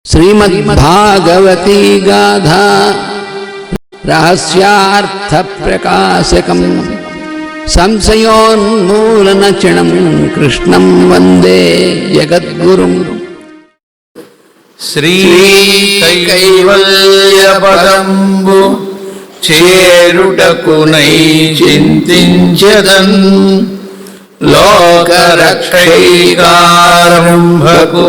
श्रीमद्भागवती गाथा रहस्यार्थ प्रकाशकम् संशयोन्मूलनचिणं कृष्णं वंदे जगद्गुरुम्। श्री कैवल्यपदंबु చేరుటకునై చింతించదన్ లోకరక్షైకారంభకు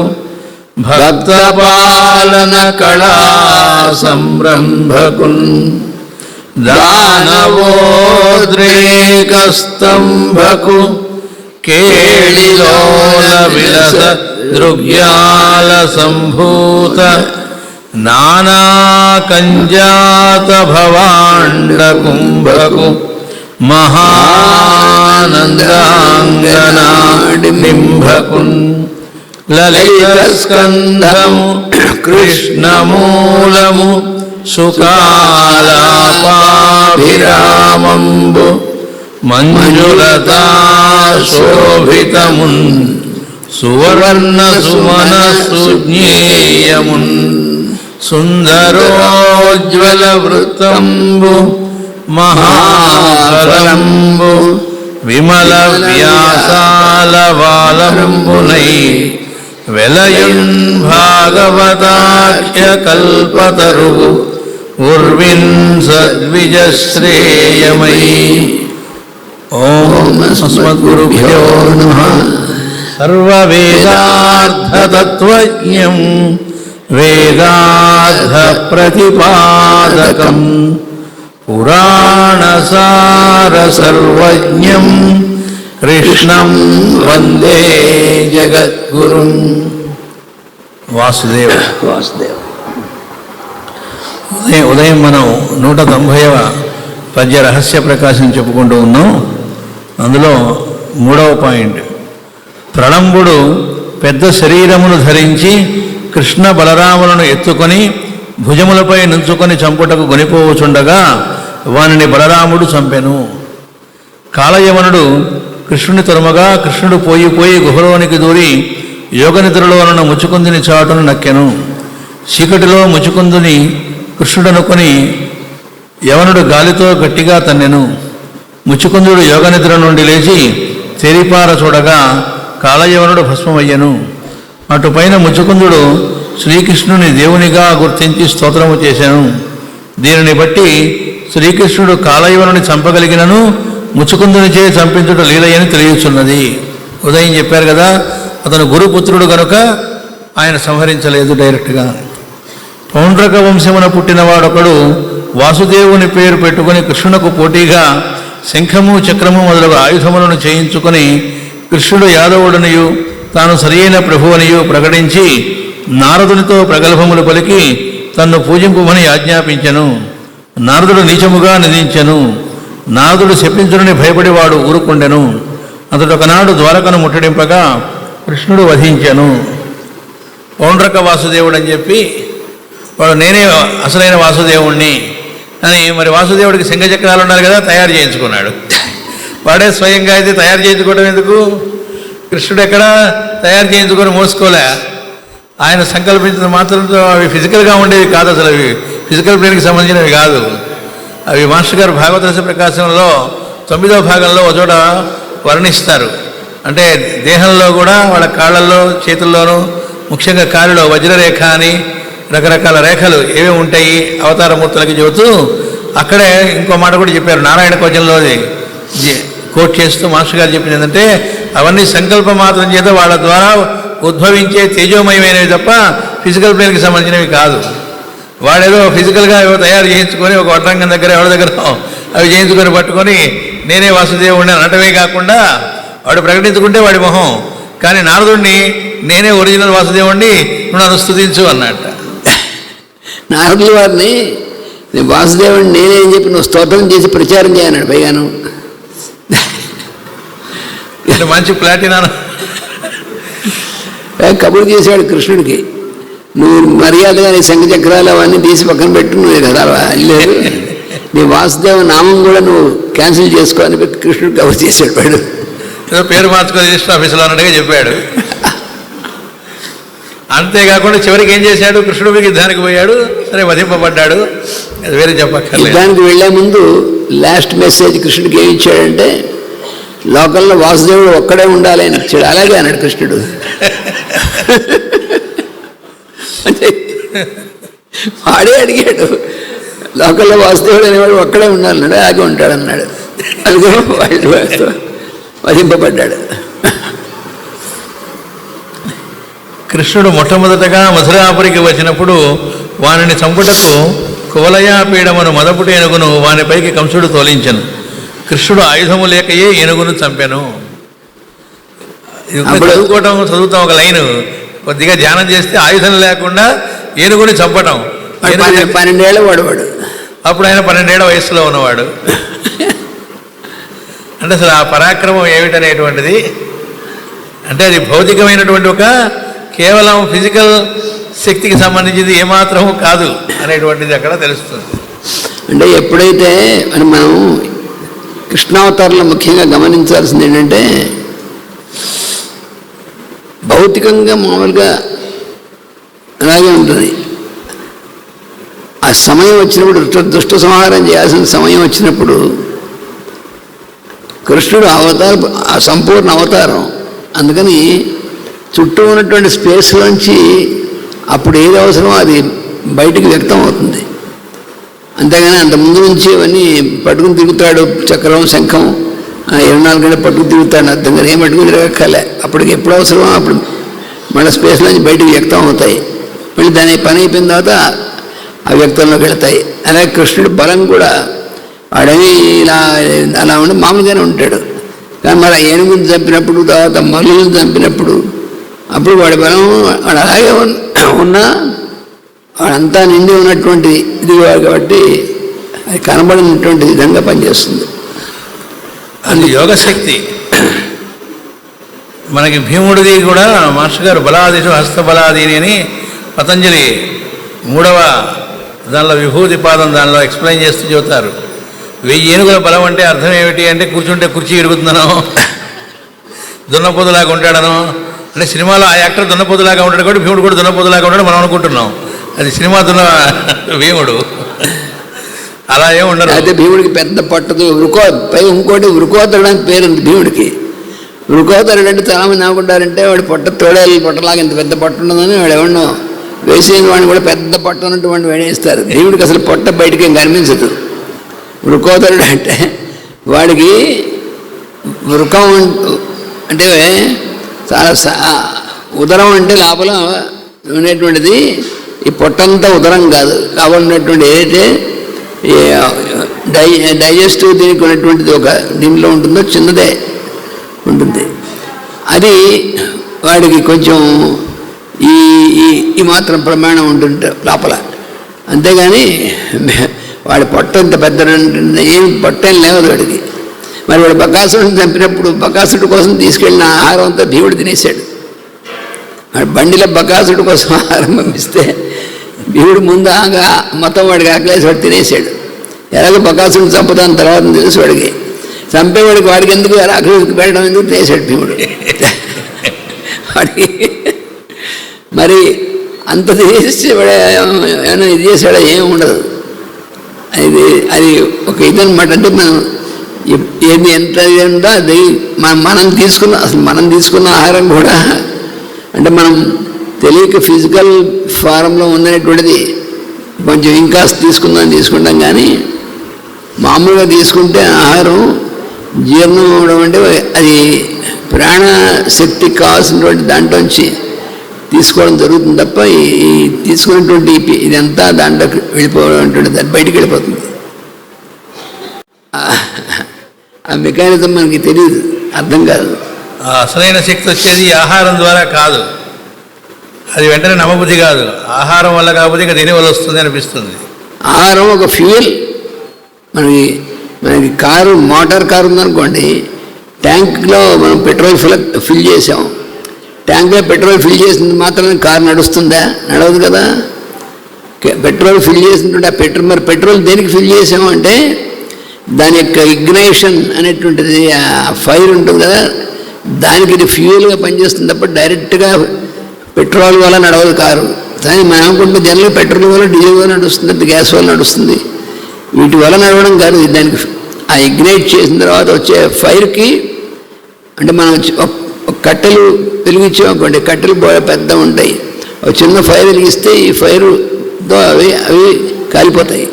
భక్తపాలన కళా సంరంభకున్ దానవోద్రేకస్తంభకు కేళిలోల విలస దృగ్యాల సంభూత నానాకంజాత భవాండ కుంభకు మహానందాంగనాడింబకున్ లలిత స్కంధము కృష్ణమూలము సుకాలాపాభిరామంబు మంజులతా శోభితమున్ సువర్ణ సుమన సుజ్ఞేయమున్ సుందరోజ్వల వృత్తంబు మహాఫలంబు విమల వ్యాసాల వాలంబునై వెలయున్ భాగవతాఖ్య కల్పతరువు ఉర్విన్ సద్విజశ్రేయమై. ఓం అస్మద్గురుభ్యో నమః. సర్వవేదార్థతత్వజ్ఞం వేదార్థ ప్రతిపాదకం పురాణసార సర్వజ్ఞం కృష్ణం వందే జగద్గురుం. వాసుదేవ ఉదయం మనం 190వ పద్య రహస్య ప్రకాశం చెప్పుకుంటూ ఉన్నాం. అందులో 3వ పాయింట్, ప్రళంబుడు పెద్ద శరీరమును ధరించి కృష్ణ బలరాములను ఎత్తుకొని భుజములపై నుంచుకొని చంపుటకు గొనిపోవచుండగా వానిని బలరాముడు చంపెను. కాలయవనుడు కృష్ణుని తరుమగా కృష్ణుడు పోయి గుహలోనికి దూరి యోగనిద్రలో ఉన్న ముచుకుందుని చాటును నక్కెను. చీకటిలో ముచుకుందుని కృష్ణుడనుకొని యవనుడు గాలితో గట్టిగా తన్నెను. ముచుకుందుడు యోగనిద్ర నుండి లేచి తెరిపార చూడగా కాలయవనుడు భస్మమయ్యను. అటుపైన ముచుకుందుడు శ్రీకృష్ణుని దేవునిగా గుర్తించి స్తోత్రము చేశాను. దీనిని బట్టి శ్రీకృష్ణుడు కాలయవనుని చంపగలిగినను ముచుకుందునిచే చంపించుట లీలయని తెలియచున్నది. ఉదయం చెప్పారు కదా, అతను గురుపుత్రుడు కనుక ఆయన సంహరించలేదు డైరెక్ట్గా. పౌండ్రక వంశమున పుట్టినవాడొకడు వాసుదేవుని పేరు పెట్టుకుని కృష్ణునకు పోటీగా శంఖము చక్రము మొదలగు ఆయుధములను చేయించుకొని కృష్ణుడు యాదవుడనియు తాను సరియైన ప్రభువనియు ప్రకటించి నారదునితో ప్రగల్భములు పలికి తన్ను పూజింపుమని ఆజ్ఞాపించెను. నారదుడు నీచముగా నిందించెను. నారదుడు శపించుడని భయపడివాడు ఊరుకుండెను. అతడు ఒకనాడు ద్వారకను ముట్టడింపగా కృష్ణుడు వధించెను. పౌండ్రక వాసుదేవుడు అని చెప్పి వాడు నేనే అసలైన వాసుదేవుణ్ణి అని, మరి వాసుదేవుడికి సింగచక్రాలు ఉన్నారు కదా, తయారు చేయించుకున్నాడు. వాడే స్వయంగా అయితే తయారు చేయించుకోవడం ఎందుకు? కృష్ణుడు ఎక్కడ తయారు చేయించుకొని మోసుకోలే. ఆయన సంకల్పించిన మాత్రంతో అవి ఫిజికల్గా ఉండేవి కాదు, అసలు అవి ఫిజికల్ బ్రెయిన్కి సంబంధించినవి కాదు. అవి మాస్టర్ గారు భాగవత రస ప్రకాశంలో 9వ భాగంలో ఒక చోట వర్ణిస్తారు. అంటే దేహంలో కూడా వాళ్ళ కాళ్ళల్లో చేతుల్లోనూ ముఖ్యంగా కాళ్ళలో వజ్రరేఖ అని రకరకాల రేఖలు ఏవి ఉంటాయి అవతారమూర్తులకి చెబుతూ అక్కడే ఇంకో మాట కూడా చెప్పారు. నారాయణ కోచంలోది కోట్ చేస్తూ మాస్టర్ గారు చెప్పింది ఏంటంటే, అవన్నీ సంకల్ప మాత్రం చేత వాళ్ళ ద్వారా ఉద్భవించే తేజోమయమైనవి తప్ప ఫిజికల్ ప్లేన్కి సంబంధించినవి కాదు. వాడేదో ఫిజికల్గా ఏవో తయారు చేయించుకొని ఒక వడ్రంగం దగ్గర ఎవరి దగ్గర అవి చేయించుకొని పట్టుకొని నేనే వాసుదేవుడిని అనటమే కాకుండా వాడు ప్రకటించుకుంటే వాడి మొహం, కానీ నారదుడిని నేనే ఒరిజినల్ వాసుదేవుడిని నువ్వు నన్ను స్తుతించు అన్నట్ట. నారదుల వారిని వాసుదేవుడిని నేనే అని చెప్పి నువ్వు స్తోత్రం చేసి ప్రచారం చేయన్నాడు. పైగాను మంచి ప్లాటినా కబురు చేశాడు కృష్ణుడికి, నువ్వు మర్యాదగా నీ శంఖ చక్రాలు అవన్నీ తీసి పక్కన పెట్టు, నువ్వు కదా లేదు నీ వాసుదేవ నామం కూడా నువ్వు క్యాన్సిల్ చేసుకో అని కృష్ణుడు కబురు చేశాడు. వాడు ఏదో పేరు మార్చుకొని రిజిస్టర్ ఆఫీసులో అన్నట్టుగా చెప్పాడు. అంతేకాకుండా చివరికి ఏం చేశాడు, కృష్ణుడికి యుద్ధానికి పోయాడు, సరే వధింపబడ్డాడు. అది వేరే చెప్పక్కర్లేదు. యుద్ధానికి వెళ్లే ముందు లాస్ట్ మెసేజ్ కృష్ణుడికి ఏమి ఇచ్చాడంటే, లోకంలో వాసుదేవుడు ఒక్కడే ఉండాలి అని ఇచ్చాడు. అలాగే అన్నాడు కృష్ణుడు. అంటే వాడే అడిగాడు, లోకంలో వాసుదేవుడు అనేవాడు ఒక్కడే ఉండాలన్నాడు, అలాగే ఉంటాడు అన్నాడు. అందుకే వాళ్ళు వధింపబడ్డాడు. కృష్ణుడు మొట్టమొదటగా మధురాపురికి వచ్చినప్పుడు వానిని చంపుటకు కువలయాపీడమును మొదపుటి ఏనుగును వానిపైకి కంసుడు తోలించెను. కృష్ణుడు ఆయుధము లేకయే ఏనుగును చంపెను. చదువుతాం ఒక లైను, కొద్దిగా ధ్యానం చేస్తే ఆయుధం లేకుండా ఏనుగుని చంపటం. 12 ఏళ్ళ వాడు. అప్పుడు ఆయన 12 ఏళ్ల వయసులో ఉన్నవాడు. అంటే అసలు ఆ పరాక్రమం ఏమిటనేటువంటిది, అంటే అది భౌతికమైనటువంటి ఒక కేవలం ఫిజికల్ శక్తికి సంబంధించింది ఏమాత్రము కాదు అనేటువంటిది అక్కడ తెలుస్తుంది. అంటే ఎప్పుడైతే అని మనం కృష్ణావతారంలో ముఖ్యంగా గమనించాల్సింది ఏంటంటే, భౌతికంగా మామూలుగా అలాగే ఉంటుంది. ఆ సమయం వచ్చినప్పుడు, దుష్ట సంహారం చేయాల్సిన సమయం వచ్చినప్పుడు కృష్ణుడు ఆ సంపూర్ణ అవతారం. అందుకని చుట్టూ ఉన్నటువంటి స్పేస్లోంచి అప్పుడు ఏది అవసరమో అది బయటికి వ్యక్తం అవుతుంది. అంతేగాని అంత ముందు నుంచి అవన్నీ పట్టుకుని తిరుగుతాడు, చక్రం శంఖం 24 గంటలు పట్టుకుని తిరుగుతాడు, అర్థం కానీ ఏం పట్టుకుని తిరగక్కర్లే. అప్పటికి ఎప్పుడు అవసరమో అప్పుడు మళ్ళీ స్పేస్లోంచి బయటికి వ్యక్తం అవుతాయి. మళ్ళీ దాని పని అయిపోయిన తర్వాత ఆ వ్యక్తంలోకి వెళ్తాయి. అలాగే కృష్ణుడి బలం కూడా వాడేమి ఇలా అలా ఉండి మామూలుగానే ఉంటాడు. కానీ మరి ఏనుగుని చంపినప్పుడు, తర్వాత మల్లులను చంపినప్పుడు, అప్పుడు వాడి బలం వాడు అలాగే ఉన్నా వాడంతా నిండి ఉన్నటువంటి ఇది కాబట్టి అది కనబడినటువంటి విధంగా పనిచేస్తుంది. అది యోగశక్తి. మనకి భీముడిది కూడా మాస్టర్ గారు బలాదిషు హస్తబలాదీని అని పతంజలి 3వ దానిలో విభూతి పాదం దానిలో ఎక్స్ప్లెయిన్ చేస్తూ చెబుతారు. 1000 ఏనుగుల బలం అంటే అర్థం ఏమిటి అంటే, కూర్చుంటే కుర్చీ ఇరుగుతుందనో, దున్నపోతులాగా ఉంటాడనో. అంటే సినిమాలో ఆ యాక్టర్ దున్నపోతులాగా ఉంటాడు కాబట్టి భీముడు కూడా దున్నపోతులాగా ఉంటాడు మనం అనుకుంటున్నాం. అది సినిమా భీముడు అలా ఏమి ఉండదు. అయితే భీముడికి పెద్ద పట్టదు, పై ఇంకోటి వృకోదరుడు అని పేరుంది భీముడికి. వృకోదరుడు అంటే చాలామంది అనుకుంటారంటే వాడు పొట్ట తోడేలు పొట్టలాగా ఇంత పెద్ద పట్టు ఉండదని వాడు ఎవరినో వేసిన వాడిని కూడా పెద్ద పట్టు ఉన్నటువంటి వేడేస్తారు. భీముడికి అసలు పొట్ట బయటికి ఏం కనిపించదు. వృకోదరుడు అంటే వాడికి వృకం అంటే చాలా ఉదరం అంటే లోపల ఉండేటువంటిది, ఈ పొట్టంతా ఉదరం కాదు, లోపల ఉన్నటువంటి ఏదైతే డైజెస్టివ్ దీనికి ఉన్నటువంటిది ఒక దీనిలో ఉంటుందో చిన్నదే ఉంటుంది. అది వాడికి కొంచెం ఈ మాత్రం ప్రమాణం ఉంటుంటే లోపల. అంతేగాని వాడి పొట్ట ఇంత పెద్ద ఏం పొట్టేం లేవదు వాడికి. మరి వాడు బకాసురుడిని చంపినప్పుడు బకాసురుడి కోసం తీసుకెళ్ళిన ఆహారం అంతా భీముడు తినేశాడు. వాడు బండిలో బకాసురుడి కోసం ఆహారం పంపిస్తే భీముడు ముందు మొత్తం వాడికి ఆకలేసి వాడు తినేశాడు. ఎలాగో బకాసురుడిని చంపుతాను తర్వాత తెలుసు వాడికి. చంపేవాడికి వాడికి ఎందుకు ఆకలికి పెట్టడం ఎందుకు తినేశాడు భీముడు. వాడికి మరి అంత తినేసి వాడు ఏమైనా ఇది చేశాడో ఏమి ఉండదు. అది ఒక ఇదనమాట. అంటే మనం ఏది ఎంత ఉందో అది మనం తీసుకున్న ఆహారం కూడా, అంటే మనం తెలియక ఫిజికల్ ఫారంలో ఉందనేటువంటిది కొంచెం ఇంకా తీసుకుంటాం. కానీ మామూలుగా తీసుకుంటే ఆహారం జీర్ణం అవడం అంటే అది ప్రాణశక్తికి కావాల్సినటువంటి దాంట్లోంచి తీసుకోవడం జరుగుతుంది తప్ప ఈ తీసుకున్నటువంటి ఇదంతా దాంట్లోకి వెళ్ళిపోవడం బయటికి వెళ్ళిపోతుంది. ఆ మెకానిజం మనకి తెలియదు, అర్థం కాదు. అసలైన శక్తి వచ్చేది ఆహారం ద్వారా కాదు. అది వెంటనే నమ్మబుద్ధి కాదు. ఆహారం వల్ల కాకపోతే ఇంకా దీని వల్ల వస్తుంది అనిపిస్తుంది. ఆహారం ఒక ఫ్యూయల్. మనకి మోటార్ కారు ఉందనుకోండి, ట్యాంక్లో మనం పెట్రోల్ ఫిల్ చేసాం. ట్యాంక్లో పెట్రోల్ ఫిల్ చేసింది మాత్రమే కారు నడుస్తుందా? నడవదు కదా. పెట్రోల్ ఫిల్ చేసినటువంటి ఆ పెట్రోల్ దేనికి ఫిల్ చేసాము అంటే దాని యొక్క ఇగ్నైషన్ అనేటువంటిది, ఆ ఫైర్ ఉంటుంది కదా, దానికి ఇది ఫ్యూయల్గా పనిచేస్తుంది తప్ప డైరెక్ట్గా పెట్రోల్ వల్ల నడవదు కారు. కానీ మనం అనుకుంటే జనరల్ పెట్రోల్ వల్ల, డీజిల్ వల్ల నడుస్తుంది, గ్యాస్ వల్ల నడుస్తుంది. వీటి వల్ల నడవడం కాదు. దానికి ఆ ఇగ్నైట్ చేసిన తర్వాత వచ్చే ఫైర్కి, అంటే మనం కట్టెలు వెలిగించామనుకోండి, కట్టెలు పెద్ద ఉంటాయి, ఒక చిన్న ఫైర్ వెలిగిస్తే ఈ ఫైర్తో అవి కాలిపోతాయి.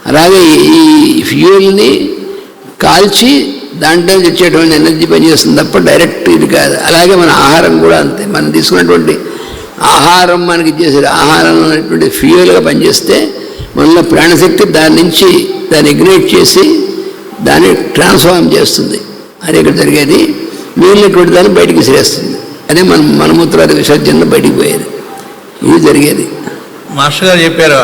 అలాగే ఈ ఫ్యూయల్ని కాల్చి దాంట్లో తెచ్చేటువంటి ఎనర్జీ పనిచేస్తుంది తప్ప డైరెక్ట్ ఇది కాదు. అలాగే మన ఆహారం కూడా అంతే. మనం తీసుకున్నటువంటి ఆహారం మనకి ఇచ్చేసే ఆహారం అనేటువంటి ఫ్యూయల్గా పనిచేస్తే మనలో ప్రాణశక్తి దాని నుంచి దాన్ని ఇగ్నైట్ చేసి దాన్ని ట్రాన్స్ఫార్మ్ చేస్తుంది. అది ఇక్కడ జరిగేది. మిగిలినటువంటి దాన్ని బయటికి విసిరేస్తుంది. అదే మన మలమూత్రాల విసర్జనలో బయటికి పోయేది. ఇది జరిగేది. మాస్టర్ గారు చెప్పారు,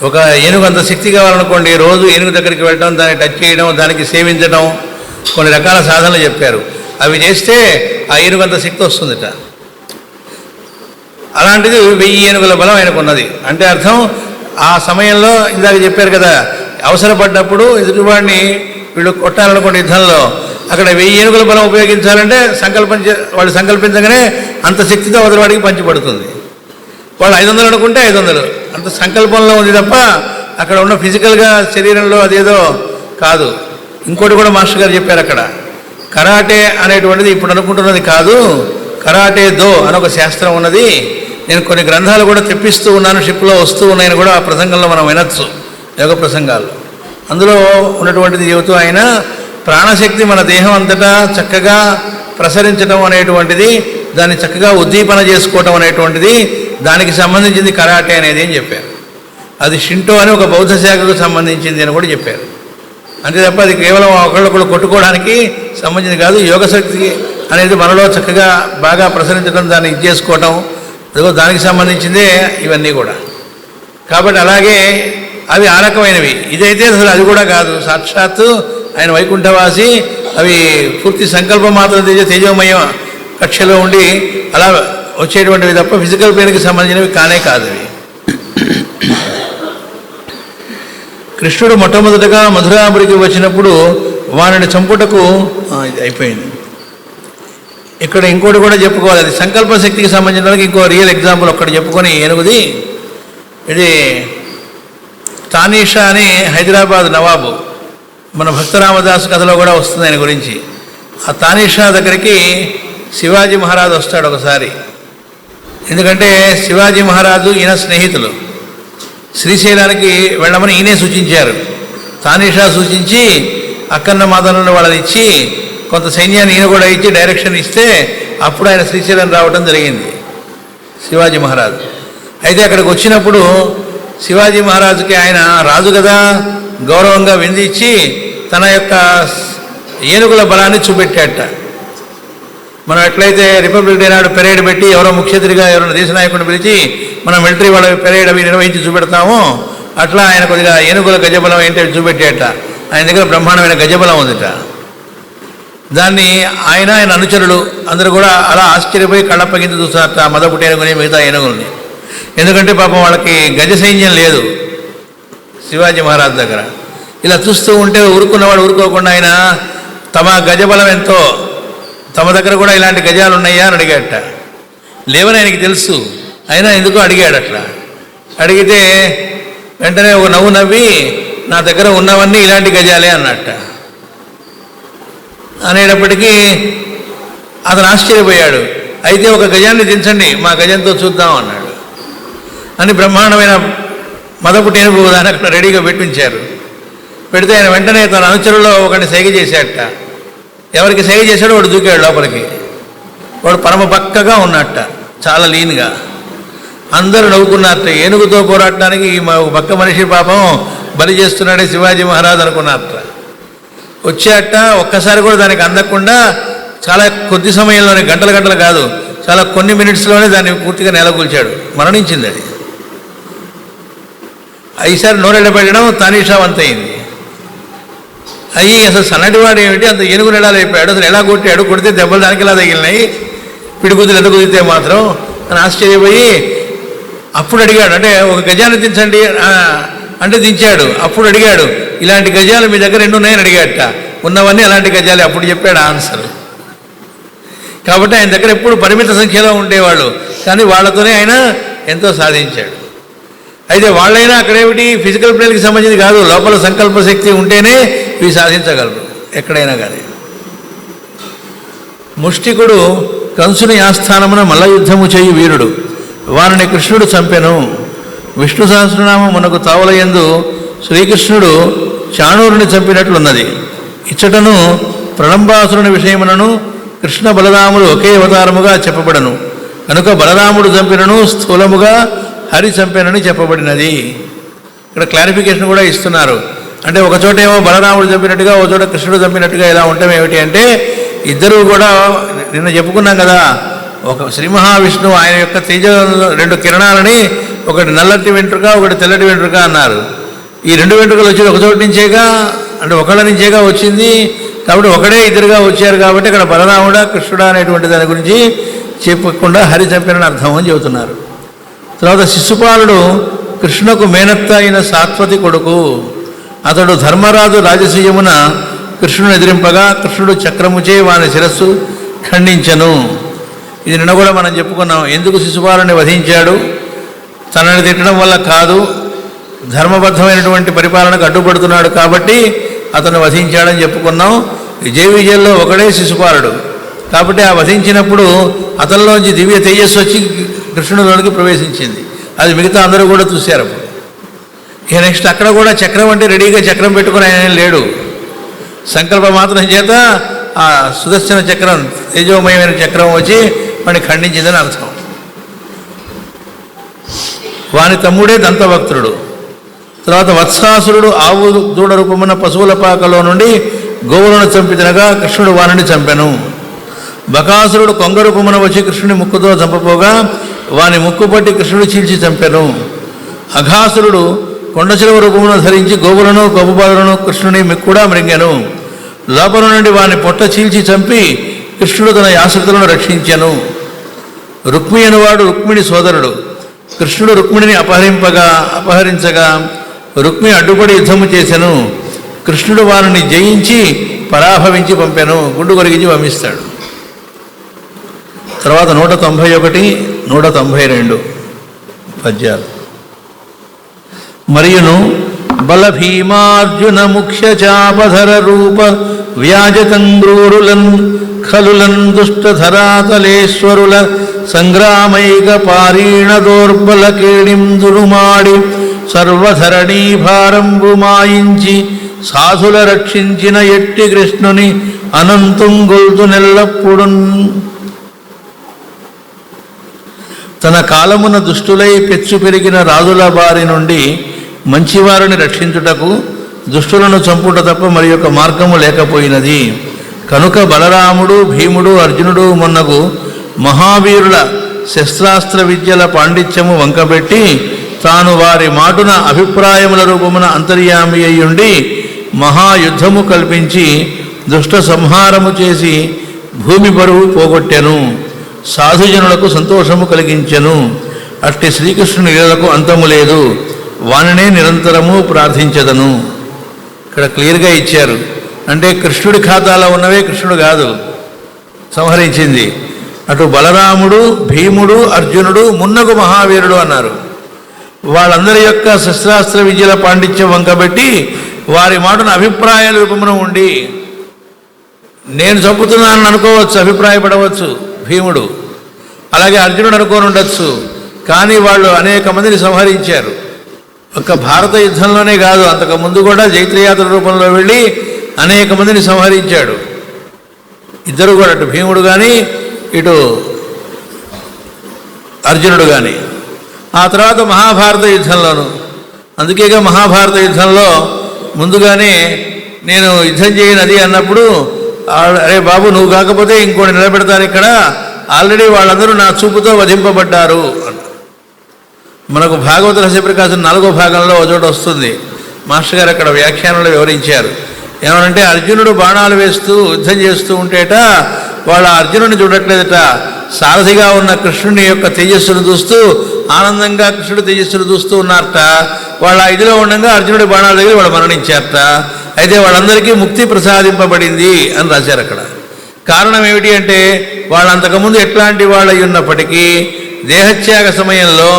ఒక ఏనుగు అంత శక్తి కావాలనుకోండి, రోజు ఏనుగు దగ్గరికి వెళ్ళడం, దాన్ని టచ్ చేయడం, దానికి సేవించడం, కొన్ని రకాల సాధనలు చెప్పారు. అవి చేస్తే ఆ ఏనుగు అంత శక్తి వస్తుందిట. అలాంటిది 1000 ఏనుగుల బలం ఆయనకు ఉన్నది. అంటే అర్థం ఆ సమయంలో ఇందాక చెప్పారు కదా, అవసరపడ్డప్పుడు ఎదుటివాడిని వీళ్ళు కొట్టాలనుకోండి యుద్ధంలో, అక్కడ 1000 ఏనుగుల బలం ఉపయోగించాలంటే వాళ్ళు సంకల్పించగానే అంత శక్తితో అవతలవాడికి పంచిపడుతుంది. వాళ్ళు 500 అనుకుంటే 500 అంత సంకల్పంలో ఉంది తప్ప అక్కడ ఉన్న ఫిజికల్గా శరీరంలో అదేదో కాదు. ఇంకోటి కూడా మాస్టర్ గారు చెప్పారు, అక్కడ కరాటే అనేటువంటిది ఇప్పుడు అనుకుంటున్నది కాదు, కరాటే దో అని ఒక శాస్త్రం ఉన్నది. నేను కొన్ని గ్రంథాలు కూడా తెప్పిస్తూ ఉన్నాను, షిప్లో వస్తూ ఉన్నాయని కూడా ఆ ప్రసంగంలో మనం వినొచ్చు, యోగ ప్రసంగాలు. అందులో ఉన్నటువంటిది చెబుతూ ఆయన ప్రాణశక్తి మన దేహం అంతటా చక్కగా ప్రసరించడం అనేటువంటిది, దాన్ని చక్కగా ఉద్దీపన చేసుకోవటం అనేటువంటిది, దానికి సంబంధించింది కరాటే అనేది అని చెప్పారు. అది షింటో అని ఒక బౌద్ధ శాఖకు సంబంధించింది అని కూడా చెప్పారు. అంతే తప్ప అది కేవలం ఒకళ్ళొకళ్ళు కొట్టుకోవడానికి సంబంధించింది కాదు. యోగశక్తి అనేది మనలో చక్కగా బాగా ప్రసరించడం, దాన్ని ఇది చేసుకోవటం, దానికి సంబంధించిందే ఇవన్నీ కూడా. కాబట్టి అలాగే అవి ఆ రకమైనవి. ఇదైతే అసలు అది కూడా కాదు, సాక్షాత్తు ఆయన వైకుంఠవాసి. అవి పూర్తి సంకల్పం మాత్రం తేజోమయ కక్షలో ఉండి అలా వచ్చేటువంటివి తప్ప ఫిజికల్ పెయిన్కి సంబంధించినవి కానే కాదు అవి. కృష్ణుడు మొట్టమొదటగా మధురాపురికి వచ్చినప్పుడు వారిని చంపుటకు ఇది అయిపోయింది. ఇక్కడ ఇంకోటి కూడా చెప్పుకోవాలి, అది సంకల్ప శక్తికి సంబంధించిన వాళ్ళకి ఇంకో రియల్ ఎగ్జాంపుల్ ఒక్కటి చెప్పుకొని ఏనుగుది. ఇది తానీషా అని హైదరాబాద్ నవాబు, మన భక్తరామదాసు కథలో కూడా వస్తుంది ఆయన గురించి. ఆ తానీషా దగ్గరికి శివాజీ మహారాజు వస్తాడు ఒకసారి. ఎందుకంటే శివాజీ మహారాజు ఈయన స్నేహితులు. శ్రీశైలానికి వెళ్ళమని ఈయనే సూచించారు. తానీషా సూచించి అక్కన్న మాతలను వాళ్ళని ఇచ్చి కొంత సైన్యాన్ని ఈయన కూడా ఇచ్చి డైరెక్షన్ ఇస్తే అప్పుడు ఆయన శ్రీశైలం రావడం జరిగింది శివాజీ మహారాజు. అయితే అక్కడికి వచ్చినప్పుడు శివాజీ మహారాజుకి ఆయన రాజు కదా గౌరవంగా విందించి తన యొక్క ఏనుగుల బలాన్ని చూపెట్టాట. మనం ఎట్లయితే రిపబ్లిక్ డే నాడు పెరేడ్ పెట్టి ఎవరో ముఖ్య అతిథిగా ఎవరైనా దేశ నాయకుడిని పిలిచి మనం మిలిటరీ వాళ్ళ పెరేడ్ అవి నిర్వహించి చూపెడతామో అట్లా ఆయన కొద్దిగా ఏనుగుల గజబలం ఏంటో చూపెట్టేట. ఆయన దగ్గర బ్రహ్మాండమైన గజబలం ఉందిట. దాన్ని ఆయన అనుచరులు అందరూ కూడా అలా ఆశ్చర్యపోయి కళ్ళప్పగించి చూస్తారట మదపుటి ఏనుగుని మిగతా ఏనుగుల్ని. ఎందుకంటే పాపం వాళ్ళకి గజ సైన్యం లేదు శివాజీ మహారాజు దగ్గర. ఇలా చూస్తూ ఉంటే ఊరుకున్నవాడు ఊరుకోకుండా ఆయన తమ గజబలం ఎంతో, తమ దగ్గర కూడా ఇలాంటి గజాలు ఉన్నాయా అని అడిగాడట. లేవని ఆయనకి తెలుసు, అయినా ఎందుకో అడిగాడు. అట్లా అడిగితే వెంటనే ఒక నవ్వు నవ్వి నా దగ్గర ఉన్నవన్నీ ఇలాంటి గజాలే అన్నట్ట. అనేటప్పటికీ అతను ఆశ్చర్యపోయాడు. అయితే ఒక గజాన్ని దించండి, మా గజంతో చూద్దాం అన్నాడు. అని బ్రహ్మాండమైన మదపుటి ఏనుగు దాన్ని అక్కడ రెడీగా పెట్టించారు. పెడితే ఆయన వెంటనే తన అనుచరుల్లో ఒకరిని సైగ చేశాడట. ఎవరికి సైగ చేశాడో వాడు దూకాడు లోపలికి. వాడు పరమ పక్కగా ఉన్నట్ట, చాలా లీన్గా. అందరూ నవ్వుకున్నారట. ఏనుగుతో పోరాడటానికి మా పక్క మనిషి పాపం బలి చేస్తున్నాడే శివాజీ మహారాజు అనుకున్నారట. వచ్చాట ఒక్కసారి కూడా దానికి అందకుండా చాలా కొద్ది సమయంలోనే, గంటల గంటలు కాదు, చాలా కొన్ని మినిట్స్లోనే దాన్ని పూర్తిగా నేలకూల్చాడు. మరణించింది అది. ఈసారి నోరెళ్ళ పెట్టడం తానీషా వంతయింది. అయ్యి అసలు సన్నటివాడు ఏమిటి, అంత ఏనుగులు ఎలా లేపాడు, అసలు ఎలా కొట్టాడు, కొడితే దెబ్బలు దానికి ఎలా తగిలినాయి, పిడిగుద్దులు ఎంత కుదిరితే మాత్రం అని ఆశ్చర్యపోయి అప్పుడు అడిగాడు. అంటే ఒక గజాన్ని దించండి అంటే దించాడు. అప్పుడు అడిగాడు, ఇలాంటి గజాలు మీ దగ్గర ఎన్ని ఉన్నాయని అడిగాడట. ఉన్నవన్నీ అలాంటి గజాలే. అప్పుడు చెప్పాడు ఆన్సర్. కాబట్టి ఆయన దగ్గర ఎప్పుడు పరిమిత సంఖ్యలో ఉండేవాళ్ళు, కానీ వాళ్ళతోనే ఆయన ఎంతో సాధించాడు. అయితే వాళ్ళైనా అక్కడేమిటి ఫిజికల్ ప్లేన్కి సంబంధించి కాదు, లోపల సంకల్ప శక్తి ఉంటేనే ఇవి సాధించగలరు ఎక్కడైనా కానీ. ముష్టికుడు కంసుని ఆస్థానమున మల్ల యుద్ధము చేయి వీరుడు, వారిని కృష్ణుడు చంపెను. విష్ణు సహస్రనామం మనకు తావులయందు శ్రీకృష్ణుడు చాణూరుని చంపినట్లున్నది. ఇచ్చటను ప్రళంబాసురుని విషయమునను కృష్ణ బలరాములు ఒకే అవతారముగా చెప్పబడను కనుక బలరాముడు చంపినను స్థూలముగా హరి చంపెనని చెప్పబడినది. ఇక్కడ క్లారిఫికేషన్ కూడా ఇస్తున్నారు. అంటే ఒక చోట ఏమో బలరాముడు చంపినట్టుగా, ఒక చోట కృష్ణుడు చంపినట్టుగా ఇలా ఉండటం ఏమిటి అంటే, ఇద్దరు కూడా నిన్న చెప్పుకున్నాం కదా, ఒక శ్రీ మహావిష్ణువు ఆయన యొక్క తేజ 2 కిరణాలని, ఒకటి నల్లటి వెంట్రుక, ఒకటి తెల్లటి వెంట్రుక అన్నారు. ఈ 2 వెంట్రుకలు వచ్చి ఒక చోటు నుంచేగా, అంటే ఒకళ్ళ నుంచేగా వచ్చింది. కాబట్టి ఒకడే ఇద్దరుగా వచ్చారు. కాబట్టి ఇక్కడ బలరాముడా కృష్ణుడా అనేటువంటి దాని గురించి చెప్పకుండా హరి చంపినని అర్థం అని చెబుతున్నారు. తర్వాత శిశుపాలుడు కృష్ణకు మేనత్త అయిన సాత్వతి కొడుకు. అతడు ధర్మరాజు రాజసూయమున కృష్ణుని ఎదిరింపగా కృష్ణుడు చక్రముచే వాని శిరస్సు ఖండించను. ఇది నిన్న కూడా మనం చెప్పుకున్నాం. ఎందుకు శిశుపాలుని వధించాడు? తనని తిట్టడం వల్ల కాదు, ధర్మబద్ధమైనటువంటి పరిపాలనకు అడ్డుపడుతున్నాడు కాబట్టి అతను వధించాడని చెప్పుకున్నాం. విజయ విజయంలో ఒకడే శిశుపాలుడు. కాబట్టి ఆ వధించినప్పుడు అతనిలోంచి దివ్య తేజస్సు వచ్చి కృష్ణుడిలోనికి ప్రవేశించింది. అది మిగతా అందరూ కూడా చూశారు. ఇక నెక్స్ట్ అక్కడ కూడా చక్రం అంటే రెడీగా చక్రం పెట్టుకుని ఆయన లేడు. సంకల్ప మాత్రం చేత ఆ సుదర్శన చక్రం, తేజోమయమైన చక్రం వచ్చి వాడిని ఖండించిందని అర్థం. వాని తమ్ముడే దంతభక్తుడు. తర్వాత వత్సాసురుడు ఆవు దూడ రూపమున పశువుల పాకలో నుండి గోవులను చంపినగా కృష్ణుడు వానిని చంపెను. బకాసురుడు కొంగ రూపమున వచ్చి కృష్ణుని ముక్కుతో చంపపోగా వాని ముక్కు పట్టి కృష్ణుడు చీల్చి చంపెను. అఘాసురుడు కొండచిలువ రూపమును ధరించి గోవులను గోపబాలులను కృష్ణుని కూడా మృంగెను. లోపల నుండి వాని పొట్ట చీల్చి చంపి కృష్ణుడు తన యాశ్రితులను రక్షించెను. రుక్మి అనువాడు రుక్మిణి సోదరుడు. కృష్ణుడు రుక్మిణిని అపహరించగా రుక్మి అడ్డుపడి యుద్ధము చేసెను. కృష్ణుడు వారిని జయించి పరాభవించి పంపెను, గుండు కొరిగించి పంపిస్తాడు. తర్వాత 191, 192 పద్యాలు. మరియును బల భీమార్జున ముఖ్య చాపధర రూప వ్యాజతంగ్రూరులన్ ఖలులన్ దుష్టధరాతలేశ్వరుల సంగ్రామైక పారీణ దోర్బల కేడిందురుమాడి సర్వధరణీ భారంబు మాయించి సాధుల రక్షించిన ఎట్టి కృష్ణుని అనంతుంగొల్తు నెల్లప్పుడున్. తన కాలమున దుష్టులై పెచ్చు పెరిగిన రాజుల బారి నుండి మంచివారిని రక్షించుటకు దుష్టులను చంపుట తప్ప మరి యొక్క మార్గము లేకపోయినది. కనుక బలరాముడు, భీముడు, అర్జునుడు మొన్నగు మహావీరుల శస్త్రాస్త్ర విద్యల పాండిత్యము వంకబెట్టి తాను వారి మాటున అభిప్రాయముల రూపమున అంతర్యామి అయ్యుండి మహాయుద్ధము కల్పించి దుష్ట సంహారము చేసి భూమి బరువు పోగొట్టెను, సాధుజనులకు సంతోషము కలిగించెను. అట్టి శ్రీకృష్ణుని లీలలకు అంతము లేదు, వానినే నిరంతరము ప్రార్థించదను. ఇక్కడ క్లియర్గా ఇచ్చారు. అంటే కృష్ణుడి ఖాతాలో ఉన్నవే కృష్ణుడు కాదు సంహరించింది. అటు బలరాముడు, భీముడు, అర్జునుడు, మున్నగు మహావీరుడు అన్నారు. వాళ్ళందరి యొక్క శస్త్రాస్త్ర విద్యల పాండిత్యం వంకబెట్టి వారి మాటను అభిప్రాయాల రూపమున ఉండి, నేను చంపుతున్నానని అనుకోవచ్చు, అభిప్రాయపడవచ్చు భీముడు, అలాగే అర్జునుడు అనుకోని ఉండొచ్చు. కానీ వాళ్ళు అనేక మందిని సంహరించారు. ఒక్క భారత యుద్ధంలోనే కాదు, అంతకుముందు కూడా జైత్రయాత్ర రూపంలో వెళ్ళి అనేక మందిని సంహరించాడు. ఇద్దరు కూడా, అటు భీముడు కానీ ఇటు అర్జునుడు కానీ. ఆ తర్వాత మహాభారత యుద్ధంలోను. అందుకేగా మహాభారత యుద్ధంలో ముందుగానే నేను యుద్ధం చేయనది అన్నప్పుడు, అరే బాబు నువ్వు కాకపోతే ఇంకోటి నిలబెడతాను, ఇక్కడ ఆల్రెడీ వాళ్ళందరూ నా చూపుతో వధింపబడ్డారు. మనకు భాగవత రహస్యప్రకాశం 4వ భాగంలో ఒక చోట వస్తుంది. మాస్టర్ గారు అక్కడ వ్యాఖ్యానంలో వివరించారు. ఏమనంటే అర్జునుడు బాణాలు వేస్తూ యుద్ధం చేస్తూ ఉంటేట వాళ్ళ అర్జునుడిని చూడట్లేదట, సారథిగా ఉన్న కృష్ణుని యొక్క తేజస్సును చూస్తూ ఆనందంగా కృష్ణుడి తేజస్సును చూస్తూ ఉన్నారట. వాళ్ళ ఇదిలో ఉండగా అర్జునుడి బాణాల దగ్గర వాళ్ళు మరణించారట. అయితే వాళ్ళందరికీ ముక్తి ప్రసాదింపబడింది అని రాశారు అక్కడ. కారణం ఏమిటి అంటే వాళ్ళు అంతకుముందు ఎట్లాంటి వాళ్ళు అయి ఉన్నప్పటికీ దేహత్యాగ సమయంలో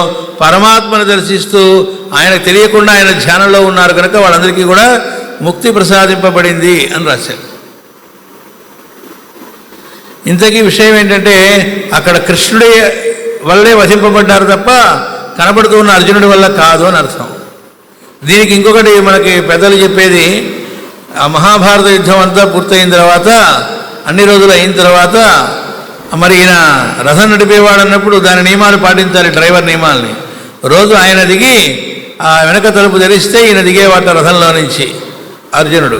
పరమాత్మను దర్శిస్తూ ఆయనకు తెలియకుండా ఆయన ధ్యానంలో ఉన్నారు కనుక వాళ్ళందరికీ కూడా ముక్తి ప్రసాదింపబడింది అని రాశారు. ఇంతకీ విషయం ఏంటంటే అక్కడ కృష్ణుడి వల్లే వధింపబడ్డారు తప్ప కనబడుతూ ఉన్న అర్జునుడి వల్ల కాదు అని అర్థం. దీనికి ఇంకొకటి మనకి పెద్దలు చెప్పేది, ఆ మహాభారత యుద్ధం అంతా పూర్తయిన తర్వాత అన్ని రోజులు అయిన తర్వాత మరి ఈయన రథం నడిపేవాడు అన్నప్పుడు దాని నియమాలు పాటించాలి, డ్రైవర్ నియమాలని. రోజు ఆయన దిగి ఆ వెనక తలుపు తెరిస్తే ఈయన దిగేవాట రథంలో నుంచి అర్జునుడు.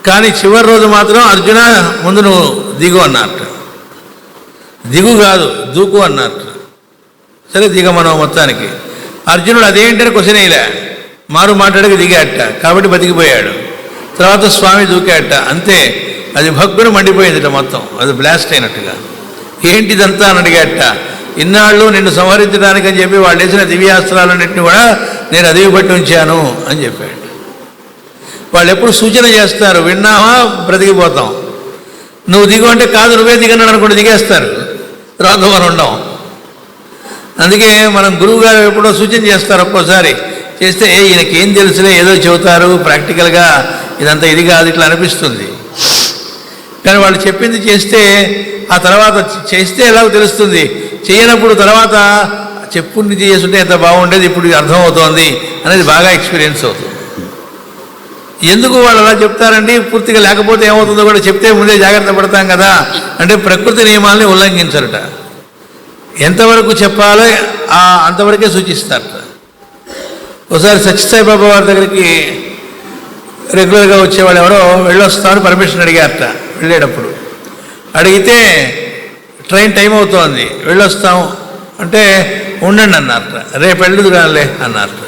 కానీ చివరి రోజు మాత్రం అర్జున ముందు నువ్వు దిగు అన్నట్ట. దిగు కాదు దూకు అన్నట్ట. సరే దిగమనో మొత్తానికి. అర్జునుడు అదేంటని క్వశ్చన్ వేయలే, మారు మాట్లాడక దిగాట, కాబట్టి బతికిపోయాడు. తర్వాత స్వామి దూకాట, అంతే. అది భగ్గును మండిపోయిందిట మొత్తం, అది బ్లాస్ట్ అయినట్టుగా. ఏంటిదంతా అని అడిగాట. ఇన్నాళ్ళు నిన్ను సంహరించడానికి అని చెప్పి వాళ్ళు వేసిన దివ్యాస్త్రాలన్నింటినీ కూడా నేను అదివి పట్టి ఉంచాను అని చెప్పాడు. వాళ్ళు ఎప్పుడు సూచన చేస్తారు, విన్నావా బ్రతికిపోతాం, నువ్వు దిగు అంటే కాదు నువ్వే దిగన్నాడు అనుకుంటే దిగేస్తారు, తర్వాత మనం ఉండం. అందుకే మనం గురువు గారు ఎప్పుడో సూచన చేస్తారు, ఒక్కోసారి చేస్తే ఈయనకేం తెలుసులే ఏదో చెబుతారు, ప్రాక్టికల్గా ఇదంతా ఇది కాదు ఇట్లా అనిపిస్తుంది. కానీ వాళ్ళు చెప్పింది చేస్తే ఆ తర్వాత చేస్తే ఎలాగో తెలుస్తుంది, చేయనప్పుడు తర్వాత చెప్పుని చేస్తుంటే ఎంత బాగుండేది ఇప్పుడు అర్థమవుతోంది అనేది బాగా ఎక్స్పీరియన్స్ అవుతుంది. ఎందుకు వాళ్ళు అలా చెప్తారండి, పూర్తిగా లేకపోతే ఏమవుతుందో కూడా చెప్తే ముందే జాగ్రత్త పడతాం కదా అంటే ప్రకృతి నియమాల్ని ఉల్లంఘించరట. ఎంతవరకు చెప్పాలో అంతవరకే సూచిస్తారట. ఒకసారి సత్యసాయిబాబా వారి దగ్గరికి రెగ్యులర్గా వచ్చేవాళ్ళు ఎవరో వెళ్ళొస్తామని పర్మిషన్ అడిగారట. వెళ్ళేటప్పుడు అడిగితే ట్రైన్ టైం అవుతోంది వెళ్ళొస్తాం అంటే ఉండండి అన్నారట. రేపు వెళ్ళదు కాలే అన్నారట.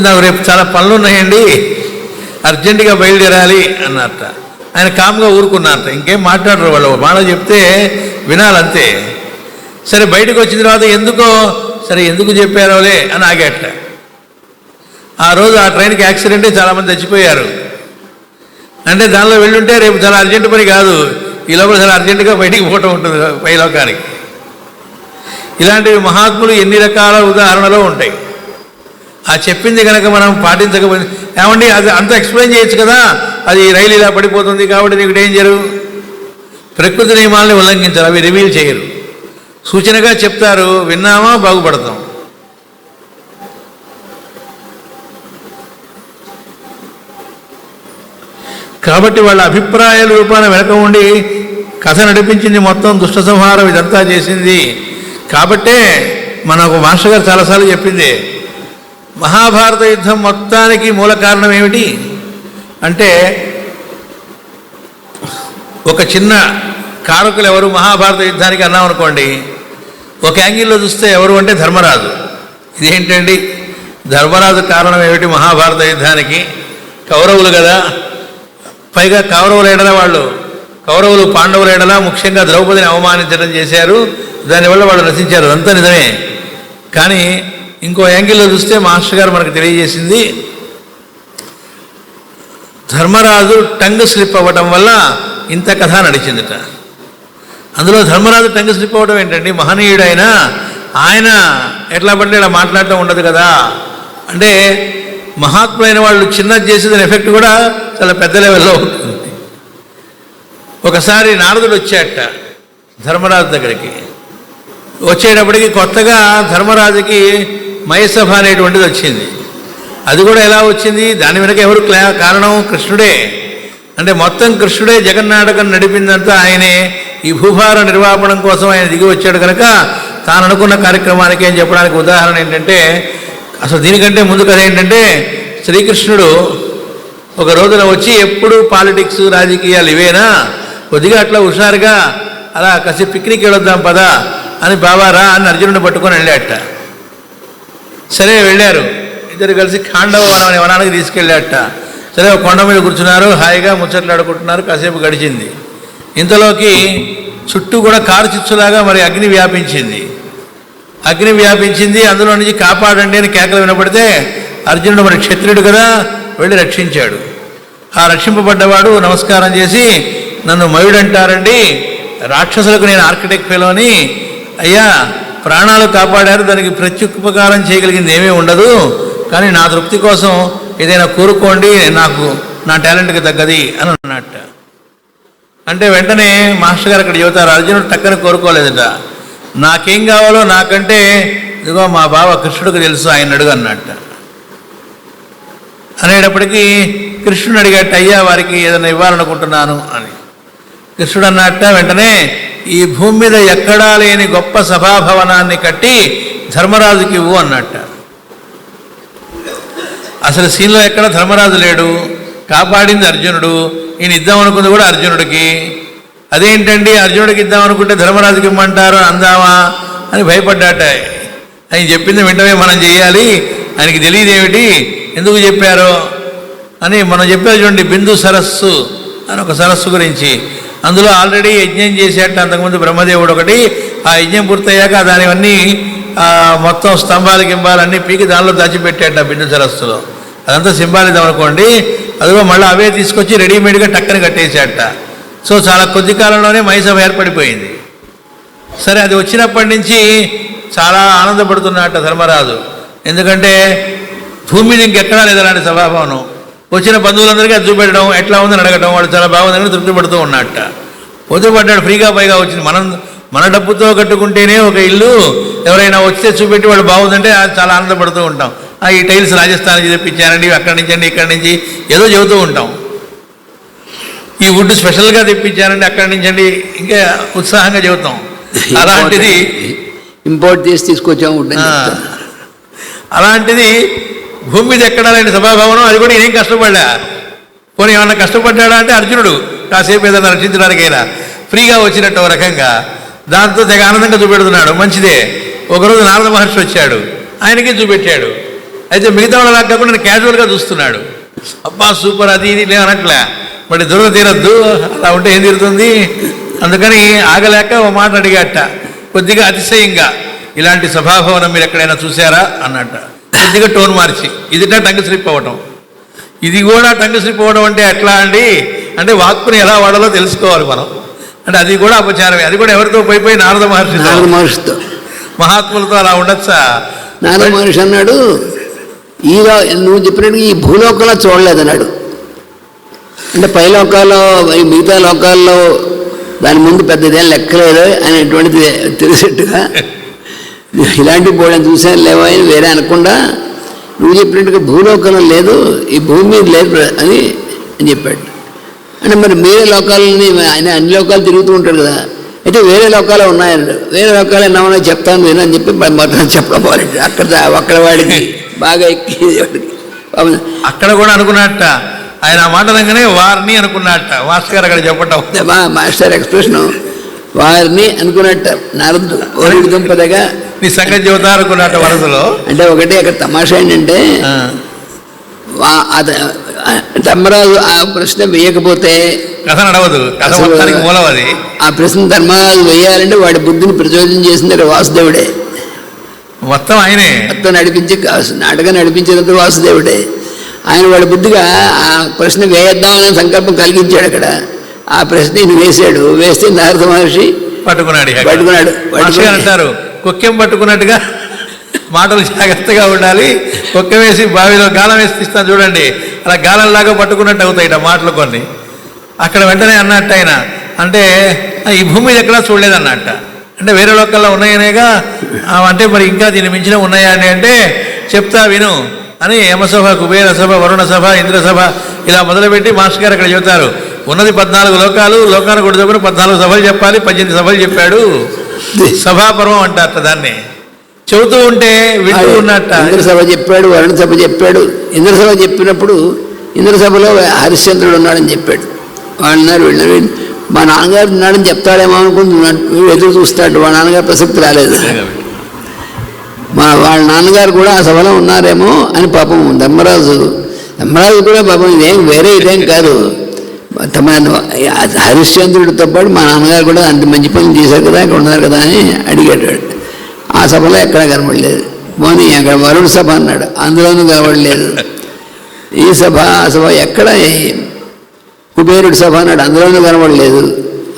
నాకు రేపు చాలా పనులు ఉన్నాయండి అర్జెంటుగా బయలుదేరాలి అన్నారట. ఆయన కామ్గా ఊరుకున్నారట, ఇంకేం మాట్లాడరు వాళ్ళు, మాట చెప్తే వినాలంతే. సరే బయటకు వచ్చిన తర్వాత ఎందుకో సరే ఎందుకు చెప్పారోలే అని ఆగేట. ఆ రోజు ఆ ట్రైన్కి యాక్సిడెంటే చాలామంది చచ్చిపోయారు. అంటే దానిలో వెళ్ళుంటే రేపు చాలా అర్జెంటు పని కాదు, ఈ లోపల చాలా అర్జెంటుగా బయటికి పోవటం ఉంటుంది పైలోకానికి. ఇలాంటివి మహాత్ములు ఎన్ని రకాల ఉదాహరణలు ఉంటాయి. ఆ చెప్పింది కనుక మనం పాటించకపోతే ఏమండి అది అంతా ఎక్స్ప్లెయిన్ చేయొచ్చు కదా, అది రైలు ఇలా పడిపోతుంది కాబట్టి నీకు డేంజరు. ప్రకృతి నియమాలని ఉల్లంఘించారు, అవి రివీల్ చేయరు, సూచనగా చెప్తారు, విన్నామా బాగుపడతాం. కాబట్టి వాళ్ళ అభిప్రాయాల రూపాన వెనక ఉండి కథ నడిపించింది, మొత్తం దుష్ట సంహారం ఇదంతా చేసింది. కాబట్టే మన ఒక మాస్టర్ గారు చాలాసార్లు చెప్పింది, మహాభారత యుద్ధం మొత్తానికి మూల కారణం ఏమిటి అంటే ఒక చిన్న కారకులు ఎవరు మహాభారత యుద్ధానికి అన్నాం అనుకోండి, ఒక యాంగిల్లో చూస్తే ఎవరు అంటే ధర్మరాజు. ఇదేంటండి ధర్మరాజు కారణం ఏమిటి మహాభారత యుద్ధానికి? కౌరవులు కదా, పైగా కౌరవుల ఎడల వాళ్ళు కౌరవులు పాండవుల ఎడల ముఖ్యంగా ద్రౌపదిని అవమానించడం చేశారు, దానివల్ల వాళ్ళు నశించారు, అదంతా నిజమే. కానీ ఇంకో యాంగిల్లో చూస్తే మాస్టర్ గారు మనకు తెలియజేసింది, ధర్మరాజు టంగ్ స్లిప్ అవ్వటం వల్ల ఇంత కథ నడిచిందట. అందులో ధర్మరాజు టంగ్ స్లిప్ అవ్వడం ఏంటండి, మహనీయుడైన ఆయన ఎట్లా పడితే ఇలా మాట్లాడటం ఉండదు కదా. అంటే మహాత్ములైన వాళ్ళు చిన్నది చేసేదని ఎఫెక్ట్ కూడా చాలా పెద్ద లెవెల్లో ఉంటుంది. ఒకసారి నారదుడు వచ్చాట ధర్మరాజు దగ్గరికి. వచ్చేటప్పటికి కొత్తగా ధర్మరాజుకి మయసభ అనేటువంటిది వచ్చింది. అది కూడా ఎలా వచ్చింది, దాని వెనక ఎవరు కారణం? కృష్ణుడే. అంటే మొత్తం కృష్ణుడే జగన్నాటకం నడిపిందంతా ఆయనే. ఈ భూభార నిర్వాపణం కోసం ఆయన దిగి వచ్చాడు కనుక తాను అనుకున్న కార్యక్రమానికి అని చెప్పడానికి ఉదాహరణ ఏంటంటే, అసలు దీనికంటే ముందు కథ ఏంటంటే, శ్రీకృష్ణుడు ఒక రోజున వచ్చి ఎప్పుడు పాలిటిక్స్ రాజకీయాలు ఇవేనా, కొద్దిగా అట్లా హుషారుగా అలా కాసేపు పిక్నిక్ వెళ్ళొద్దాం పదా అని బాబారా అని అర్జునుడిని పట్టుకొని వెళ్ళాట. సరే వెళ్ళారు, ఇద్దరు కలిసి ఖాండవవనం అనే వనానికి తీసుకెళ్ళాట. సరే ఒక కొండ మీద కూర్చున్నారు, హాయిగా ముచ్చట్లాడుకుంటున్నారు, కాసేపు గడిచింది. ఇంతలోకి చుట్టూ కూడా కారు చిచ్చులాగా మరి అగ్ని వ్యాపించింది. అందులో నుంచి కాపాడండి అని కేకలు వినపడితే అర్జునుడు మరి క్షత్రియుడు కదా వెళ్ళి రక్షించాడు. ఆ రక్షింపబడ్డవాడు నమస్కారం చేసి నన్ను మయుడు అంటారండి, రాక్షసులకు నేను ఆర్కిటెక్ట్ ఫెలోని, అయ్యా ప్రాణాలు కాపాడారు, దానికి ప్రత్యుపకారం చేయగలిగింది ఏమీ ఉండదు, కానీ నా తృప్తి కోసం ఏదైనా కోరుకోండి, నాకు నా టాలెంట్కి తగ్గది అని అన్నట్ట. అంటే వెంటనే మాస్టర్ గారు అక్కడ చెబుతారు, అర్జునుడు టక్కన కోరుకోలేదట, నాకేం కావాలో నాకంటే ఇదిగో మా బావ కృష్ణుడికి తెలుసు, ఆయన అడుగు అన్నట్ట. అనేటప్పటికీ కృష్ణుడు అడిగట్ట, అయ్యా వారికి ఏదైనా ఇవ్వాలనుకుంటున్నాను అని. కృష్ణుడు అన్నట్ట వెంటనే, ఈ భూమి మీద ఎక్కడా లేని గొప్ప సభాభవనాన్ని కట్టి ధర్మరాజుకి ఇవ్వు అన్నట్ట. అసలు సీన్లో ఎక్కడ ధర్మరాజు లేడు, కాపాడింది అర్జునుడు, ఈయన ఇద్దామనుకుంది కూడా అర్జునుడికి. అదేంటండి అర్జునుడికి ఇద్దామనుకుంటే ధర్మరాజుకి ఇమ్మంటారు అందామా అని భయపడ్డాట. ఆయన చెప్పింది వెంటనే మనం చేయాలి, ఆయనకి తెలియదు ఏమిటి ఎందుకు చెప్పారో అని. మనం చెప్పారు చూడండి, బిందు సరస్సు అని ఒక సరస్సు గురించి. అందులో ఆల్రెడీ యజ్ఞం చేసేట అంతకుముందు బ్రహ్మదేవుడు ఒకటి. ఆ యజ్ఞం పూర్తయ్యాక దానివన్నీ మొత్తం స్తంభాలు గింబాలన్నీ పీకి దానిలో దాచిపెట్టాట బిందు సరస్సులో. అదంతా సింబాలిజం అనుకోండి. అదిగో మళ్ళీ అవే తీసుకొచ్చి రెడీమేడ్గా టక్కని కట్టేసేట. సో చాలా కొద్ది కాలంలోనే మహిసభ ఏర్పడిపోయింది. సరే, అది వచ్చినప్పటి నుంచి చాలా ఆనందపడుతున్నట్ట ధర్మరాజు. ఎందుకంటే భూమి మీద ఇంకెక్కడా లేదు అలాంటి సభాభవనం. వచ్చిన బంధువులందరికీ అది చూపెట్టడం, ఎట్లా ఉందని అడగడం, వాడు చాలా బాగుందని తృప్తి పడుతూ ఉన్నట్ట. పడ్డాడు ఫ్రీగా, పైగా వచ్చింది. మన డబ్బుతో కట్టుకుంటేనే ఒక ఇల్లు, ఎవరైనా వస్తే చూపెట్టి వాళ్ళు బాగుందంటే చాలా ఆనందపడుతూ ఉంటాం. ఈ టైల్స్ రాజస్థాన్ నుంచి తెప్పించానండి, అక్కడి నుంచి అండి, ఇక్కడి నుంచి ఏదో చెబుతూ ఉంటాం. ఈ వుడ్ స్పెషల్గా తెప్పించానండి, అక్కడి నుంచి అండి, ఇంకా ఉత్సాహంగా చెబుతాం. అలాంటిది ఇంపోర్ట్ చేసి తీసుకొచ్చాము. అలాంటిది భూమి మీద ఎక్కడా లేని సభాభవనం, అది కూడా ఏం కష్టపడ్డా. పోనీ ఏమన్నా కష్టపడ్డా అంటే అర్జునుడు కాసేపు ఏదైనా రక్షించడానికైనా ఫ్రీగా వచ్చినట్టు ఒక రకంగా. దాంతో తెగ ఆనందంగా చూపెడుతున్నాడు. మంచిదే. ఒకరోజు నారద మహర్షి వచ్చాడు, ఆయనకి చూపెట్టాడు. అయితే మిగతా వాళ్ళు అలా కాకుండా నేను క్యాజువల్గా చూస్తున్నాడు. అబ్బా సూపర్, అది ఇది లేవనట్లే, మరి దూరం తీరద్దు, అలా ఉంటే ఏం తీరుతుంది. అందుకని ఆగలేక ఓ మాట అడిగాట కొద్దిగా అతిశయంగా, ఇలాంటి సభాభవనం మీరు ఎక్కడైనా చూసారా అన్నట్ట. కొద్దిగా టోన్ మార్చి, ఇదిట టంగ్ స్లిప్ అవ్వటం. ఇది కూడా టంగ్ స్లిప్ అవ్వడం అంటే ఎట్లా అండి అంటే వాక్కుని ఎలా వాడాలో తెలుసుకోవాలి మనం. అంటే అది కూడా అపచారమే. అది కూడా ఎవరితో పోయిపోయి నారద మహర్షితో మహాత్ములతో అలా ఉండొచ్చా? నారద మహర్షి అన్నాడు, నువ్వు చెప్పినట్టు ఈ భూలోకంలో చూడలేదు అన్నాడు. అంటే పై లోకాల్లో, మిగతా లోకాల్లో దాని ముందు పెద్దదేం లెక్కలేదు అనేటువంటిది తెలిసేట్టుగా ఇలాంటి బోడని చూసాను లేవా అని వేరే అనకుండా నువ్వు చెప్పినట్టుగా భూలోకంలో లేదు, ఈ భూమి మీద లేదు అని చెప్పాడు. అంటే మరి వేరే లోకాలని ఆయన అన్ని లోకాలు తిరుగుతూ ఉంటాడు కదా, అయితే వేరే లోకాలు ఉన్నాయన్నాడు. వేరే లోకాలు ఏమన్నా చెప్తాను నేను అని చెప్పి మొత్తం చెప్పకపోవాలి. అక్కడ వాడికి బాగా ఎక్కి అక్కడ కూడా అనుకున్నట్ట ఆయన ఆ మాట అనగానే వారిని అనుకున్నట్ట. మాస్టర్ గారు అక్కడ చెప్పటం, మాస్టర్ ఎక్స్ప్రెషన్ వారిని అనుకున్నట్ట. నారదుడు ఓడి దుంపదగా నీ సంగతి చెబుతా అనుకున్నట్ట మనసులో. అంటే ఒకటి అక్కడ తమాషా ఏంటంటే ధర్మరాజు ఆ ప్రశ్న వేయకపోతే కథ నడవదు, కథ మొత్తానికి మూలం అది. ఆ ప్రశ్న ధర్మరాజు వేయాలంటే వాడి బుద్ధిని ప్రచోదనం చేసింది వాసుదేవుడే. మొత్తం ఆయనే మొత్తం నాటకం నడిపించినంత వాసుదేవుడే. ఆయన వాడి బుద్ధిగా ఆ ప్రశ్న వేయద్దామనే సంకల్పం కలిగించాడు. అక్కడ ఆ ప్రశ్న ఈయన వేశాడు. వేస్తే నారద మహర్షి పట్టుకున్నాడు. అంటారు కుక్కెం పట్టుకున్నట్టుగా మాటలు జాగ్రత్తగా ఉండాలి. కుక్క వేసి బావిలో గాలం వేసి తీస్తాను చూడండి, అలా గాలంలాగా పట్టుకున్నట్టు అవుతాయి మాటలు కొన్ని. అక్కడ వెంటనే అన్నట్టు ఆయన అంటే ఈ భూమి మీద ఎక్కడా చూడలేదన్నట్ట. అంటే వేరే లోకల్లో ఉన్నాయనేగా, అంటే మరి ఇంకా దీన్ని మించిన ఉన్నాయా అని అంటే చెప్తా విను అని యమసభ, కుబేర సభ, వరుణ సభ, ఇంద్రసభ ఇలా మొదలుపెట్టి మాస్టర్ గారు అక్కడ చెబుతారు. ఉన్నది 14 లోకాలు, లోకానికి కూడా చెప్పిన 14 సభలు చెప్పాలి, 18 సభలు చెప్పాడు. సభాపర్వం అంటారట దాన్ని. చెబుతూ ఉంటే వింటూ ఉన్నట్ట. ఇంద్రసభ చెప్పాడు, వరుణ సభ చెప్పాడు. ఇంద్రసభ చెప్పినప్పుడు ఇంద్రసభలో హరిశ్చంద్రుడు ఉన్నాడని చెప్పాడు. వాళ్ళన్నారు వీళ్ళని మా నాన్నగారు ఉన్నాడని చెప్తాడేమో అనుకుంటున్నాడు. వీడు ఎదురు చూస్తాడు. వాళ్ళ నాన్నగారు ప్రసక్తి రాలేదు. వాళ్ళ నాన్నగారు కూడా ఆ సభలో ఉన్నారేమో అని పాపం ధర్మరాజు కూడా పాపం ఇదేం వేరే ఇదేం కాదు, తమ హరిశ్చంద్రుడితో పాటు మా నాన్నగారు కూడా అంత మంచి పని చేశారు కదా, ఇక్కడ ఉన్నారు కదా అని అడిగాడు. ఆ సభలో ఎక్కడా కనబడలేదు. పోనీ అక్కడ వరుణ సభ అన్నాడు, అందులోనూ కనబడలేదు. ఈ సభ ఆ సభ ఎక్కడ కుబేరుడి సభ అన్నాడు, అందులోనూ కనబడలేదు.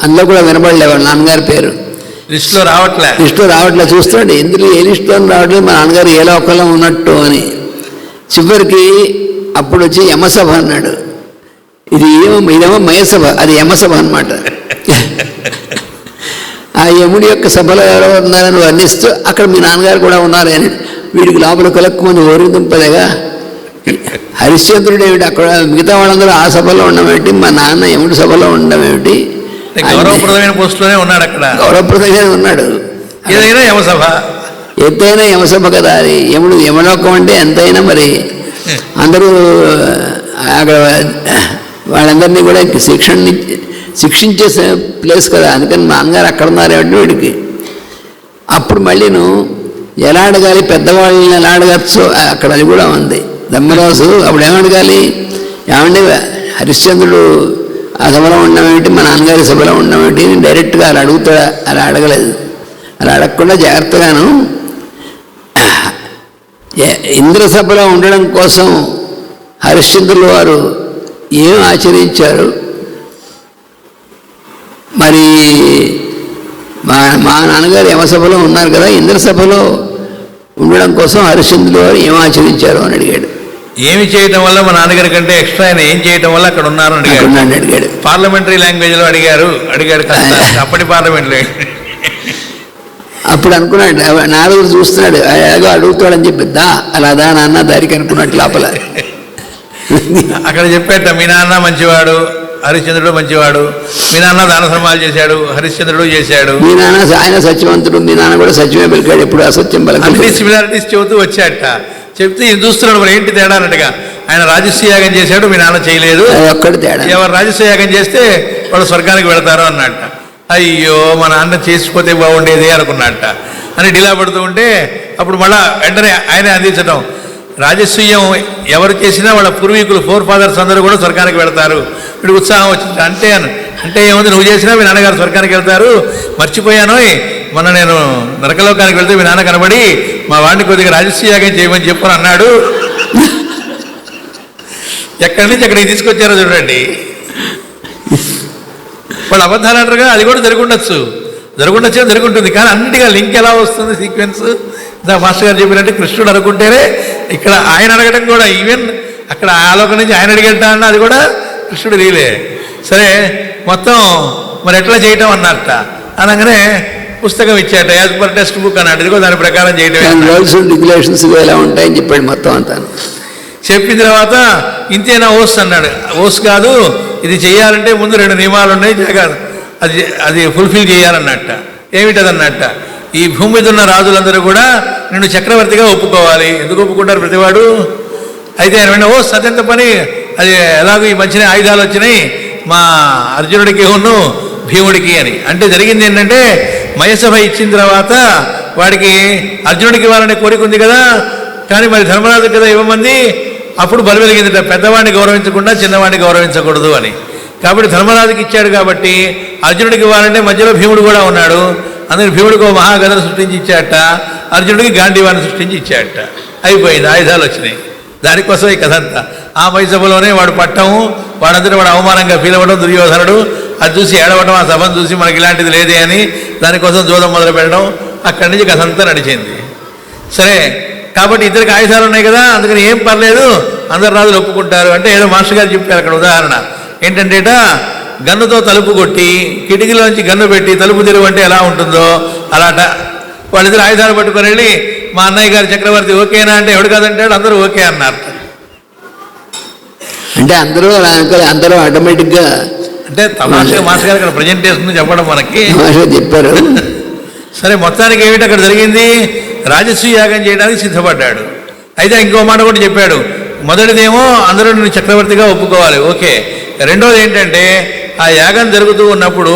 అందులో కూడా వినబడలేదు వాళ్ళ నాన్నగారి పేరు. లిస్టులో రావట్లే చూస్తాడు, ఎందుకు ఏ లిస్టులో రావట్లేదు, మా నాన్నగారు ఏ లోకంలో ఉన్నట్టు అని. చివరికి అప్పుడు వచ్చి యమసభ అన్నాడు. ఇదేమో మయసభ, అది యమసభ అన్నమాట. ఆ యముడి యొక్క సభలో ఎవరో ఉన్నారని వర్ణిస్తూ అక్కడ మీ నాన్నగారు కూడా ఉన్నారు అని వీడికి లోపల కలక్కుమని ఓరిందింపలేగా. హరిశ్చంద్రుడు ఏమిటి అక్కడ, మిగతా వాళ్ళందరూ ఆ సభలో ఉండమేమిటి, మా నాన్న యముడి సభలో ఉండమేమిటి, గౌరవప్రదమైన పోస్టులోనే ఉన్నాడు, అక్కడ గౌరవప్రదంగా ఉన్నాడు. ఏదైనా యమసభ, ఎంతైనా యమసభ కదా అది. యమలోకం అంటే ఎంతైనా మరి అందరూ అక్కడ వాళ్ళందరినీ కూడా శిక్షించే ప్లేస్ కదా. అందుకని మా నాన్నగారు అక్కడ ఉన్నారేమిటి వీడికి. అప్పుడు మళ్ళీను ఎలా అడగాలి, పెద్దవాళ్ళని ఎలా అడగచ్చు అక్కడ, అది కూడా ఉంది. ధర్మరాజు అప్పుడు ఏమడగాలి, ఏమండి హరిశ్చంద్రుడు ఆ సభలో ఉండమేమిటి, మా నాన్నగారి సభలో ఉండమేమిటి అని డైరెక్ట్గా అలా అడుగుతాడా, అలా అడగలేదు. అలా అడగకుండా జాగ్రత్తగాను ఇంద్రసభలో ఉండడం కోసం హరిశ్చంద్రుల వారు ఏం ఆచరించారు, మరి మా నాన్నగారు యమసభలో ఉన్నారు కదా, ఇంద్రసభలో ఉండడం కోసం హరిశ్చంద్రుల వారు ఏం ఆచరించారు అని అడిగాడు. ఏమి చేయటం వల్ల మా నాన్నగారి కంటే ఎక్స్ట్రా ఆయన ఏం చేయటం వల్ల అక్కడ ఉన్నారు అని అడిగాడు. పార్లమెంటరీ లాంగ్వేజ్లో అడిగాడు అప్పటి పార్లమెంట్లో. అప్పుడు అనుకున్నాడు, నాలుగు చూస్తున్నాడు, ఎలాగో అడుగుతాడని చెప్పి అలా నాన్న దారికి అనుకున్నట్టు లోపల. అక్కడ చెప్పేట, మీ నాన్న మంచివాడు, హరిశ్చంద్రుడు మంచివాడు, మీ నాన్న దాన ధర్మాలు చేశాడు, హరిశ్చంద్రుడు చేశాడు, మీ నాన్న ఆయన సత్యవంతుడు, మీ నాన్న కూడా సత్యమే పలికాడు, ఎప్పుడు అసత్యం పలికాడు. సిమిలారిటీస్ చెబుతూ వచ్చాట. చెప్తే ఇది చూస్తున్నాడు, మరి ఏంటి తేడా అన్నట్టుగా. ఆయన రాజస్వయాగం చేశాడు, మీ నాన్న చేయలేదు, ఒక్కటి తేడా. ఎవరు రాజస్వయాగం చేస్తే వాళ్ళు స్వర్గానికి వెళతారు అన్నట్ట. అయ్యో మా నాన్న చేసిపోతే బాగుండేది అనుకున్నట్ట అని డీలా పడుతూ ఉంటే అప్పుడు మళ్ళా వెంటనే ఆయన అందించడం, రాజస్వయం ఎవరు చేసినా వాళ్ళ పూర్వీకులు 4 ఫాదర్స్ అందరూ కూడా స్వర్గానికి వెళతారు. ఇప్పుడు ఉత్సాహం వచ్చింది. అంటే ఏముంది, నువ్వు చేసినా మీ నాన్నగారు స్వర్గానికి వెళ్తారు, మర్చిపోయాను, మొన్న నేను నరకలోకానికి వెళ్తే మీ నాన్న కనబడి మా వాడిని కొద్దిగా రాజస్వయాగం చేయమని చెప్పని అన్నాడు. ఎక్కడి నుంచి అక్కడికి తీసుకొచ్చారో చూడండి. వాళ్ళు అబద్ధాలు అంటారుగా, అది కూడా జరుగుండొచ్చు, జరుగుంటుంది. కానీ అన్నిటిగా లింక్ ఎలా వస్తుంది సీక్వెన్స్? మాస్టర్ గారు చెప్పినట్టు కృష్ణుడు అనుకుంటేనే ఇక్కడ ఆయన అడగడం కూడా, ఈవెన్ అక్కడ ఆలోకం నుంచి ఆయన అడిగట అన్న అది కూడా కృష్ణుడు రీలే. సరే మొత్తం మరి ఎట్లా చేయటం అన్నట్ట అనగానే పుస్తకం ఇచ్చాట, యాజ్ పర్ టెక్స్ట్ బుక్ అన్నాడు. ఇదిగో దాని ప్రకారం చేయటం, రూల్స్ అండ్ రెగ్యులేషన్స్ ఎలా ఉంటాయని చెప్పాడు మొత్తం అంతా. చెప్పిన తర్వాత ఇంతేనా ఓస్ అన్నాడు. ఓస్ కాదు, ఇది చేయాలంటే ముందు 2 నియమాలు ఉన్నాయి, అది ఫుల్ఫిల్ చేయాలన్నట్ట. ఏమిటదన్నట్ట, ఈ భూమి మీద ఉన్న రాజులందరూ కూడా నిన్ను చక్రవర్తిగా ఒప్పుకోవాలి. ఎందుకు ఒప్పుకుంటారు ప్రతివాడు? అయితే ఆయన ఓ సత్యంత పని, అది ఎలాగో ఈ మధ్యనే ఆయుధాలు వచ్చినాయి మా అర్జునుడికి ఉన్ను భీముడికి అని. అంటే జరిగింది ఏంటంటే, మయసభ ఇచ్చిన తర్వాత వాడికి అర్జునుడికి ఇవ్వాలనే కోరిక ఉంది కదా, కానీ మరి ధర్మరాజు కదా ఇవ్వమంది. అప్పుడు బలి వెలిగిందిట, పెద్దవాడిని గౌరవించకుండా చిన్నవాడిని గౌరవించకూడదు అని. కాబట్టి ధర్మరాజుకి ఇచ్చాడు కాబట్టి అర్జునుడికి ఇవ్వాలంటే మధ్యలో భీముడు కూడా ఉన్నాడు. అందుకని భీముడికి ఒక మహాగదను సృష్టించి ఇచ్చాట, అర్జునుడికి గాంధీవాన్ని సృష్టించి ఇచ్చాట. అయిపోయింది, ఆయుధాలు వచ్చినాయి. దానికోసం ఈ కథ అంతా. ఆ మైసభలోనే వాడు పట్టము, వాడంతటా వాడు అవమానంగా ఫీల్ అవ్వడం, దుర్యోధనుడు అది చూసి ఏడవడం, ఆ సభను చూసి మనకి ఇలాంటిది లేదే అని దానికోసం జోదం మొదలు పెట్టడం, అక్కడి నుంచి కథ అంతా నడిచింది. సరే కాబట్టి ఇద్దరికి ఆయుధాలు ఉన్నాయి కదా, అందుకని ఏం పర్లేదు, అందరు రాజులు ఒప్పుకుంటారు. అంటే ఏదో మాస్టర్ గారు చెప్పారు అక్కడ ఉదాహరణ ఏంటంటేట, గన్నుతో తలుపు కొట్టి కిటికీలోంచి గన్ను పెట్టి తలుపు తెరువు అంటే ఎలా ఉంటుందో అలాట. వాళ్ళిద్దరు ఆయుధాలు పట్టుకొని వెళ్ళి మా అన్నయ్య గారు చక్రవర్తి ఓకేనా అంటే ఎవడు కాదంటాడు, అందరూ ఓకే అన్నారు. అంటే అందరూ ఆటోమేటిక్గా, అంటే తమాషగా మాస్టర్ గారు అక్కడ ప్రజెంటేషన్ చెప్పడం మనకి చెప్పారు. సరే మొత్తానికి ఏమిటి అక్కడ జరిగింది, రాజసూయ యాగం చేయడానికి సిద్ధపడ్డాడు. అయితే ఇంకో మాట కూడా చెప్పాడు. మొదటిదేమో అందరూ నేను చక్రవర్తిగా ఒప్పుకోవాలి, ఓకే. రెండోది ఏంటంటే, ఆ యాగం జరుగుతూ ఉన్నప్పుడు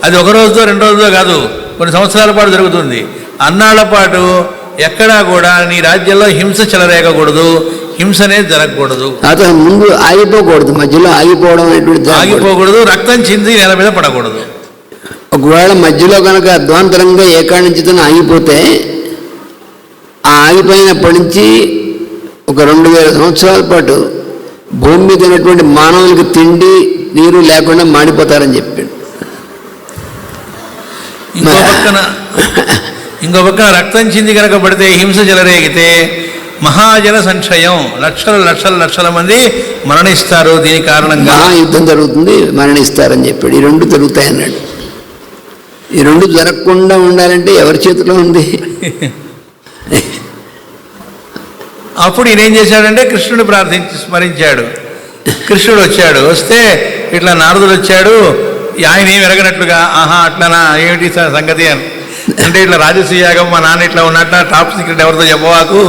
అది ఒక రోజుతో 2 రోజుతో కాదు, కొన్ని సంవత్సరాల పాటు జరుగుతుంది. అన్నాళ్ల పాటు ఎక్కడా కూడా నీ రాజ్యంలో హింస చెలరేగకూడదు, హింస అనేది జరగకూడదు. అతను ముందు ఆగిపోకూడదు, మధ్యలో ఆగిపోకూడదు, రక్తం చింది నేల మీద పడకూడదు. ఒకవేళ మధ్యలో కనుక అధ్వాంతరంగా ఏకాణించితో ఆగిపోతే, ఆ ఆగిపోయినప్పటి నుంచి ఒక 2000 సంవత్సరాల పాటు భూమి మీద ఉన్నటువంటి మానవులకి తిండి నీరు లేకుండా మాడిపోతారని చెప్పాడు. ఇంకో పక్కన రక్తం చింది కనుక పడితే హింస చెలరేగితే మహాజన సంక్షయం, లక్షల మంది మరణిస్తారు. దీని కారణంగా యుద్ధం జరుగుతుంది, మరణిస్తారని చెప్పాడు. ఈ రెండు జరుగుతాయన్నాడు. ఈ రెండు జరగకుండా ఉండాలంటే ఎవరి చేతిలో ఉంది? అప్పుడు ఈయనేం చేశాడంటే కృష్ణుని స్మరించాడు. కృష్ణుడు వచ్చాడు. వస్తే ఇట్లా నారదుడు వచ్చాడు. ఆయన ఏమి ఎరగనట్లుగా, ఆహా అట్లనా, ఏమిటి సంగతి అని అంటే, ఇట్లా రాజసూయాగం మా నాన్న ఇట్లా ఉన్నట్ట, టాప్ సీక్రెట్ ఎవరితో చెప్పవాకు,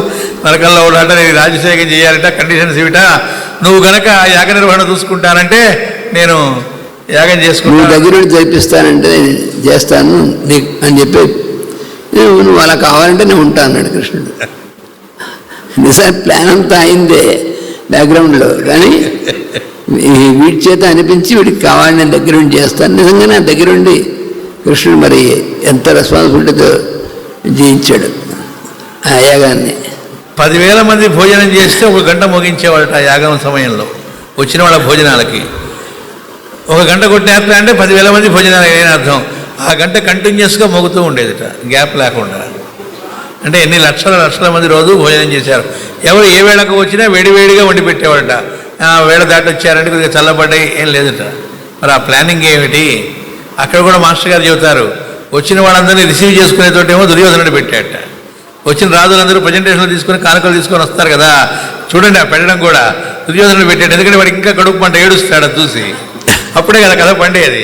నరకల్లో ఉన్నట్ట, నేను రాజసూయాగం చేయాలంట, కండిషన్స్ ఇవిట, నువ్వు గనక యాగ నిర్వహణ చూసుకుంటానంటే నేను యాగం చేసుకుంటా, దగ్గర జరిపిస్తానంటే చేస్తాను నీకు అని చెప్పి, నువ్వు అలా కావాలంటే నేను ఉంటా అన్నాడు కృష్ణుడు. నిజానికి ప్లాన్ అంతా అయిందే బ్యాక్గ్రౌండ్లో, కానీ వీడి చేత అనిపించి వీడికి కావాలని నేను దగ్గరుండి చేస్తాను. నిజంగానే ఆ దగ్గరుండి కృష్ణుడు మరి ఎంత రెస్పాన్సిబిలిటీతో జయించాడు ఆ యాగాన్ని. 10,000 మంది భోజనం చేస్తే 1 గంట ముగించేవాళ్ళట ఆ యాగం సమయంలో. వచ్చిన వాళ్ళ భోజనాలకి 1 గంట కొట్టేస్తా అంటే 10,000 మంది భోజనాలు అయిన అర్థం. ఆ గంట కంటిన్యూస్గా మోగుతూ ఉండేదిట, గ్యాప్ లేకుండా. అంటే ఎన్ని లక్షల మంది రోజు భోజనం చేశారు. ఎవరు ఏ వేళకు వచ్చినా వేడివేడిగా వండి పెట్టేవాళ్ళట. వేళ దాటి వచ్చారంటే కొద్దిగా చల్లబడ్డాయి, ఏం లేదట. మరి ఆ ప్లానింగ్ ఏమిటి? అక్కడ కూడా మాస్టర్ గారు చెబుతారు, వచ్చిన వాళ్ళందరినీ రిసీవ్ చేసుకునేతోటేమో దుర్యోధనుడు పెట్టాట. వచ్చిన రాజులందరూ ప్రజెంటేషన్లు తీసుకొని కానుకలు తీసుకొని వస్తారు కదా, చూడండి ఆ పెట్టడం కూడా దుర్యోధనుడు పెట్టాడు. ఎందుకంటే వాడికి ఇంకా కడుపు పంట ఏడుస్తాడు అది చూసి, అప్పుడే కదా కథ పండేది.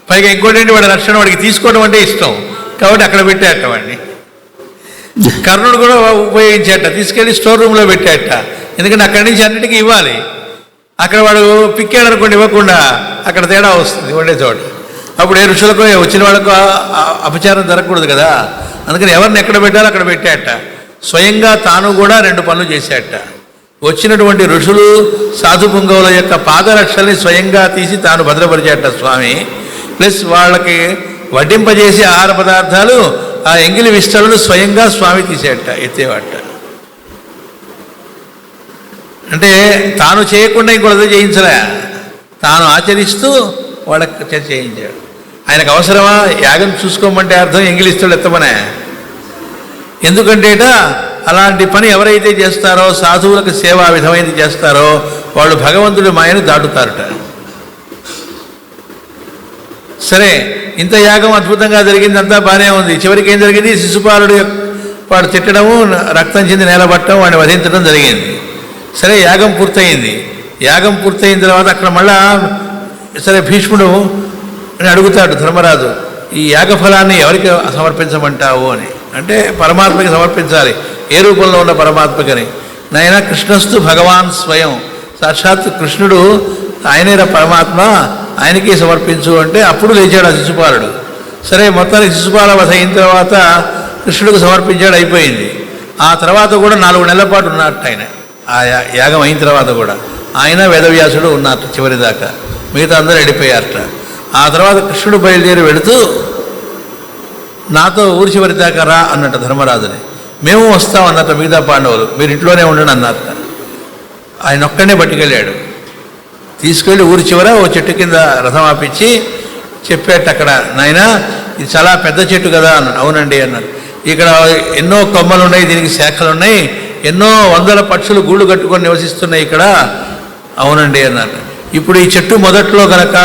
పైగా ఇంకోటి వాడి రక్షణ వాడికి తీసుకోవడం అంటే ఇష్టం కాబట్టి అక్కడ పెట్టాట వాడిని. కర్ణుడు కూడా ఉపయోగించాట, తీసుకెళ్ళి స్టోర్ రూమ్లో పెట్టాట. ఎందుకంటే అక్కడి నుంచి అన్నిటికీ ఇవ్వాలి. అక్కడ వాడు పిక్కాడు అనుకోండి, ఇవ్వకుండా అక్కడ తేడా వస్తుంది వండే చోట. అప్పుడు ఏ ఋషులకు వచ్చిన వాళ్ళకు అపచారం జరగకూడదు కదా, అందుకని ఎవరిని ఎక్కడ పెట్టాలో అక్కడ పెట్టాట. స్వయంగా తాను కూడా 2 పనులు చేశాట. వచ్చినటువంటి ఋషులు సాధు పుంగవుల యొక్క పాదరక్షల్ని స్వయంగా తీసి తాను భద్రపరిచాట స్వామి. ప్లస్ వాళ్ళకి వడ్డింపజేసి ఆహార పదార్థాలు, ఆ ఎంగిలి విస్తరణను స్వయంగా స్వామి తీసేట, ఎత్తేవాట. అంటే తాను చేయకుండా ఇంకొకరితో చేయించలే, తాను ఆచరిస్తూ వాళ్ళకి చేయించాడు. ఆయనకు అవసరమా యాగం చూసుకోమంటే అర్థం ఎంగిలిస్తాడు ఎత్తమనే. ఎందుకంటేట అలాంటి పని ఎవరైతే చేస్తారో, సాధువులకు సేవ విధమైనది చేస్తారో వాళ్ళు భగవంతుడి మాయను దాటుతారట. సరే, ఇంత యాగం అద్భుతంగా జరిగింది, అంతా బాగానే ఉంది. చివరికి ఏం జరిగింది? శిశుపాలుడు వాడు తిట్టడము, రక్తం చెంది నేలబట్టడం, వాడిని వధించడం జరిగింది. సరే, యాగం పూర్తయింది. యాగం పూర్తయిన తర్వాత అక్కడ మళ్ళా సరే భీష్ముడు అని అడుగుతాడు ధర్మరాజు, ఈ యాగఫలాన్ని ఎవరికి సమర్పించమంటావు అని. అంటే పరమాత్మకి సమర్పించాలి. ఏ రూపంలో ఉన్న పరమాత్మకని? నాయన కృష్ణస్తు భగవాన్ స్వయం, సాక్షాత్ కృష్ణుడు ఆయనే పరమాత్మ, ఆయనకి సమర్పించు అంటే అప్పుడు లేచాడు ఆ శిశుపాలుడు. సరే, మొత్తానికి శిశుపాల వధ అయిన తర్వాత కృష్ణుడికి సమర్పించాడు, అయిపోయింది. ఆ తర్వాత కూడా 4 నెలల పాటు ఉన్నట్టు ఆయన. ఆ యాగం అయిన తర్వాత కూడా ఆయన వేదవ్యాసుడు ఉన్నట్టు చివరి దాకా. మిగతా అందరూ వెళ్ళిపోయారట. ఆ తర్వాత కృష్ణుడు బయలుదేరి వెళుతూ, నాతో ఊరి చివరి దాకా రా అన్నట్టు ధర్మరాజుని. మేము వస్తాం అన్నట్టు మిగతా పాండవులు, మీరు ఇంట్లోనే ఉండండి అన్నట్ట. ఆయన ఒక్కడనే పట్టుకెళ్ళాడు. తీసుకెళ్ళి ఊరి చివర ఓ చెట్టు కింద రథం ఆపించి చెప్పేట, అక్కడ నాయన ఇది చాలా పెద్ద చెట్టు కదా అన్నాడు. అవునండి అన్నాడు. ఇక్కడ ఎన్నో కొమ్మలు ఉన్నాయి, దీనికి శాఖలు ఉన్నాయి, ఎన్నో వందల పక్షులు గూళ్ళు కట్టుకొని నివసిస్తున్నాయి ఇక్కడ. అవునండి అన్నాడు. ఇప్పుడు ఈ చెట్టు మొదట్లో గనక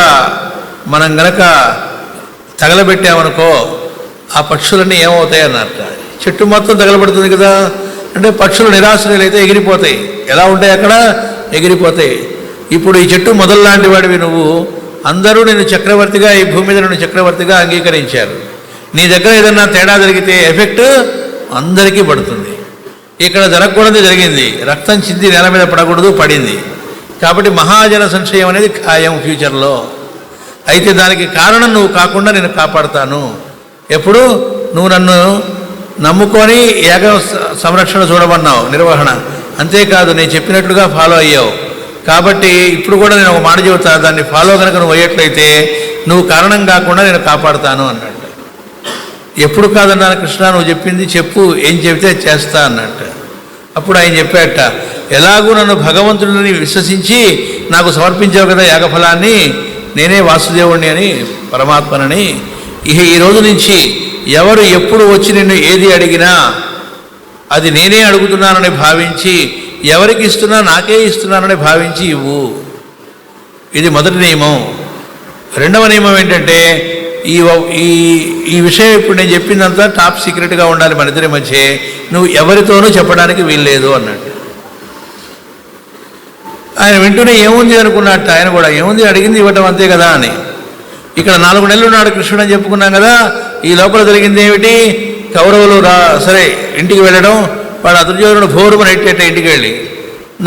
మనం గనక తగలబెట్టామనుకో ఆ పక్షులన్నీ ఏమవుతాయి అన్నట్ట. చెట్టు మొత్తం తగలబడుతుంది కదా, అంటే పక్షులు నిరాశ్రయులైతే ఎగిరిపోతాయి. ఎలా ఉంటాయి అక్కడ? ఎగిరిపోతాయి. ఇప్పుడు ఈ చెట్టు మొదల్లాంటి వాడివి నువ్వు, అందరూ నేను చక్రవర్తిగా, ఈ భూమి మీద నన్ను చక్రవర్తిగా అంగీకరించారు. నీ దగ్గర ఏదన్నా తేడా జరిగితే ఎఫెక్ట్ అందరికీ పడుతుంది. ఇక్కడ జరగకూడదు జరిగింది, రక్తం చింది నేల మీద పడకూడదు, పడింది. కాబట్టి మహాజన సంశయం అనేది ఖాయం ఫ్యూచర్లో. అయితే దానికి కారణం నువ్వు కాకుండా నేను కాపాడుతాను. ఎప్పుడు నువ్వు నన్ను నమ్ముకొని యాగ సంరక్షణ చూడమన్నావు, నిర్వహణ, అంతేకాదు నేను చెప్పినట్లుగా ఫాలో అయ్యావు. కాబట్టి ఇప్పుడు కూడా నేను ఒక మాట చెబుతా, దాన్ని ఫాలో కనుక నువ్వు అయ్యేట్లయితే నువ్వు కారణం కాకుండా నేను కాపాడుతాను అన్నట్టు. ఎప్పుడు కాదన్నాను కృష్ణ, నువ్వు చెప్పింది చెప్పు, ఏం చెబితే చేస్తా అన్నట్టు. అప్పుడు ఆయన చెప్పాట, ఎలాగూ నన్ను భగవంతుడిని విశ్వసించి నాకు సమర్పించావు కదా యాగఫలాన్ని, నేనే వాసుదేవుణ్ణి అని, పరమాత్మనని. ఈ రోజు నుంచి ఎవరు ఎప్పుడు వచ్చి నిన్ను ఏది అడిగినా అది నేనే అడుగుతున్నానని భావించి, ఎవరికి ఇస్తున్నా నాకే ఇస్తున్నానని భావించి ఇవ్వు. ఇది మొదటి నియమం. రెండవ నియమం ఏంటంటే, ఈ విషయం ఇప్పుడు నేను చెప్పిందంతా టాప్ సీక్రెట్గా ఉండాలి మన ఇద్దరి మధ్య, నువ్వు ఎవరితోనూ చెప్పడానికి వీల్లేదు అన్నాడు. ఆయన వింటూనే ఏముంది అనుకున్నట్ట, ఆయన కూడా ఏముంది, అడిగింది ఇవ్వటం అంతే కదా అని. ఇక్కడ 4 నెలలు ఉన్నాడు కృష్ణుడు అని చెప్పుకున్నాం కదా. ఈ లోపల జరిగింది ఏమిటి, కౌరవులు సరే ఇంటికి వెళ్ళడం, వాడు దుర్యోధనుడు భోరుమని ఎట్టేట ఇంటికి వెళ్ళి,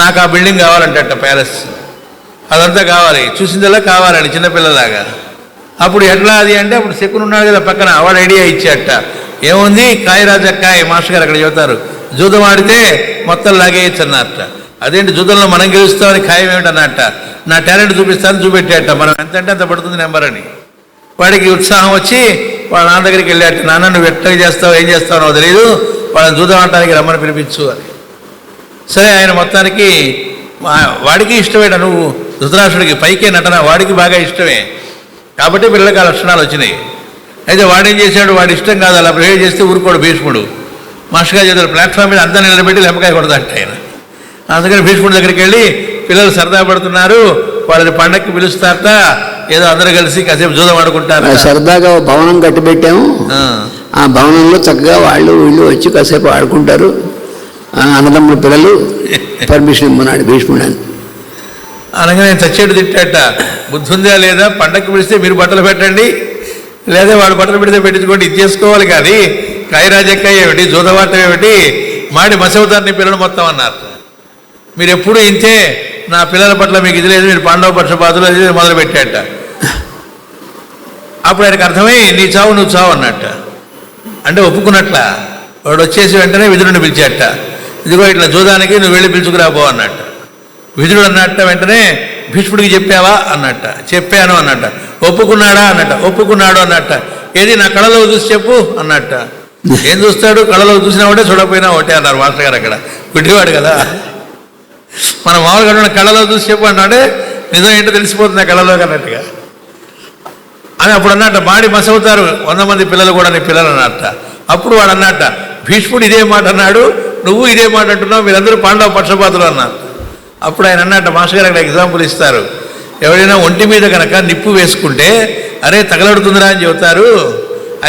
నాకు ఆ బిల్డింగ్ కావాలంటట, ప్యాలెస్ అదంతా కావాలి, చూసిందల్లా కావాలని చిన్నపిల్లలాగా. అప్పుడు ఎట్లా అది అంటే, అప్పుడు శకుని ఉన్నాడు కదా పక్కన, వాడు ఐడియా ఇచ్చాట. ఏముంది, కాయ రాజక్కాయ మాస్టర్ గారు అక్కడ చెబుతారు, జూదం ఆడితే మొత్తం లాగేయచ్చు అన్నట్ట. అదేంటి జూదంలో మనం గెలుస్తామని ఖాయం ఏమిటన్నట్ట. నా టాలెంట్ చూపిస్తాను చూపెట్టాట, మనం ఎంత అంటే అంత పడుతుంది నెంబర్ అని. వాడికి ఉత్సాహం వచ్చి వాళ్ళ నాన్న దగ్గరికి వెళ్ళాట, నాన్న నువ్వు ఎట్లా చేస్తావు ఏం చేస్తావు నాకు తెలియదు, వాళ్ళని జూదం ఆడటానికి రమ్మని పిలిపించు అని. సరే ఆయన మొత్తానికి వాడికి ఇష్టమేట, నువ్వు ధృతరాష్ట్రుడికి పైకే నటన వాడికి బాగా ఇష్టమే కాబట్టి పిల్లలకి ఆ లక్షణాలు వచ్చినాయి. అయితే వాడేం చేశాడు, వాడి ఇష్టం కాదు, అలా ప్రేర్ చేస్తే ఊరుకోడు భీష్ముడు. మాస్టర్ గారు చేస్తారు, ప్లాట్ఫామ్ మీద అంతా నిలబెట్టి లెంపకాయ కొడతాట ఆయన. అందుకని భీష్ముడి దగ్గరికి వెళ్ళి, పిల్లలు సరదా పడుతున్నారు, వాళ్ళని పండక్కి పిలుస్తారట, ఏదో అందరూ కలిసి కాసేపు జూదం ఆడుకుంటారు. సరదాగా భవనం కట్టిపెట్టాము, ఆ భవనంలో చక్కగా వాళ్ళు వీళ్ళు వచ్చి కాసేపు ఆడుకుంటారు. అన్నదమ్ముల పిల్లలు పర్మిషన్ ఇమ్మన్నాడు భీష్ముడు అని. అనగానే చచ్చేడు తిట్టాట, బుద్ధి ఉందా లేదా, పండక్కి పిలిస్తే మీరు బట్టలు పెట్టండి, లేదా వాడు బట్టలు పెడితే పెట్టించుకోండి, ఇది చేసుకోవాలి కానీ కాయరాజక్కాయ ఏమిటి, జూదవాటం ఏమిటి, మాడి మసవుతారు నీ పిల్లలు మొత్తం అన్నారు. మీరు ఎప్పుడు ఇంతే, నా పిల్లల పట్ల మీకు ఇది లేదు, మీరు పాండవ పక్షపాతులు అది మొదలు పెట్టాట. అప్పుడు ఆయనకు అర్థమై, నీ చావు నువ్వు చావు అన్నట్ట. అంటే ఒప్పుకున్నట్ల. వాడు వచ్చేసి వెంటనే విదురుని పిలిచాట, ఇదిగో ఇట్లా జూదానికి నువ్వు వెళ్ళి పిలుచుకురాబో అన్నట్ట. విదురుడు అన్నట్ట వెంటనే, భీష్ముడికి చెప్పావా అన్నట్ట. చెప్పాను అన్నట్ట. ఒప్పుకున్నాడా అన్నట్ట. ఒప్పుకున్నాడు అన్నట్ట. ఏది నా కళలో చూసి చెప్పు అన్నట్ట. ఏం చూస్తాడు, కళలో చూసినా ఒకటే చూడకపోయినా ఒకటే అన్నారు మాస్టర్ గారు. అక్కడ గుడ్డివాడు కదా, మనం మామూలుగా కళలో చూసి చెప్పు అన్నాడే, నిజం ఏంటో తెలిసిపోతుంది ఆ కళలో అన్నట్టుగా అని. అప్పుడు అన్నట్ట, మాడి మసవుతారు 100 మంది పిల్లలు కూడా నీ పిల్లలు అన్నట్ట. అప్పుడు వాడు అన్నట్ట, భీష్ముడు ఇదే మాట అన్నాడు, నువ్వు ఇదే మాట అంటున్నావు, మీరందరూ పాండవ పక్షపాతులు అన్నారు. అప్పుడు ఆయన అన్నట్ట, మాస్టర్ గారు అక్కడ ఎగ్జాంపుల్ ఇస్తారు, ఎవరైనా ఒంటి మీద కనుక నిప్పు వేసుకుంటే అరే తగలడుతుందిరా అని చెబుతారు,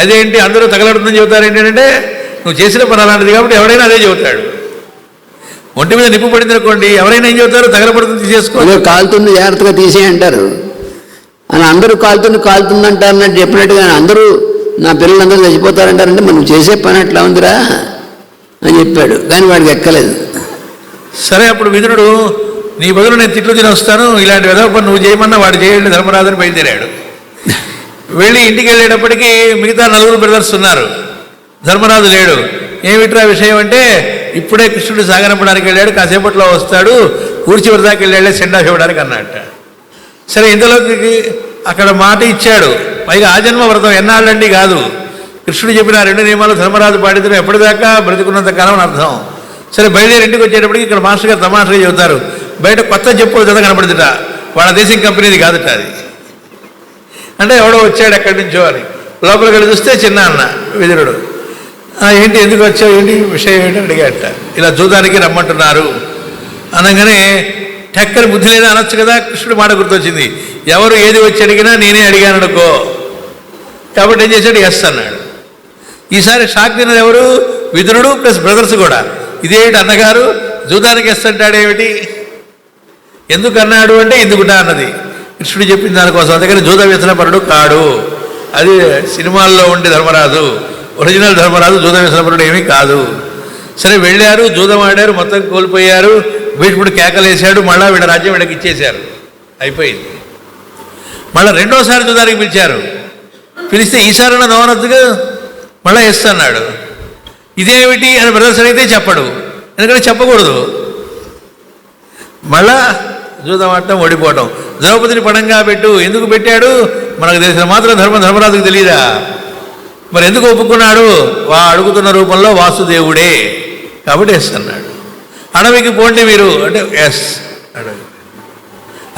అదేంటి అందరూ తగలడుతుందని చెబుతారు ఏంటంటే, నువ్వు చేసిన పని అలాంటిది కాబట్టి ఎవరైనా అదే చెబుతాడు. ఒంటి మీద నిప్పు పడింది అనుకోండి, ఎవరైనా ఏం చెబుతారు, తగలబడుతుంది తీసేసుకో, కాలుతుంది జాగ్రత్తగా తీసే అంటారు అని. అందరూ కాలుతుంది అంటారు అన్నట్టు చెప్పినట్టుగా అందరూ నా పిల్లలందరూ చచ్చిపోతారంటారంటే మనం చేసే పని అట్లా ఉందిరా అని చెప్పాడు. కానీ వాడికి ఎక్కలేదు. సరే అప్పుడు విదురుడు, నీ బదులు నేను తిట్లు తిని వస్తాను, ఇలాంటి విధవ పని నువ్వు చేయమన్నా వాడు చేయండి ధర్మరాజుని బయలుదేరాడు. వెళ్ళి ఇంటికి వెళ్ళేటప్పటికీ మిగతా 4 బ్రదర్స్ ఉన్నారు, ధర్మరాజు లేడు. ఏమిట్రా విషయం అంటే, ఇప్పుడే కృష్ణుడు సాగనంపడానికి వెళ్ళాడు, కాసేపట్లో వస్తాడు, ఊరి చివరి దాకా వెళ్ళాడే సెండాఫ్ ఇవ్వడానికి అన్నట్ట. సరే ఇంతలోకి అక్కడ మాట ఇచ్చాడు, పైగా ఆజన్మ వ్రతం ఎన్నాళ్ళండి కాదు, కృష్ణుడు చెప్పిన 2 నియమాలు ధర్మరాజు పాటిద్దరు ఎప్పటిదాకా బ్రతికున్నంత కాలం అని అర్థం. సరే బయలుదేరి ఇంటికి వచ్చేటప్పటికి ఇక్కడ మాస్టర్ గారు తమాషగా చెబుతారు, బయట కొత్త చెప్పులు జత కనపడుతుట, వాళ్ళ దేశం కంపెనీది కాదుట అది. అంటే ఎవడో వచ్చాడు ఎక్కడి నుంచో అని. లోపలికి వెళ్ళి చూస్తే చిన్న అన్న విదురుడు. ఏంటి ఎందుకు వచ్చావు, ఏంటి విషయం ఏంటి అడిగాట. ఇలా జూదానికి రమ్మంటున్నారు అనగానే, టక్కని బుద్ధి లేదా అనొచ్చు కదా. కృష్ణుడు మాట గుర్తొచ్చింది, ఎవరు ఏది వచ్చి అడిగినా నేనే అడిగాను అనుకో. కాబట్టి ఏం చేశాడు, ఎస్ అన్నాడు. ఈసారి షాక్ తిన్నది ఎవరు, విదురుడు ప్లస్ బ్రదర్స్ కూడా. ఇదేమిటి అన్నగారు జూదానికి ఎస్ అంటాడేమిటి, ఎందుకు అన్నాడు అంటే ఎందుకుటా అన్నది. కృష్ణుడు చెప్పిన దానికోసం. అందుకని జూద వ్యసనపరుడు కాడు, అది సినిమాల్లో ఉండే ధర్మరాజు, ఒరిజినల్ ధర్మరాజు జూద వ్యసనపరుడు ఏమీ కాదు. సరే వెళ్ళారు, జూదం ఆడారు, మొత్తం కోల్పోయారు. భీష్ముడు కేకలేశాడు, మళ్ళా వీళ్ళ రాజ్యం వీళ్ళకి ఇచ్చేశారు, అయిపోయింది. మళ్ళీ 2వసారి జూదానికి పిలిచారు. పిలిస్తే ఈసారైనా నవనద్దుగా మళ్ళీ ఎస్ అన్నాడు. ఇదేమిటి అని బ్రదర్స్ అడిగితే చెప్పడు, ఎందుకంటే చెప్పకూడదు. మళ్ళా జూదం ఆడటం, ఓడిపోవటం. ద్రౌపదిని పణంగా పెట్టు, ఎందుకు పెట్టాడు, మనకు తెలిసిన మాత్రం ధర్మరాజుకు తెలియదా, మరి ఎందుకు ఒప్పుకున్నాడు, అడుగుతున్న రూపంలో వాసుదేవుడే కాబట్టి ఎస్ అన్నాడు. అడవికి పోండి మీరు అంటే ఎస్. అడవి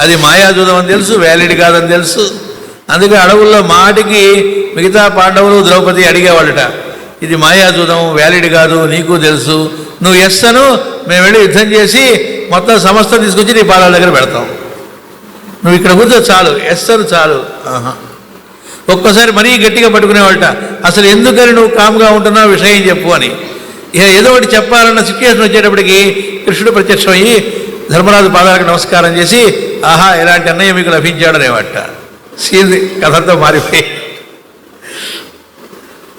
అది మాయాజూదం అని తెలుసు, వ్యాలిడ్ కాదని తెలుసు. అందుకే అడవుల్లో మాటికి మిగతా పాండవులు ద్రౌపది అడిగేవాళ్ళట, ఇది మాయాజూదం, వ్యాలిడ్ కాదు, నీకు తెలుసు, నువ్వు ఎస్ అను, మేము వెళ్ళి యుద్ధం చేసి మొత్తం సమస్తం తీసుకొచ్చి నీ పాదాల దగ్గర పెడతాం, నువ్వు ఇక్కడ కూర్చో చాలు, ఎస్ అను చాలు. ఒక్కోసారి మరీ గట్టిగా పట్టుకునేవాళ్ళట, అసలు ఎందుకని నువ్వు కామ్గా ఉంటున్నావు, విషయం చెప్పు అని. ఇక ఏదో ఒకటి చెప్పాలన్న సిచ్యువేషన్ వచ్చేటప్పటికి కృష్ణుడు ప్రత్యక్షమయ్యి ధర్మరాజు పాదాలకు నమస్కారం చేసి, ఆహా ఇలాంటి అన్నయ్య మీకు లభించాడనేవాట. సీన్ కథంతో మారిపోయి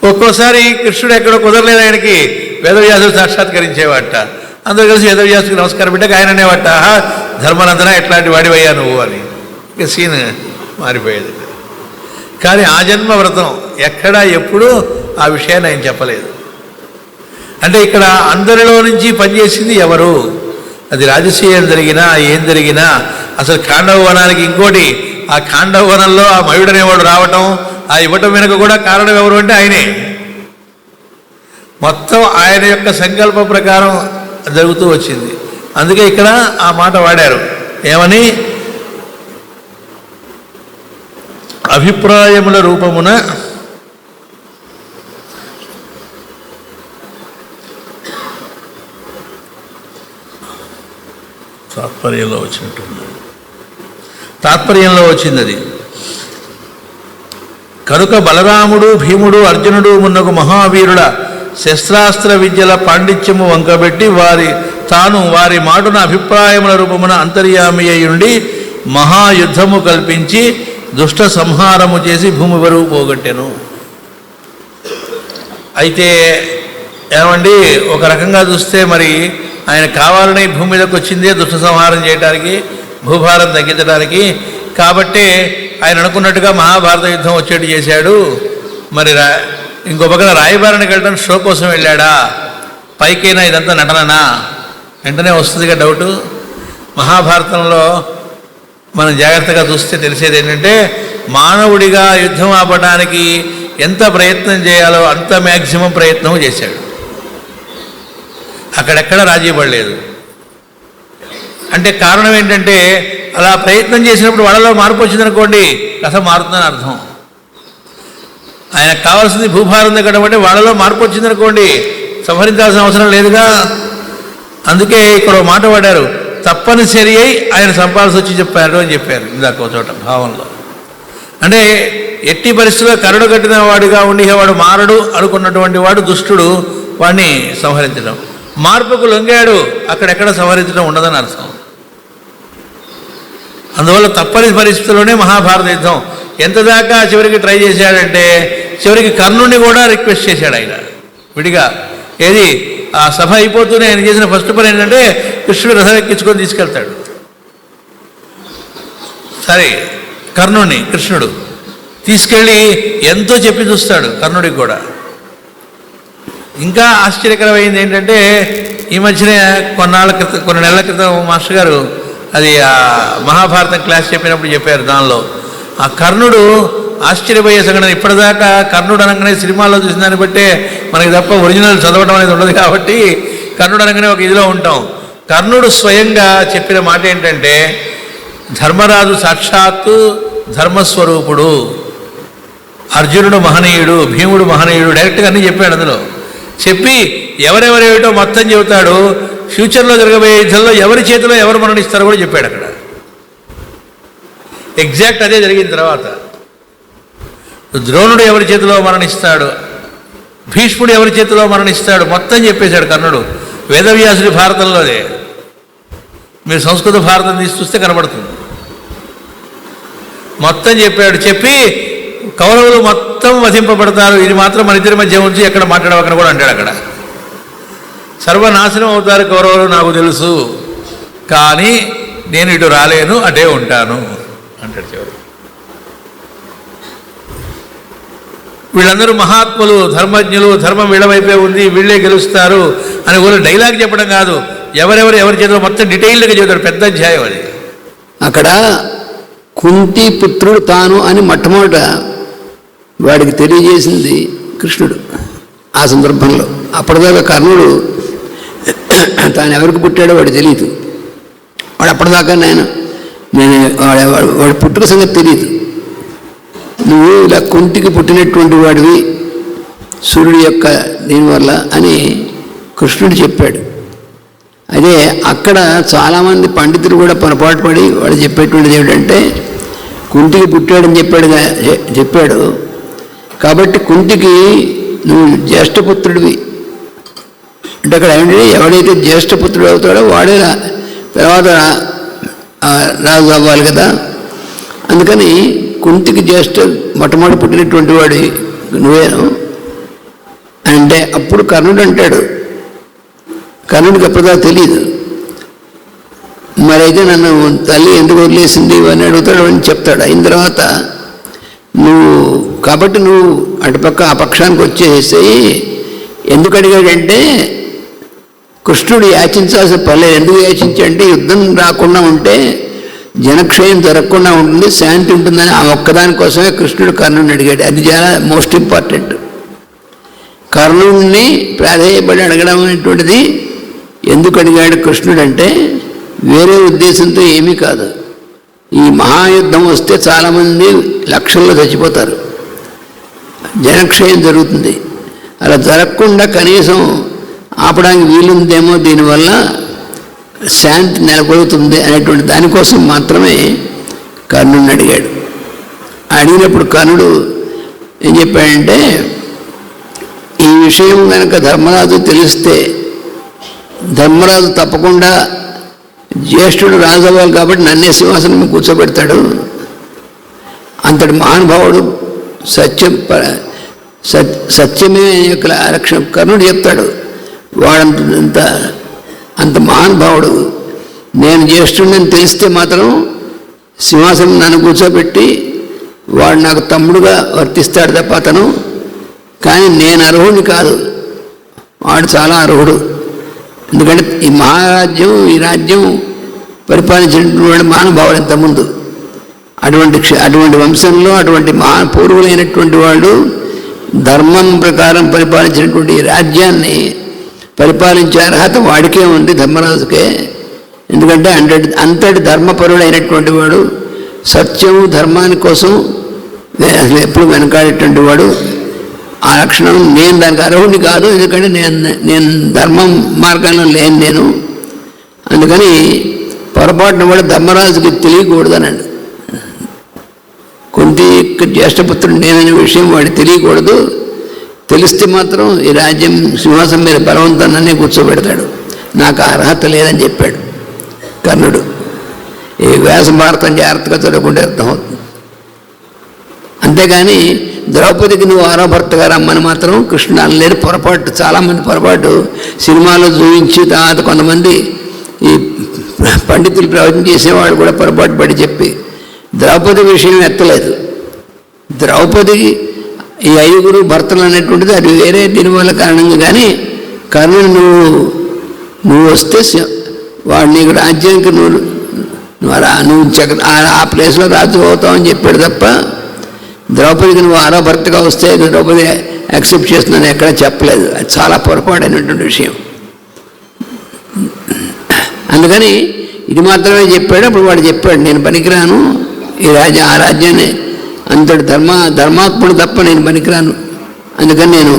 ఒక్కోసారి కృష్ణుడు ఎక్కడో కుదరలేదు ఆయనకి, వేదవ్యాసుడు సాక్షాత్కరించేవాట. అందరూ కలిసి వేదవ్యాసుడికి నమస్కారం పెట్టాక ఆయన అనేవాట, ఆహా ధర్మనందన ఎట్లాంటి వాడివయ్యా నువ్వు అని. ఇక సీన్ మారిపోయేది. కానీ ఆ జన్మ వ్రతం ఎక్కడా ఎప్పుడూ ఆ విషయాన్ని ఆయన చెప్పలేదు. అంటే ఇక్కడ అందరిలో నుంచి పనిచేసింది ఎవరు, అది రాజసూయం జరిగినా ఏం జరిగినా, అసలు ఖాండవ వనానికి ఇంకోటి, ఆ ఖాండవ వనంలో ఆ మయుడనేవాడు రావటం, ఆ ఇవ్వటం వెనుక కూడా కారణం ఎవరు అంటే ఆయనే. మొత్తం ఆయన యొక్క సంకల్ప ప్రకారం జరుగుతూ వచ్చింది. అందుకే ఇక్కడ ఆ మాట వాడారు, ఏమని, అభిప్రాయముల రూపమున తాత్పర్యంలో వచ్చింది అది. కనుక బలరాముడు, భీముడు, అర్జునుడు మున్నగు మహావీరుల శస్త్రాస్త్ర విద్యల పాండిత్యము వంకబెట్టి వారి మాటున అభిప్రాయముల రూపమున అంతర్యామి అయ్యుండి మహాయుద్ధము కల్పించి దుష్ట సంహారము చేసి భూమి బరువు పోగొట్టెను. అయితే ఏమండి, ఒక రకంగా చూస్తే మరి ఆయన కావాలని భూమి మీదకి వచ్చిందే దుష్ట సంహారం చేయడానికి, భూభారం తగ్గించడానికి. కాబట్టి ఆయన అనుకున్నట్టుగా మహాభారత యుద్ధం వచ్చేట్టు చేశాడు. మరి ఇంకో పక్కన రాయబారానికి వెళ్ళడం షో కోసం వెళ్ళాడా, పైకైనా ఇదంతా నటననా? వెంటనే వస్తుందిగా డౌటు. మహాభారతంలో మనం జాగ్రత్తగా చూస్తే తెలిసేది ఏంటంటే, మానవుడిగా యుద్ధం ఆపడానికి ఎంత ప్రయత్నం చేయాలో అంత మ్యాక్సిమం ప్రయత్నం చేశాడు. అక్కడెక్కడ రాజీ పడలేదు. అంటే కారణం ఏంటంటే, అలా ప్రయత్నం చేసినప్పుడు వాళ్ళలో మార్పు వచ్చిందనుకోండి, కథ మారుతుందని అర్థం. ఆయనకు కావాల్సింది భూభారం తగ్గడం అంటే వాళ్ళలో మార్పు వచ్చిందనుకోండి, సంహరించాల్సిన అవసరం లేదుగా. అందుకే ఇక్కడ మాట వాడారు, తప్పనిసరి అయి ఆయన సంపాల్సి వచ్చి చెప్పారు అని చెప్పారు ఇందాక ఒక చోట భావంలో. అంటే ఎట్టి పరిస్థితుల్లో కరడు కట్టిన వాడిగా ఉండి వాడు మారడు అనుకున్నటువంటి వాడు దుష్టుడు, వాడిని సంహరించడం. మార్పుకు లొంగాడు, అక్కడెక్కడ సంహరించడం ఉండదని అర్థం. అందువల్ల తప్పని పరిస్థితుల్లోనే మహాభారత యుద్ధం ఎంత దాకా చివరికి ట్రై చేశాడంటే, చివరికి కర్ణుడిని కూడా రిక్వెస్ట్ చేశాడు ఆయన విడిగా. ఏది, ఆ సభ అయిపోతూనే ఆయన చేసిన ఫస్ట్ పని ఏంటంటే, కృష్ణుడు రథం ఎక్కించుకొని తీసుకెళ్తాడు. సరే, కృష్ణుడు తీసుకెళ్ళి ఎంతో చెప్పి చూస్తాడు కర్ణుడికి కూడా. ఇంకా ఆశ్చర్యకరమైంది ఏంటంటే, ఈ మధ్యనే కొన్ని నెలల క్రితం మాస్టర్ గారు అది ఆ మహాభారతం క్లాస్ చెప్పినప్పుడు చెప్పారు. దానిలో ఆ కర్ణుడు ఆశ్చర్యపోయే సంఘటన. ఇప్పటిదాకా కర్ణుడు అనగానే సినిమాల్లో చూసిన దాన్ని బట్టే మనకి తప్ప ఒరిజినల్ చదవడం అనేది ఉండదు కాబట్టి కర్ణుడు అనగానే ఒక ఇదిలో ఉంటాం. కర్ణుడు స్వయంగా చెప్పిన మాట ఏంటంటే, ధర్మరాజు సాక్షాత్తు ధర్మస్వరూపుడు, అర్జునుడు మహనీయుడు, భీముడు మహనీయుడు, డైరెక్ట్గా అన్నీ చెప్పాడు. అందులో చెప్పి ఎవరెవరేమిటో మొత్తం చెబుతాడు. ఫ్యూచర్లో జరగబోయే యుద్ధంలో ఎవరి చేతిలో ఎవరు మరణిస్తారో కూడా చెప్పాడు అక్కడ. ఎగ్జాక్ట్ అదే జరిగిన తర్వాత ద్రోణుడు ఎవరి చేతిలో మరణిస్తాడు, భీష్ముడు ఎవరి చేతిలో మరణిస్తాడు మొత్తం చెప్పేశాడు కర్ణుడు. వేదవ్యాసుడి భారతంలోనే, మీరు సంస్కృత భారతం తీసి చూస్తే కనబడుతుంది. మొత్తం చెప్పాడు. చెప్పి కౌరవులు మొత్తం వధింపబడతారు, ఇది మాత్రం మన ఇద్దరి మధ్య ఉంచి ఎక్కడ మాట్లాడవకని కూడా అంటాడు. అక్కడ సర్వనాశనం అవుతారు కౌరవులు నాకు తెలుసు, కానీ నేను ఇటు రాలేను, అటే ఉంటాను అంటాడు చివరి. వీళ్ళందరూ మహాత్ములు, ధర్మజ్ఞులు, ధర్మం వీళ్ళ వైపే ఉంది, వీళ్ళే గెలుస్తారు అని కూడా డైలాగ్ చెప్పడం కాదు, ఎవరి చేతిలో మొత్తం డీటెయిల్డ్గా చెబుతాడు. పెద్ద అధ్యాయం అది. అక్కడ కుంతి పుత్రుడు తాను అని మొట్టమొదట వాడికి తెలియజేసింది కృష్ణుడు ఆ సందర్భంలో. అప్పటిదాకా కర్ణుడు తాను ఎవరికి పుట్టాడో వాడు తెలియదు. వాడు అప్పటిదాకా నేను నేను వాడి పుట్టుక సంగతి తెలియదు. నువ్వు ఇలా కుంతికి పుట్టినటువంటి వాడివి సూర్యుడి యొక్క దీనివల్ల అని కృష్ణుడు చెప్పాడు. అదే అక్కడ చాలామంది పండితులు కూడా పొరపాటు పడి వాడు చెప్పేటువంటిది ఏమిటంటే కుంతికి పుట్టాడని చెప్పాడు కాబట్టి కుంతికి నువ్వు జ్యేష్ఠపుత్రుడివి అంటే అక్కడ ఏమిటి, ఎవడైతే జ్యేష్ఠపుత్రుడు అవుతాడో వాడే తర్వాత రాజు అవ్వాలి కదా. అందుకని కుంతికి మొట్టమొదటి పుట్టినటువంటి వాడు నువ్వేను అంటే అప్పుడు కర్ణుడు అంటాడు, కర్ణుడికి ఎప్పటిదా తెలియదు, మరైతే నన్ను తల్లి ఎందుకు వదిలేసింది ఇవన్నీ అడుగుతాడు అని చెప్తాడు. అయిన తర్వాత కాబట్టి నువ్వు అటుపక్క ఆ పక్షానికి వచ్చేసేసి ఎందుకు అడిగాడంటే కృష్ణుడు యాచించాల్సిన పర్లేదు. ఎందుకు యాచించంటే యుద్ధం రాకుండా ఉంటే జనక్షయం జరగకుండా ఉంటుంది, శాంతి ఉంటుందని ఆ ఒక్కదానికోసమే కృష్ణుడు కర్ణుడిని అడిగాడు. అది చాలా మోస్ట్ ఇంపార్టెంట్. కర్ణుడిని ప్రాధేయపడి అడగడం అనేటువంటిది ఎందుకు అడిగాడు కృష్ణుడు అంటే వేరే ఉద్దేశంతో ఏమీ కాదు. ఈ మహాయుద్ధం వస్తే చాలామంది లక్షల్లో చచ్చిపోతారు, జనక్షయం జరుగుతుంది. అలా జరగకుండా కనీసం ఆపడానికి వీలుందేమో, దీనివల్ల శాంతి నెలకొలుతుంది అనేటువంటి దానికోసం మాత్రమే కర్ణుడిని అడిగాడు. అడిగినప్పుడు కర్ణుడు ఏం చెప్పాడంటే ఈ విషయం కనుక ధర్మరాజు తెలిస్తే ధర్మరాజు తప్పకుండా జ్యేష్ఠుడు రాజు అవ్వాలి కాబట్టి నన్నే సింహాసనం కూర్చోబెడతాడు. అంతటి మహానుభావుడు సత్యమే యొక్క రక్షణ కర్ణుడు చెప్తాడు. అంత మహానుభావుడు నేను జ్యేష్ఠుడిని తెలిస్తే మాత్రం సింహాసనం నన్ను కూర్చోబెట్టి వాడు నాకు తమ్ముడుగా వర్తిస్తాడు తప్ప అతను, కానీ నేను అర్హుడిని కాదు, వాడు చాలా అర్హుడు. ఎందుకంటే ఈ రాజ్యం పరిపాలించినటువంటి మహానుభావులు ఇంతకుముందు అటువంటి వంశంలో అటువంటి పూర్వులైనటువంటి వాళ్ళు ధర్మం ప్రకారం పరిపాలించినటువంటి ఈ రాజ్యాన్ని పరిపాలించే అర్హత వాడికే ఉంది, ధర్మరాజుకే. ఎందుకంటే అంతటి ధర్మపరుడైనటువంటి వాడు, సత్యము ధర్మాని కోసం అసలు ఎప్పుడు వెనకాడేటువంటి వాడు. ఆ లక్షణం నేను దానికి అర్హుడిని కాదు, ఎందుకంటే నేను ధర్మం మార్గంలో లేను నేను. అందుకని పొరపాటున కూడా ధర్మరాజుకి తెలియకూడదనండి. కుంతి జ్యేష్ఠపుత్రుడు నేననే విషయం వాడికి తెలియకూడదు. తెలిస్తే మాత్రం ఈ రాజ్యం సింహాసనం మీద బలవంతాన్ని కూర్చోబెడతాడు, నాకు అర్హత లేదని చెప్పాడు కర్ణుడు. ఈ వ్యాస భారతం జాగ్రత్తగా చదువుకుంటే అర్థమవుతుంది. అంతేగాని ద్రౌపదికి నువ్వు ఆరో భర్తగా రమ్మని మాత్రం కృష్ణుడు అనలేడు. పొరపాటు, చాలామంది పొరపాటు సినిమాలో చూపించి తర్వాత కొంతమంది ఈ పండితులు ప్రవచనం చేసేవాడు కూడా పొరపాటు పడి చెప్పి ద్రౌపది విషయం ఎత్తలేదు. ద్రౌపది ఈ 5 భర్తలు అనేటువంటిది అది వేరే దీనివల్ల కారణంగా, కానీ కర్ణుడు నువ్వు వస్తే వాడు నీకు రాజ్యానికి నువ్వు ఆ ప్లేస్లో రాజు అవుతావని చెప్పాడు తప్ప ద్రౌపదికి నువ్వు ఆరో భర్తగా వస్తే ద్రౌపది యాక్సెప్ట్ చేస్తుందని ఎక్కడా చెప్పలేదు. అది చాలా పొరపాటైనటువంటి విషయం. అందుకని ఇది మాత్రమే చెప్పాడు. అప్పుడు వాడు చెప్పాడు, నేను పనికిరాను, ఆ రాజ్యాన్ని అంతటి ధర్మాత్ముడు తప్ప నేను పనికిరాను, అందుకని నేను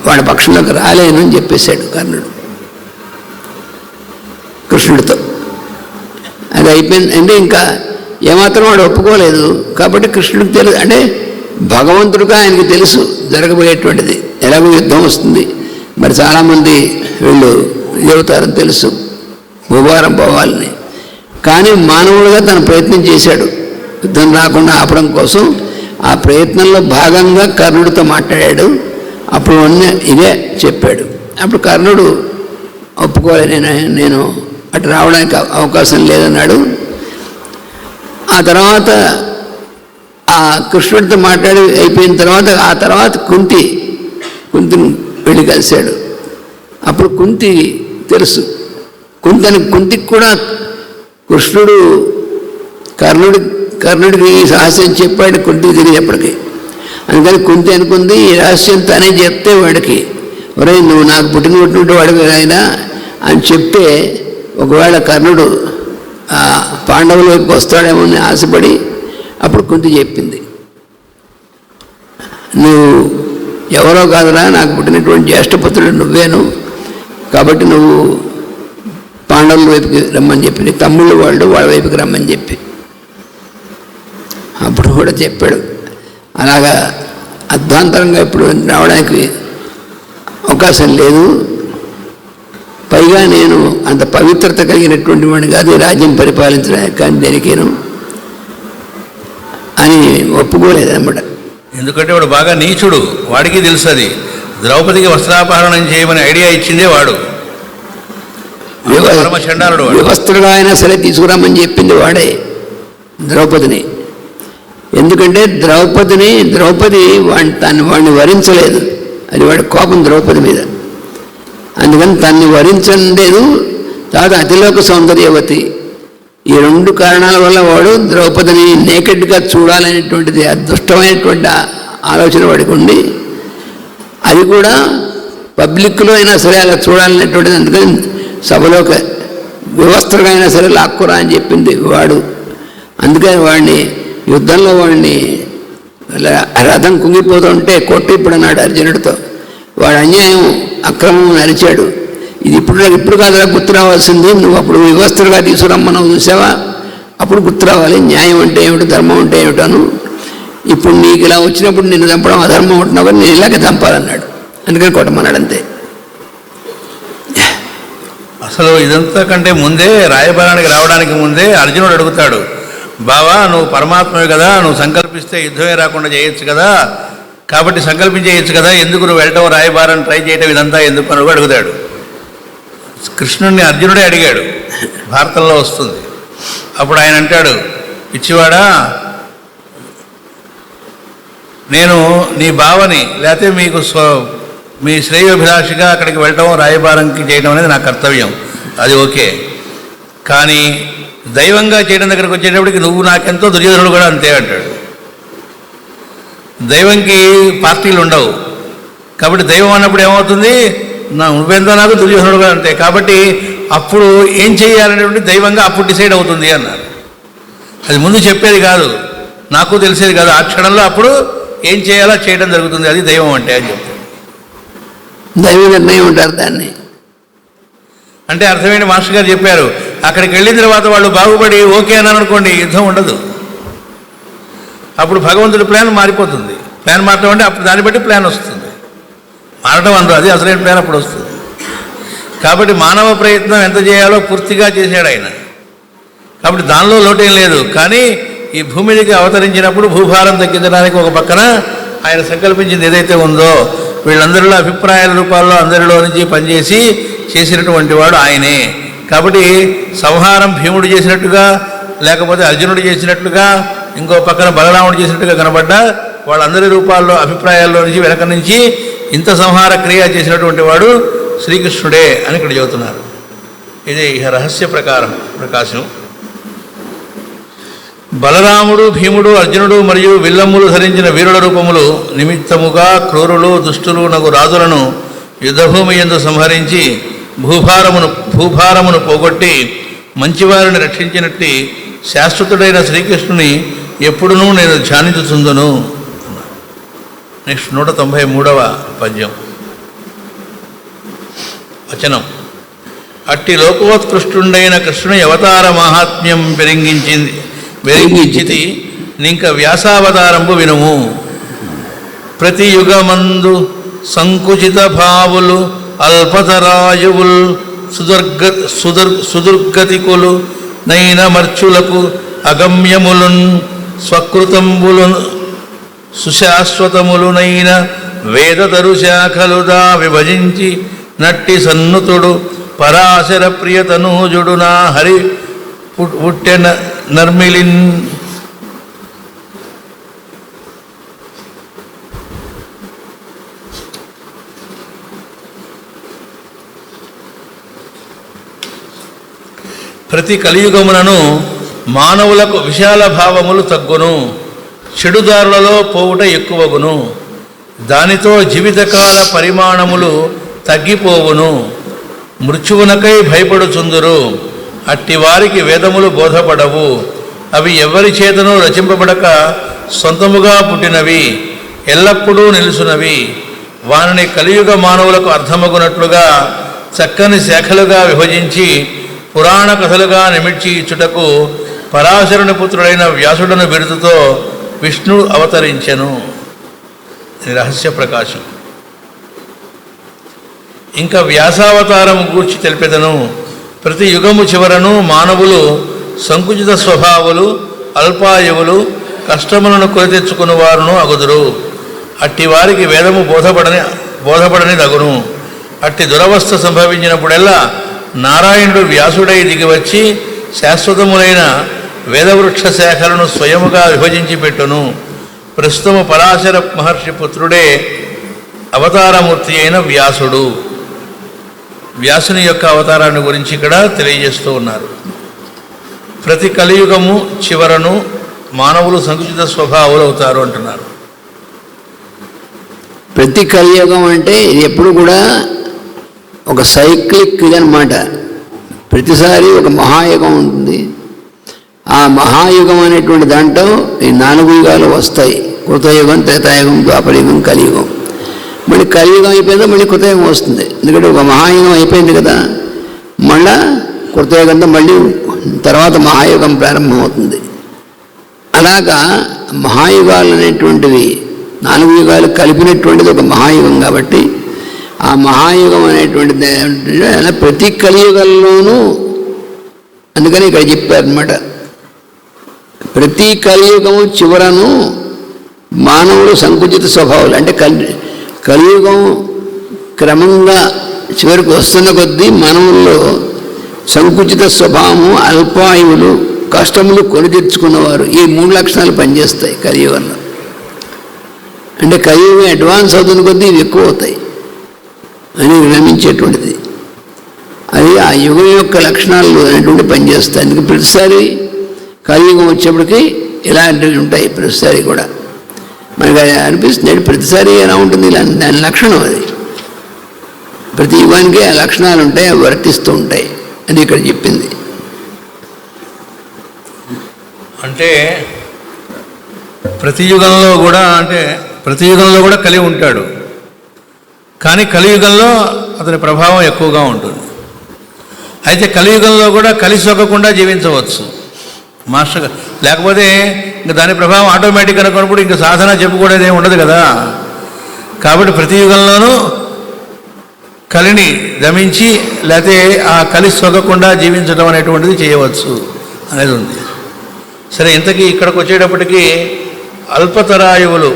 వాడి పక్షంలోకి రాలేను అని చెప్పేశాడు కర్ణుడు కృష్ణుడితో. అది అయిపోయింది అంటే ఇంకా ఏమాత్రం వాడు ఒప్పుకోలేదు. కాబట్టి కృష్ణుడికి తెలుసు, అంటే భగవంతుడిగా ఆయనకి తెలుసు జరగబోయేటువంటిది, ఎలాగో యుద్ధం వస్తుంది, మరి చాలామంది వీళ్ళు చెబుతారని తెలుసు, భూభారం పోవాలని. కానీ మానవుడిగా తన ప్రయత్నం చేశాడు యుద్ధం రాకుండా ఆపడం కోసం. ఆ ప్రయత్నంలో భాగంగా కర్ణుడితో మాట్లాడాడు. అప్పుడు ఇదే చెప్పాడు. అప్పుడు కర్ణుడు ఒప్పుకోలే, నేను అటు రావడానికి అవకాశం లేదన్నాడు. ఆ తర్వాత ఆ కృష్ణుడితో మాట్లాడి అయిపోయిన తర్వాత కుంతిని వెళ్ళి కలిశాడు. అప్పుడు కుంతి తెలుసు, కుంతికి కూడా కృష్ణుడు కర్ణుడికి ఈ రహస్యం చెప్పాడు, కుంతికి తెలియప్పటికి. అందుకని కుంతి అనుకుంది ఈ రహస్యం తనే చెప్తే వాడికి, ఒరే నువ్వు నాకు పుట్టినటువంటి వాడివి ఆయన అని చెప్తే ఒకవేళ కర్ణుడు పాండవుల వైపుకి వస్తాడేమో అని ఆశపడి అప్పుడు కుంతి చెప్పింది, నువ్వు ఎవరో కాదురా, నాకు పుట్టినటువంటి జ్యేష్ఠపుత్రుడు నువ్వేను, కాబట్టి నువ్వు పాండవుల వైపుకి రమ్మని చెప్పి తమ్ముళ్ళు వాళ్ళ వైపుకి రమ్మని చెప్పి అప్పుడు కూడా చెప్పాడు. అలాగా అర్ధాంతరంగా ఇప్పుడు రావడానికి అవకాశం లేదు, పైగా నేను అంత పవిత్రత కలిగినటువంటి వాడిని కాదు రాజ్యం పరిపాలించడానికి, కానీ దేనికేను అని ఒప్పుకోలేదన్నమాట. ఎందుకంటే వాడు బాగా నీచుడు, వాడికి తెలుసు అది. ద్రౌపదికి వస్త్రాపహరణం చేయమని ఐడియా ఇచ్చిందే వాడు, పరమచండాలుడు. వ్యవస్థగా అయినా సరే తీసుకురామని చెప్పింది వాడే ద్రౌపదిని. ఎందుకంటే ద్రౌపది వాడిని వరించలేదు, అది వాడి కోపం ద్రౌపది మీద. అందుకని తన్ని వరించలేదు. తర్వాత అతిలోక సౌందర్యవతి, ఈ రెండు కారణాల వల్ల వాడు ద్రౌపదిని నేకెడ్గా చూడాలనేటువంటిది అదృష్టమైనటువంటి ఆలోచన వాడికి ఉండి, అది కూడా పబ్లిక్లో అయినా సరే అలా చూడాలనేటువంటిది. అందుకని సభలోకి వ్యవస్థగా అయినా సరే లాక్కురా అని చెప్పింది వాడు. అందుకని వాడిని యుద్ధంలో రథం కుంగిపోతుంటే కొట్టి ఇప్పుడు అన్నాడు అర్జునుడితో, వాడు అన్యాయం అక్రమం నరిచాడు, ఇది ఇప్పుడు కాదురా గుర్తు రావాల్సింది, నువ్వు అప్పుడు వ్యవస్థగా తీసుకురమ్మన్నావు చూసావా, అప్పుడు గుర్తు రావాలి న్యాయం అంటే ఏమిటో ధర్మం అంటే ఏమిటాను. ఇప్పుడు నీకు ఇలా వచ్చినప్పుడు నిన్ను చంపడం అధర్మం ఉంటున్నావు కానీ నేను ఇలాగే చంపాలన్నాడు. అందుకని కొట్టమన్నాడు అంతే. అసలు ఇదంతా కంటే ముందే రాయబారానికి రావడానికి ముందే అర్జునుడు అడుగుతాడు, బావా నువ్వు పరమాత్మవి కదా, నువ్వు సంకల్పిస్తే యుద్ధమే రాకుండా చేయొచ్చు కదా, కాబట్టి సంకల్పించేయచ్చు కదా, ఎందుకు నువ్వు వెళ్ళటం రాయబారాన్ని ట్రై చేయటం ఇదంతా ఎందుకు అని అడుగుతాడు. కృష్ణుడిని అర్జునుడే అడిగాడు, భారతంలో వస్తుంది. అప్పుడు ఆయన అంటాడు, పిచ్చివాడా, నేను నీ బావని, లేకపోతే మీకు మీ శ్రేయోభిలాషిగా అక్కడికి వెళ్ళటం రాయబారంకి చేయడం అనేది నా కర్తవ్యం, అది ఓకే, కానీ దైవంగా చేయడం దగ్గరకు వచ్చేటప్పటికి నువ్వు నాకెంతో, దుర్యోధనుడు కూడా అంతే అంటాడు. దైవంకి పార్టీలు ఉండవు, కాబట్టి దైవం అన్నప్పుడు ఏమవుతుంది, నువ్వెంతో నాకు, దుర్యోధనుడు కూడా అంతే, కాబట్టి అప్పుడు ఏం చేయాలనేటువంటి దైవంగా అప్పుడు డిసైడ్ అవుతుంది అన్నారు. అది ముందు చెప్పేది కాదు, నాకు తెలిసేది కాదు, ఆ క్షణంలో అప్పుడు ఏం చేయాలో చేయడం జరుగుతుంది, అది దైవం అంటే అని చెప్తాడు. దైవ నిర్ణయం ఉంటారు దాన్ని. అంటే అర్థమైంది. మాస్టర్ గారు చెప్పారు, అక్కడికి వెళ్ళిన తర్వాత వాళ్ళు బాగుపడి ఓకే అన్నారు అనుకోండి, యుద్ధం ఉండదు. అప్పుడు భగవంతుడి ప్లాన్ మారిపోతుంది. ప్లాన్ మారటం అంటే అప్పుడు దాన్ని బట్టి ప్లాన్ వస్తుంది, మారటం అందరూ అది అసలైన ప్లాన్ అప్పుడు వస్తుంది. కాబట్టి మానవ ప్రయత్నం ఎంత చేయాలో పూర్తిగా చేశాడు ఆయన, కాబట్టి దానిలో లోటేం లేదు. కానీ ఈ భూమికి అవతరించినప్పుడు భూభారం తగ్గించడానికి ఒక పక్కన ఆయన సంకల్పించింది ఏదైతే ఉందో, వీళ్ళందరిలో అభిప్రాయాల రూపాల్లో అందరిలో నుంచి పనిచేసి చేసినటువంటి వాడు ఆయనే. కాబట్టి సంహారం భీముడు చేసినట్టుగా, లేకపోతే అర్జునుడు చేసినట్లుగా, ఇంకో పక్కన బలరాముడు చేసినట్టుగా కనబడ్డా, వాళ్ళందరి రూపాల్లో అభిప్రాయాల్లో నుంచి వెనక నుంచి ఇంత సంహార క్రియ చేసినటువంటి వాడు శ్రీకృష్ణుడే అని ఇక్కడ చెబుతున్నారు. ఇది రహస్య ప్రకాశం. బలరాముడు, భీముడు, అర్జునుడు మరియు విల్లమ్ములు ధరించిన వీరుల రూపములు నిమిత్తముగా క్రూరులు, దుష్టులు నగు రాజులను యుద్ధభూమి యందు సంహరించి భూభారమును పోగొట్టి మంచివారిని రక్షించినట్టు శాశ్వతుడైన శ్రీకృష్ణుని ఎప్పుడునూ నేను ధ్యానించుచుందును. నెక్స్ట్ 193వ పద్యం వచనం. అట్టి లోకోత్కృష్టుండైన కృష్ణుని అవతార మహాత్మ్యం వెరింగించితి నింక వ్యాసావతారంబు వినుము. ప్రతి యుగమందు సంకుచిత భావులు, అల్పతరాయువుల్, సుదుర్గతికులు నైన మర్చులకు అగమ్యములున్, స్వకృతంబులు సుశాశ్వతములునైన వేదతరు శాఖలుదా విభజించి నట్టి సన్నుతుడు పరాశర ప్రియతనూజుడు నా హరి పుట్టెన నర్మిలిన్. ప్రతి కలియుగమునను మానవులకు విశాల భావములు తగ్గును, చెడుదారులలో పోవుట ఎక్కువగును, దానితో జీవితకాల పరిమాణములు తగ్గిపోవును, మృత్యువునకై భయపడుచుందురు, అట్టి వారికి వేదములు బోధపడవు. అవి ఎవరి చేతనూ రచింపబడక సొంతముగా పుట్టినవి, ఎల్లప్పుడూ నిలుసునవి. వానిని కలియుగ మానవులకు అర్థమగునట్లుగా చక్కని శాఖలుగా విభజించి పురాణ కథలుగా నిమిడ్చి ఇచ్చుటకు పరాశరుని పుత్రుడైన వ్యాసుడను బిరుదుతో విష్ణుడు అవతరించెను. ఇది రహస్య ప్రకాశం. ఇంకా వ్యాసావతారము గూర్చి తెలిపెదను. ప్రతి యుగము చివరను మానవులు సంకుచిత స్వభావులు, అల్పాయువులు, కష్టములను కొని తెచ్చుకుని వారును అగుదురు. అట్టి వారికి వేదము బోధపడని దగును. అట్టి దురవస్థ సంభవించినప్పుడెల్లా నారాయణుడు వ్యాసుడై దిగివచ్చి శాశ్వతములైన వేదవృక్ష శాఖలను స్వయముగా విభజించి పెట్టును. ప్రస్తుతము పరాశర మహర్షి పుత్రుడే అవతారమూర్తి అయిన వ్యాసుడు. వ్యాసుని యొక్క అవతారాన్ని గురించి ఇక్కడ తెలియజేస్తూ ఉన్నారు. ప్రతి కలియుగము చివరను మానవులు సంకుచిత స్వభావాలు అవుతారు అంటున్నారు. ప్రతి కలియుగం అంటే ఇది ఎప్పుడు కూడా ఒక సైక్లిక్ ఇదనమాట. ప్రతిసారి ఒక మహాయుగం ఉంటుంది. ఆ మహాయుగం అనేటువంటి దాంట్లో ఈ 4 యుగాలు వస్తాయి. కృతయుగం, త్రేతాయుగం, ద్వాపరయుగం, కలియుగం. మళ్ళీ కలియుగం అయిపోయిందో మళ్ళీ కృతయుగం వస్తుంది. ఎందుకంటే ఒక మహాయుగం అయిపోయింది కదా, మళ్ళా కృతయుగంతో మళ్ళీ తర్వాత మహాయుగం ప్రారంభమవుతుంది. అలాగా మహాయుగాలు అనేటువంటివి 4 యుగాలు కలిపినటువంటిది ఒక మహాయుగం. కాబట్టి ఆ మహాయుగం అనేటువంటిది ప్రతి కలియుగంలోనూ, అందుకని ఇక్కడ చెప్పారనమాట, ప్రతి కలియుగము చివరను మానవుడు సంకుచిత స్వభావాలు అంటే కలియుగం క్రమంగా చివరికి వస్తున్న కొద్దీ మానవుల్లో సంకుచిత స్వభావము, అల్పాయువులు, కష్టములు కొని తెచ్చుకున్నవారు, ఈ 3 లక్షణాలు పనిచేస్తాయి కలియుగంలో. అంటే కలియుగం అడ్వాన్స్ అవుతున్న కొద్దీ ఇవి ఎక్కువ అవుతాయి అని విరమించేటువంటిది. అది ఆ యుగం యొక్క లక్షణాలు అనేటువంటి పనిచేస్తాయి. అందుకే ప్రతిసారి కలియుగం వచ్చేప్పటికి ఇలాంటివి ఉంటాయి. ప్రతిసారి కూడా మనకి అనిపిస్తుంది ప్రతిసారి ఎలా ఉంటుంది, ఇలా దాని లక్షణం అది. ప్రతి యుగానికి ఆ లక్షణాలు ఉంటాయి, అవి వర్తిస్తూ ఉంటాయి అని ఇక్కడ చెప్పింది. అంటే ప్రతి యుగంలో కూడా కలిగి ఉంటాడు. కానీ కలియుగంలో అతని ప్రభావం ఎక్కువగా ఉంటుంది. అయితే కలియుగంలో కూడా కలిసి సొక్కకుండా జీవించవచ్చు మాస్టర్. లేకపోతే ఇంకా దాని ప్రభావం ఆటోమేటిక్ అనుకున్నప్పుడు ఇంకా సాధన చెప్పుకోవడం ఏమి ఉండదు కదా. కాబట్టి ప్రతి యుగంలోనూ కలిని దమించి లేకపోతే ఆ కలిసి సొక్కకుండా జీవించడం అనేటువంటిది చేయవచ్చు అనేది ఉంది. సరే, ఇంతకీ ఇక్కడికి వచ్చేటప్పటికీ అల్పతరాయువులు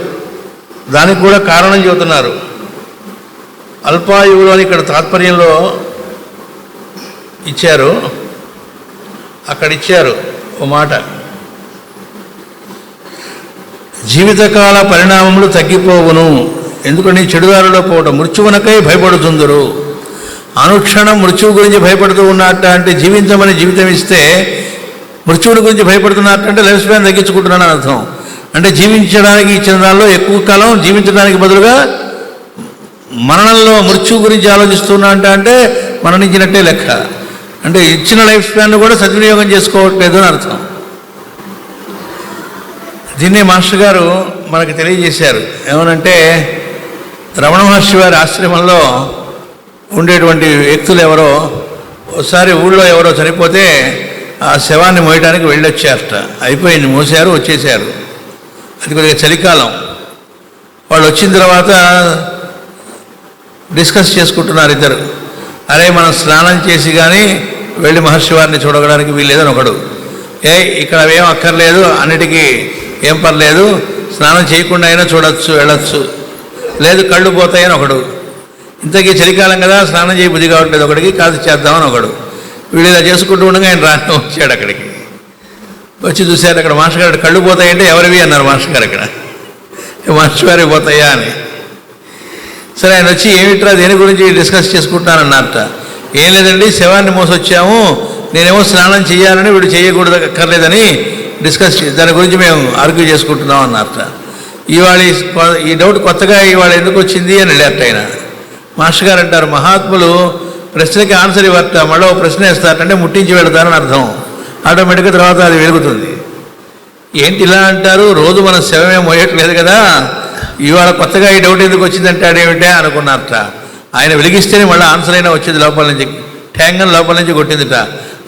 దానికి కూడా కారణం చెబుతున్నారు. అల్పాయువులు అని ఇక్కడ తాత్పర్యంలో ఇచ్చారు. అక్కడ ఇచ్చారు ఓ మాట, జీవితకాల పరిణామములు తగ్గిపోవును. ఎందుకంటే చెడుదారిలో పోవటం, మృత్యువునకై భయపడుతుందరు. అనుక్షణం మృత్యువు గురించి భయపడుతూ ఉన్నట్ట అంటే జీవించమని జీవితం ఇస్తే మృత్యువుని గురించి భయపడుతున్నట్ట అంటే లైఫ్ స్పాన్ తగ్గించుకుంటున్నాను అర్థం. అంటే జీవించడానికి ఇచ్చిన దానిలో ఎక్కువ కాలం జీవించడానికి బదులుగా మరణంలో మృత్యువు గురించి ఆలోచిస్తున్నా అంటే మరణించినట్టే లెక్క. అంటే ఇచ్చిన లైఫ్ స్పాన్ కూడా సద్వినియోగం చేసుకోవట్లేదు అని అర్థం. దీన్నే మాస్టర్ గారు మనకు తెలియజేశారు. ఏమనంటే రమణ మహర్షి వారి ఆశ్రమంలో ఉండేటువంటి వ్యక్తులు ఎవరో ఒకసారి ఊళ్ళో ఎవరో చనిపోతే ఆ శవాన్ని మోయడానికి వెళ్ళొచ్చారట. అయిపోయింది, మోసారు, వచ్చేసారు. అది కొద్దిగా చలికాలం. వాళ్ళు వచ్చిన తర్వాత డిస్కస్ చేసుకుంటున్నారు ఇద్దరు. అరే, మనం స్నానం చేసి కానీ వెళ్ళి మహర్షి వారిని చూడడానికి వీల్లేదని ఒకడు, ఇక్కడ ఏం అక్కర్లేదు, అన్నిటికీ ఏం పర్లేదు, స్నానం చేయకుండా అయినా చూడొచ్చు, వెళ్ళొచ్చు, లేదు కళ్ళు పోతాయని ఒకడు. ఇంతకీ చలికాలం కదా, స్నానం చేయ బుద్ధి కావట్లేదు ఒకడికి, కాదు చేద్దామని ఒకడు. వీళ్ళు ఇలా చేసుకుంటూ ఉండగా ఆయన రాని వచ్చాడు. అక్కడికి వచ్చి చూశారు, అక్కడ మాస్టర్ గారు కళ్ళు పోతాయంటే ఎవరివి అన్నారు మాస్టర్ గారు. అక్కడ మాస్టర్ గారికి పోతాయా అని. సరే, ఆయన వచ్చి ఏమిట్రా దేని గురించి డిస్కస్ చేసుకుంటున్నానన్నట్ట. ఏం లేదండి, శవాన్ని మోసొచ్చాము, నేనేమో స్నానం చేయాలని వీడు చేయకూడదు అక్కర్లేదని డిస్కస్ దాని గురించి మేము ఆర్గ్యూ చేసుకుంటున్నాం అన్నట్ట. ఇవాళ ఈ డౌట్ కొత్తగా ఇవాళ ఎందుకు వచ్చింది అని వెళ్ళారట ఆయన. మాస్టర్ గారు అంటారు, మహాత్ములు ప్రశ్నకి ఆన్సర్ ఇవ్వట, మళ్ళీ ఒక ప్రశ్న వేస్తారంటే ముట్టించి వెళతారని అర్థం. ఆటోమేటిక్గా తర్వాత అది వెలుగుతుంది. ఏంటి ఇలా అంటారు, రోజు మనం శవమే మోయట్లేదు కదా, ఇవాళ కొత్తగా ఈ డౌట్ ఎందుకు వచ్చిందంటాడేమిటే అనుకున్నారట. ఆయన వెలిగిస్తేనే మళ్ళీ ఆన్సర్ అయినా వచ్చేది లోపల నుంచి, ట్యాంగన్ లోపల నుంచి కొట్టిందిట.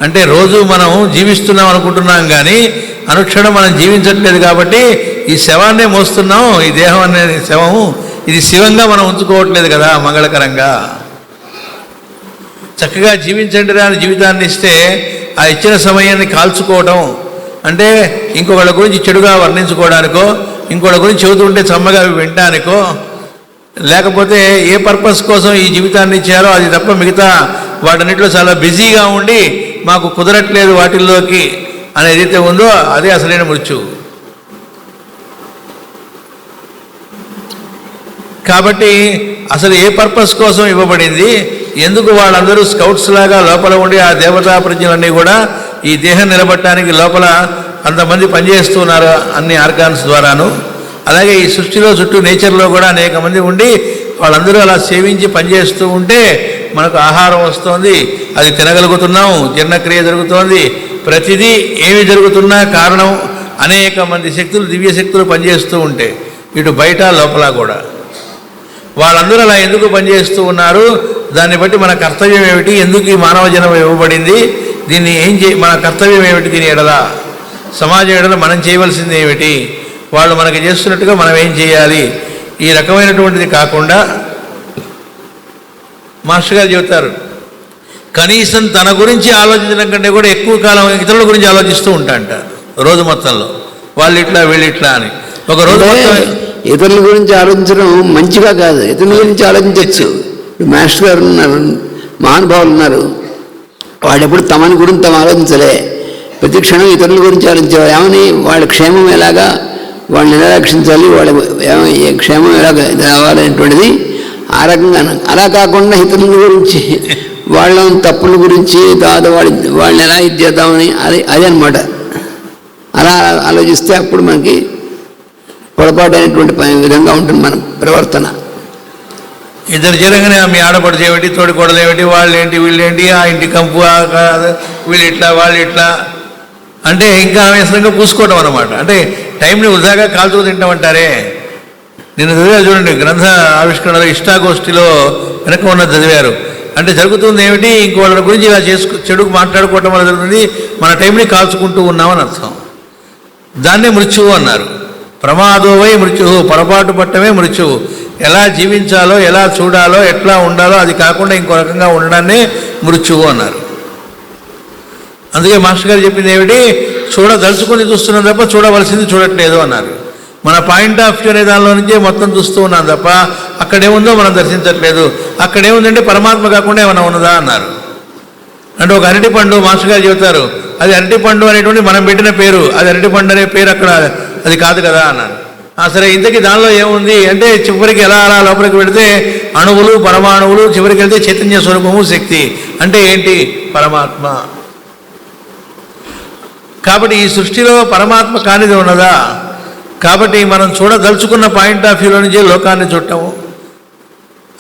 అంటే రోజు మనం జీవిస్తున్నాం అనుకుంటున్నాం కానీ అనుక్షణం మనం జీవించట్లేదు కాబట్టి ఈ శవాన్నే మోస్తున్నాం. ఈ దేహం అనే శవము ఇది శివంగా మనం ఉంచుకోవట్లేదు కదా మంగళకరంగా. చక్కగా జీవించండి రాని జీవితాన్ని ఇస్తే ఆ ఇచ్చిన సమయాన్ని కాల్చుకోవడం అంటే ఇంకొకళ్ళ గురించి చెడుగా వర్ణించుకోవడానికో, ఇంకొకళ్ళ గురించి చెబుతుంటే చమ్మగా వినడానికో, లేకపోతే ఏ పర్పస్ కోసం ఈ జీవితాన్ని ఇచ్చారో అది తప్ప మిగతా వాటన్నిటిలో చాలా బిజీగా ఉండి మాకు కుదరట్లేదు వాటిల్లోకి అనేది ఏదైతే ఉందో అదే అసలైన మృత్యువు. కాబట్టి అసలు ఏ పర్పస్ కోసం ఇవ్వబడింది, ఎందుకు వాళ్ళందరూ స్కౌట్స్ లాగా లోపల ఉండి ఆ దేవతా ప్రజ్ఞలన్నీ కూడా ఈ దేహం నిలబట్టడానికి లోపల అంతమంది పనిచేస్తున్నారు అన్ని ఆర్గాన్స్ ద్వారాను. అలాగే ఈ సృష్టిలో చుట్టూ నేచర్లో కూడా అనేక మంది ఉండి వాళ్ళందరూ అలా సేవించి పనిచేస్తూ ఉంటే మనకు ఆహారం వస్తుంది, అది తినగలుగుతున్నాం, జీర్ణక్రియ జరుగుతోంది. ప్రతిదీ ఏమి జరుగుతున్నా కారణం అనేక మంది శక్తులు, దివ్య శక్తులు పనిచేస్తూ ఉంటే ఇటు బయట లోపల కూడా. వాళ్ళందరూ అలా ఎందుకు పనిచేస్తూ ఉన్నారు, దాన్ని బట్టి మన కర్తవ్యం ఏమిటి, ఎందుకు ఈ మానవ జన్మ ఇవ్వబడింది, దీన్ని మన కర్తవ్యం ఏమిటి, దీని ఎడల సమాజం ఎడల మనం చేయవలసింది ఏమిటి, వాళ్ళు మనకి చేస్తున్నట్టుగా మనం ఏం చేయాలి, ఈ రకమైనటువంటిది కాకుండా మాస్టర్ గారు చెబుతారు కనీసం తన గురించి ఆలోచించడం కంటే కూడా ఎక్కువ కాలం ఇతరుల గురించి ఆలోచిస్తూ ఉంటాంట రోజు మొత్తంలో. వాళ్ళు ఇట్లా వీళ్ళు ఇట్లా అని ఒక రోజు ఇతరుల గురించి ఆలోచించడం మంచిగా కాదు, ఇతరుల గురించి ఆలోచించవచ్చు. మాస్టర్ గారు ఉన్నారు, మహానుభావులు ఉన్నారు, వాళ్ళు ఎప్పుడు తమని గురించి తమ ఆలోచించలే, ప్రతి క్షణం ఇతరుల గురించి ఆలోచించేవారు. ఏమని వాళ్ళ క్షేమం ఎలాగా, వాళ్ళని ఎలా రక్షించాలి, వాళ్ళ క్షేమం ఎలాగ రావాలనేటువంటిది ఆ రకంగా. అలా కాకుండా ఇతరుల గురించి వాళ్ళ తప్పుల గురించి తర్వాత వాళ్ళని ఎలా ఇది చేద్దామని అదే అనమాట. అలా ఆలోచిస్తే అప్పుడు మనకి పొరపాటు అయినటువంటి విధంగా ఉంటుంది మన ప్రవర్తన. ఇద్దరు జరగనే మీ ఆడపడుచు ఏమిటి, తోడి కొడలు ఏమిటి, వాళ్ళు ఏంటి వీళ్ళేంటి, ఆ ఇంటి కంపు వీళ్ళు ఇట్లా వాళ్ళు ఇట్లా అంటే ఇంకా ఆవేశంగా పూసుకోవడం అనమాట. అంటే టైంని వృధాగా కాల్చుకు తింటామంటారే. నేను చదివా చూడండి, గ్రంథ ఆవిష్కరణలో ఇష్టాగోష్ఠిలో వెనక ఉన్నది చదివారు. అంటే జరుగుతుంది ఏమిటి, ఇంకోళ్ళ గురించి ఇలా చెడుకు మాట్లాడుకోవటం వల్ల జరుగుతుంది, మన టైంని కాల్చుకుంటూ ఉన్నామని అర్థం. దాన్నే మృత్యువు అన్నారు. ప్రమాదోవై మృత్యువు, పొరపాటు పట్టమే మృత్యువు. ఎలా జీవించాలో, ఎలా చూడాలో, ఎట్లా ఉండాలో అది కాకుండా ఇంకో రకంగా ఉండడాన్నే మృత్యువు అన్నారు. అందుకే మాస్టర్ గారు చెప్పింది ఏమిటి, చూడదలుచుకొని చూస్తున్నాం తప్ప చూడవలసింది చూడట్లేదు అన్నారు. మన పాయింట్ ఆఫ్ వ్యూ అనే దానిలో నుంచే మొత్తం చూస్తూ ఉన్నాం తప్ప అక్కడేముందో మనం దర్శించట్లేదు. అక్కడేముందంటే పరమాత్మ కాకుండా ఏమైనా ఉన్నదా అన్నారు. అంటే ఒక అరటిపండు మాస్టర్ గారు చెబుతారు, అది అరటిపండు అనేటువంటి మనం పెట్టిన పేరు, అది అరటిపండు అనే పేరు అక్కడ అది కాదు కదా అన్నారు. సరే ఇంతకీ దానిలో ఏముంది అంటే చివరికి ఎలా అలా లోపలికి వెళితే అణువులు పరమాణువులు, చివరికి వెళ్తే చైతన్య స్వరూపము శక్తి. అంటే ఏంటి, పరమాత్మ. కాబట్టి ఈ సృష్టిలో పరమాత్మ కానిది ఉన్నదా? కాబట్టి మనం చూడదలుచుకున్న పాయింట్ ఆఫ్ వ్యూలో నుంచి లోకాన్ని చూడటము.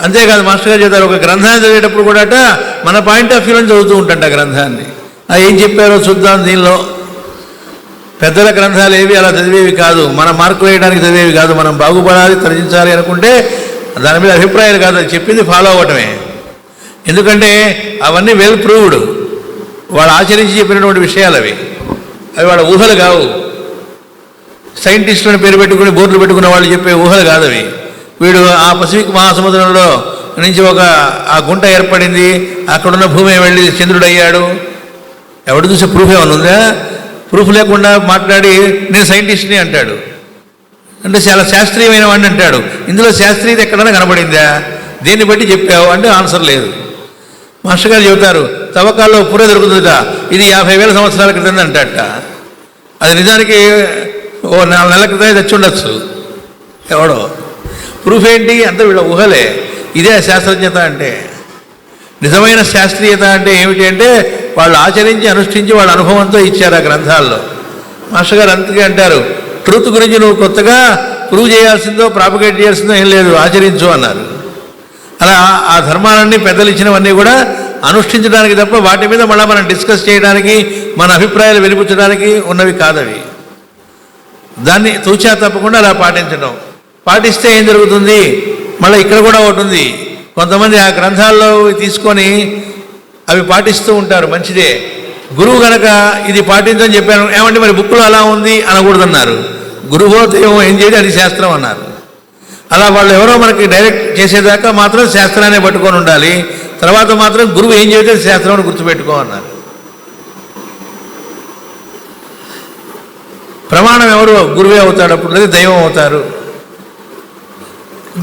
అంతేకాదు మాస్టర్ గారు చెప్తారు, ఒక గ్రంథాన్ని చదివేటప్పుడు కూడా మన పాయింట్ ఆఫ్ వ్యూలో చదువుతూ ఉంటాంట గ్రంథాన్ని. ఏం చెప్పారో చూద్దాం. దీనిలో పెద్దల గ్రంథాలు ఏవి అలా చదివేవి కాదు, మన మార్కులు వేయడానికి చదివేవి కాదు. మనం బాగుపడాలి, తరలించాలి అనుకుంటే దాని మీద అభిప్రాయాలు కాదు, అది చెప్పింది ఫాలో అవ్వటమే. ఎందుకంటే అవన్నీ వెల్ ప్రూవ్డ్, వాళ్ళు ఆచరించి చెప్పినటువంటి విషయాలు అవి వాళ్ళ ఊహలు కావు. సైంటిస్టులను పేరు పెట్టుకుని బోర్డులు పెట్టుకున్న వాళ్ళు చెప్పే ఊహలు కాదు అవి. వీడు ఆ పసిఫిక్ మహాసముద్రంలో నుంచి ఆ గుంట ఏర్పడింది, అక్కడున్న భూమి వెళ్ళి చంద్రుడు అయ్యాడు. ఎవడు చూసే ప్రూఫ్ ఏమైనా ఉందా? ప్రూఫ్ లేకుండా మాట్లాడి నేను సైంటిస్ట్ని అంటాడు. అంటే చాలా శాస్త్రీయమైన వాడిని అంటాడు. ఇందులో శాస్త్రీయత ఎక్కడైనా కనబడిందా? దేన్ని బట్టి చెప్పావు అంటే ఆన్సర్ లేదు. మాస్టర్ గారు చెబుతారు, తవ్వకాల్లో పుర్రె దొరుకుతుందట, ఇది 50,000 సంవత్సరాల క్రితం అంటట. అది నిజానికి 4 నెలల క్రితమే తెచ్చి ఉండొచ్చు ఎవడో. ప్రూఫ్ ఏంటి? అంతా వీళ్ళ ఊహలే. ఇదే శాస్త్రజ్ఞత అంటే. నిజమైన శాస్త్రీయత అంటే ఏమిటి అంటే వాళ్ళు ఆచరించి అనుష్ఠించి వాళ్ళ అనుభవంతో ఇచ్చారు ఆ గ్రంథాల్లో. మాస్టర్ గారు అందుకే అంటారు, ట్రూత్ గురించి నువ్వు కొత్తగా ప్రూవ్ చేయాల్సిందో ప్రాపగేట్ చేయాల్సిందో ఏం లేదు, ఆచరించు అన్నారు. అలా ఆ ధర్మాలన్నీ పెద్దలు ఇచ్చినవన్నీ కూడా అనుష్ఠించడానికి తప్ప వాటి మీద మళ్ళీ మనం డిస్కస్ చేయడానికి, మన అభిప్రాయాలు వెలిపించడానికి ఉన్నవి కాదవి. దాన్ని తూచా తప్పకుండా అలా పాటించడం. పాటిస్తే ఏం జరుగుతుంది? మళ్ళీ ఇక్కడ కూడా ఒకటి ఉంది, కొంతమంది ఆ గ్రంథాల్లో తీసుకొని అవి పాటిస్తూ ఉంటారు, మంచిదే. గురువు గనక ఇది పాటించని చెప్పాను, ఏమంటే మరి బుక్లో అలా ఉంది అనకూడదన్నారు. గురువో దైవం ఏం చేయదు, అది శాస్త్రం అన్నారు. అలా వాళ్ళు ఎవరో మనకి డైరెక్ట్ చేసేదాకా మాత్రం శాస్త్రాన్ని పట్టుకొని ఉండాలి, తర్వాత మాత్రం గురువు ఏం చేస్తే శాస్త్రం అని గుర్తుపెట్టుకో అన్నారు. ప్రమాణం ఎవరు? గురువే అవుతాడు, అప్పుడు దైవం అవుతారు.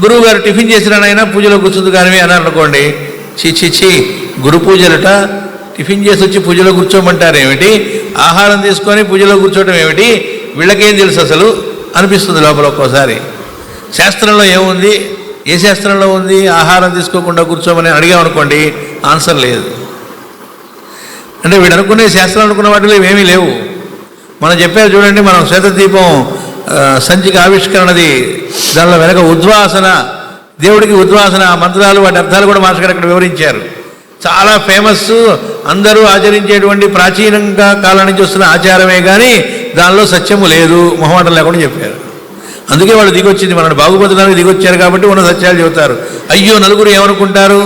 గురువు గారు టిఫిన్ చేసినానైనా పూజలో కూర్చుంది కానీ అన్నారు అనుకోండి, చి గురు పూజలట, టిఫిన్ చేసి వచ్చి పూజలో కూర్చోమంటారు ఏమిటి, ఆహారం తీసుకొని పూజలో కూర్చోవడం ఏమిటి, వీళ్ళకేం తెలుసు అసలు అనిపిస్తుంది లోపల ఒక్కోసారి. శాస్త్రంలో ఏముంది, ఏ శాస్త్రంలో ఉంది ఆహారం తీసుకోకుండా కూర్చోమని అడిగామనుకోండి, ఆన్సర్ లేదు. అంటే వీడు అనుకునే శాస్త్రం అనుకున్న వాటిలో ఏమీ లేవు. మనం చెప్పారు చూడండి, మనం శ్వేతదీపం సంచిక ఆవిష్కరణది, దానిలో వెనక ఉద్వాసన, దేవుడికి ఉద్వాసన మంత్రాలు, వాటి అర్థాలు కూడా మాస్టర్ గారు అక్కడ వివరించారు. చాలా ఫేమస్, అందరూ ఆచరించేటువంటి ప్రాచీనంగా కాలం నుంచి వస్తున్న ఆచారమే కానీ దానిలో సత్యము లేదు, మొహమాటం లేకుండా చెప్పారు. అందుకే వాళ్ళు దిగొచ్చింది, మనల్ని బాగుపడడానికి దిగొచ్చారు కాబట్టి ఉన్న సత్యాలు చెబుతారు. అయ్యో నలుగురు ఏమనుకుంటారు,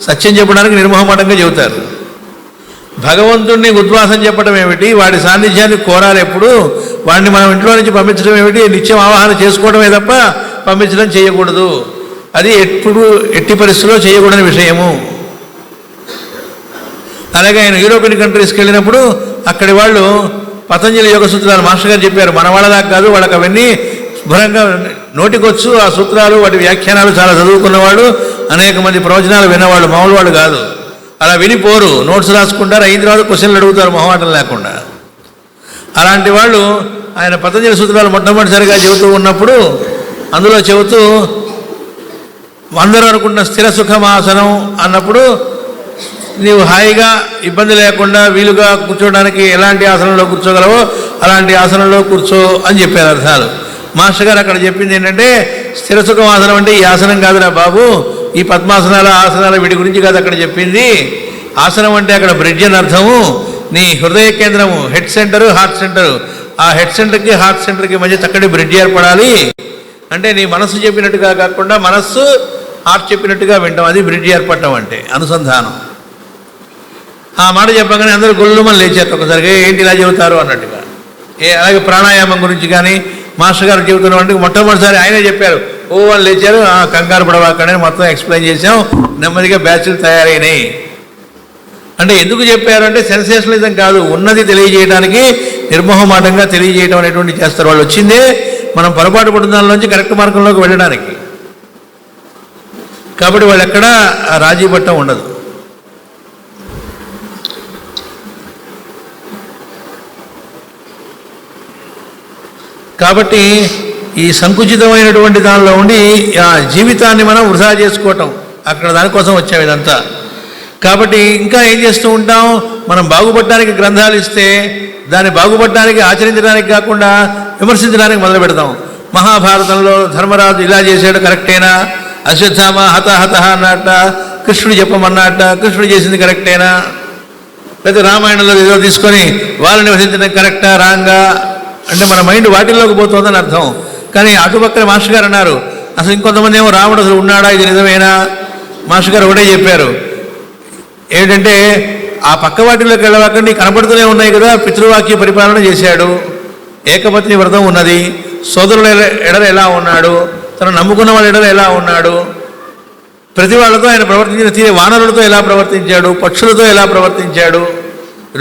సత్యం చెప్పడానికి నిర్మోహమాటంగా చెబుతారు. భగవంతుడిని ఉద్వాసం చెప్పడం ఏమిటి, వాడి సాన్నిధ్యాన్ని కోరాలి ఎప్పుడు, వాడిని మనం ఇంట్లో నుంచి పంపించడం ఏమిటి, నిత్యం ఆవాహన చేసుకోవడమే తప్ప పంపించడం చేయకూడదు. అది ఎట్టి పరిస్థితుల్లో చేయకూడని విషయము. అలాగే ఆయన యూరోపియన్ కంట్రీస్కి వెళ్ళినప్పుడు అక్కడి వాళ్ళు పతంజలి యోగ సూత్రాలు మాస్టర్ గారు చెప్పారు. మన వాళ్ళదాకా కాదు, వాళ్ళకి అవన్నీ శుభ్రంగా నోటికొచ్చు. ఆ సూత్రాలు, వాటి వ్యాఖ్యానాలు చాలా చదువుకున్నవాడు, అనేక మంది ప్రవచనాలు విన్నవాళ్ళు, మామూలు వాళ్ళు కాదు. అలా వినిపోరు, నోట్స్ రాసుకుంటారు, అయిన తర్వాత క్వశ్చన్లు అడుగుతారు మొహమాటం లేకుండా. అలాంటి వాళ్ళు ఆయన పతంజలి సూత్రాలు మొట్టమొదటిసారిగా చెబుతూ ఉన్నప్పుడు అందులో చెబుతూ అందరూ అనుకుంటున్న స్థిర సుఖమాసనం అన్నప్పుడు నీవు హాయిగా ఇబ్బంది లేకుండా వీలుగా కూర్చోవడానికి ఎలాంటి ఆసనంలో కూర్చోగలవో అలాంటి ఆసనంలో కూర్చో అని చెప్పారు అర్థాలు. మాస్టర్ గారు అక్కడ చెప్పింది ఏంటంటే, స్థిర సుఖమాసనం అంటే ఈ ఆసనం కాదురా బాబు, ఈ పద్మాసనాల ఆసనాల వీటి గురించి కాదు అక్కడ చెప్పింది. ఆసనం అంటే అక్కడ బ్రిడ్జ్ అని అర్థము. నీ హృదయ కేంద్రము, హెడ్ సెంటరు, హార్ట్ సెంటరు, ఆ హెడ్ సెంటర్కి హార్ట్ సెంటర్కి మధ్య చక్కటి బ్రిడ్జ్ ఏర్పడాలి. అంటే నీ మనస్సు చెప్పినట్టుగా కాకుండా మనస్సు హార్ట్ చెప్పినట్టుగా వింటాం, అది బ్రిడ్జ్ ఏర్పడటం అంటే అనుసంధానం. ఆ మాట చెప్పగానే అందరూ గొల్లుమని లేచారు ఒకసారిగా, ఏంటి ఇలా చెబుతారు అన్నట్టుగా. అలాగే ప్రాణాయామం గురించి కానీ మాస్టర్ గారు చెబుతున్న వాటికి మొట్టమొదటిసారి ఆయనే చెప్పారు. ఓ వాళ్ళు లేచారు, కంగారు పడవాకనే మొత్తం ఎక్స్ప్లెయిన్ చేసాం, నెమ్మదిగా బ్యాచ్లు తయారైనాయి. అంటే ఎందుకు చెప్పారంటే సెన్సేషనలిజం కాదు, ఉన్నది తెలియజేయడానికి, నిర్మోహమాటంగా తెలియజేయడం అనేటువంటి చేస్తారు. వాళ్ళు వచ్చిందే మనం పొరపాటు పడుతున్న దానిలోంచి కరెక్ట్ మార్గంలోకి వెళ్ళడానికి. కాబట్టి వాళ్ళు ఎక్కడా రాజీ పట్టం ఉండదు. కాబట్టి ఈ సంకుచితమైనటువంటి దానిలో ఉండి ఆ జీవితాన్ని మనం వృధా చేసుకోవటం, అక్కడ దానికోసం వచ్చాం ఇదంతా. కాబట్టి ఇంకా ఏం చేస్తూ ఉంటాం, మనం బాగుపడడానికి గ్రంథాలు ఇస్తే దాన్ని బాగుపడడానికి ఆచరించడానికి కాకుండా విమర్శించడానికి మొదలు పెడతాం. మహాభారతంలో ధర్మరాజు ఇలా చేశాడు కరెక్టేనా, అశ్వత్థామ హత అన్నట్ట, కృష్ణుడు చెప్పమన్నట్ట, కృష్ణుడు చేసింది కరెక్టేనా, లేదా రామాయణంలో ఏదో తీసుకొని వాళ్ళని నివసించడం కరెక్టా రాంగా అంటే మన మైండ్ వాటిల్లోకి పోతుందని అర్థం. కానీ అటుపక్కన మాస్టర్ గారు అన్నారు, అసలు ఇంకొంతమంది ఏమో రాముడు అసలు ఉన్నాడా, ఇది నిజమేనా, మాస్టర్ గారు ఒకటే చెప్పారు ఏంటంటే, ఆ పక్క వాటిల్లోకి వెళ్ళవాకండి, కనపడుతూనే ఉన్నాయి కదా, పితృవాక్య పరిపాలన చేశాడు, ఏకపత్ని వ్రతం ఉన్నది, సోదరుల ఎడల ఎలా ఉన్నాడు, తను నమ్ముకున్న వాళ్ళ ఎడల ఎలా ఉన్నాడు, ప్రతి వాళ్ళతో ఆయన ప్రవర్తించిన తీరే, వానరులతో ఎలా ప్రవర్తించాడు, పక్షులతో ఎలా ప్రవర్తించాడు,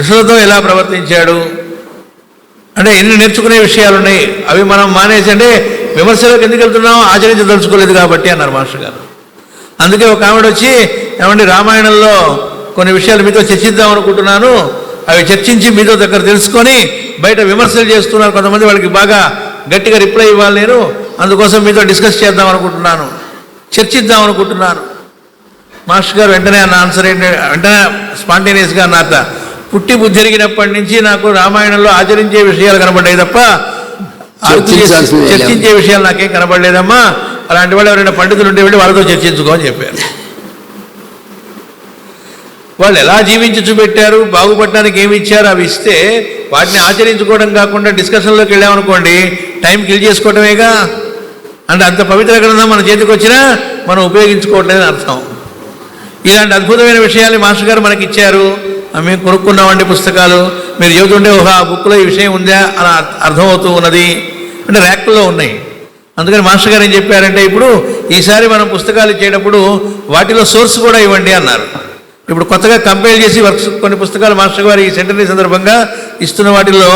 ఋషులతో ఎలా ప్రవర్తించాడు, అంటే ఎన్ని నేర్చుకునే విషయాలు ఉన్నాయి. అవి మనం మానేసి అంటే విమర్శలోకి ఎందుకు వెళ్తున్నాం, ఆచరించదలుచుకోలేదు కాబట్టి అన్నారు మాస్టర్ గారు. అందుకే ఒక ఆవిడ వచ్చి, ఏమంటే రామాయణంలో కొన్ని విషయాలు మీతో చర్చిద్దాం అనుకుంటున్నాను, అవి చర్చించి మీతో దగ్గర తెలుసుకొని బయట విమర్శలు చేస్తున్నారు కొంతమంది, వాళ్ళకి బాగా గట్టిగా రిప్లై ఇవ్వాలి, నేను అందుకోసం మీతో డిస్కస్ చేద్దాం అనుకుంటున్నాను, చర్చిద్దాం అనుకుంటున్నాను. మాస్టర్ గారు వెంటనే అన్న ఆన్సర్ ఏంటంటే, వెంటనే స్పాంటేనియస్గా అన్నట్ట, పుట్టి బుద్ధి జరిగినప్పటి నుంచి నాకు రామాయణంలో ఆచరించే విషయాలు కనబడ్డాయి తప్ప చర్చించే విషయాలు నాకేం కనబడలేదమ్మా, అలాంటి వాళ్ళు ఎవరైనా పండితులు ఉంటే వెళ్ళి వాళ్ళతో చర్చించుకో అని చెప్పారు. వాళ్ళు ఎలా జీవించి చూపెట్టారు, బాగుపడడానికి ఏమి ఇచ్చారు, అవి ఇస్తే వాటిని ఆచరించుకోవడం కాకుండా డిస్కషన్లోకి వెళ్ళామనుకోండి టైం కిల్ చేసుకోవటమేగా. అంటే అంత పవిత్ర గ్రంథం మన చేతికి వచ్చినా మనం ఉపయోగించుకోవట్లేదని అర్థం. ఇలాంటి అద్భుతమైన విషయాలు మాస్టర్ గారు మనకి ఇచ్చారు. మేము కొనుక్కున్నామండి పుస్తకాలు, మీరు చెబుతుంటే ఆ బుక్లో ఈ విషయం ఉందా అని అర్థమవుతూ ఉన్నది. అంటే ర్యాక్లో ఉన్నాయి. అందుకని మాస్టర్ గారు ఏం చెప్పారంటే, ఇప్పుడు ఈసారి మనం పుస్తకాలు ఇచ్చేటప్పుడు వాటిలో సోర్స్ కూడా ఇవ్వండి అన్నారు. ఇప్పుడు కొత్తగా కంపేర్ చేసి కొన్ని పుస్తకాలు మాస్టర్ గారు ఈ సెంటరీ సందర్భంగా ఇస్తున్న వాటిల్లో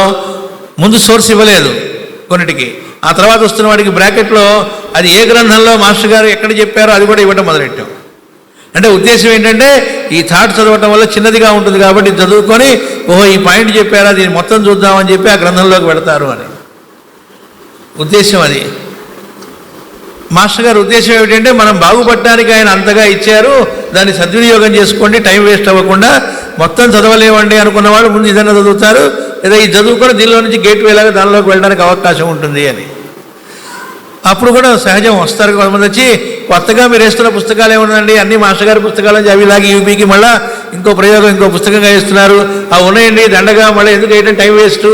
ముందు సోర్స్ ఇవ్వలేదు కొన్నిటికి, ఆ తర్వాత వస్తున్న వాటికి బ్రాకెట్లో అది ఏ గ్రంథంలో మాస్టర్ గారు ఎక్కడ చెప్పారో అది కూడా ఇవ్వటం మొదలెట్టాం. అంటే ఉద్దేశం ఏంటంటే ఈ థాట్ చదవటం వల్ల చిన్నదిగా ఉంటుంది కాబట్టి చదువుకొని ఓహో ఈ పాయింట్ చెప్పారా దీన్ని మొత్తం చూద్దామని చెప్పి ఆ గ్రంథంలోకి పెడతారు అని ఉద్దేశం. అది మాస్టర్ గారి ఉద్దేశం ఏమిటంటే మనం బాగుపడటానికి ఆయన అంతగా ఇచ్చారు, దాన్ని సద్వినియోగం చేసుకోండి, టైం వేస్ట్ అవ్వకుండా. మొత్తం చదవలేవండి అనుకున్న వాళ్ళు ముందు ఏదైనా చదువుతారు, లేదా ఈ చదువుకొని దీనిలో నుంచి గేట్ వేలాగా దానిలోకి వెళ్ళడానికి అవకాశం ఉంటుంది అని. అప్పుడు కూడా సహజం వస్తారు కొంతమంది వచ్చి, కొత్తగా మీరు వేస్తున్న పుస్తకాలు ఏముందండి అన్నీ మాస్టర్ గారి పుస్తకాలు అని అవిలాగి యూపీకి మళ్ళీ ఇంకో ప్రయోగం ఇంకో పుస్తకంగా వేస్తున్నారు, అవి ఉన్నాయండి దండగా మళ్ళీ ఎందుకు వేయడం టైం వేస్ట్.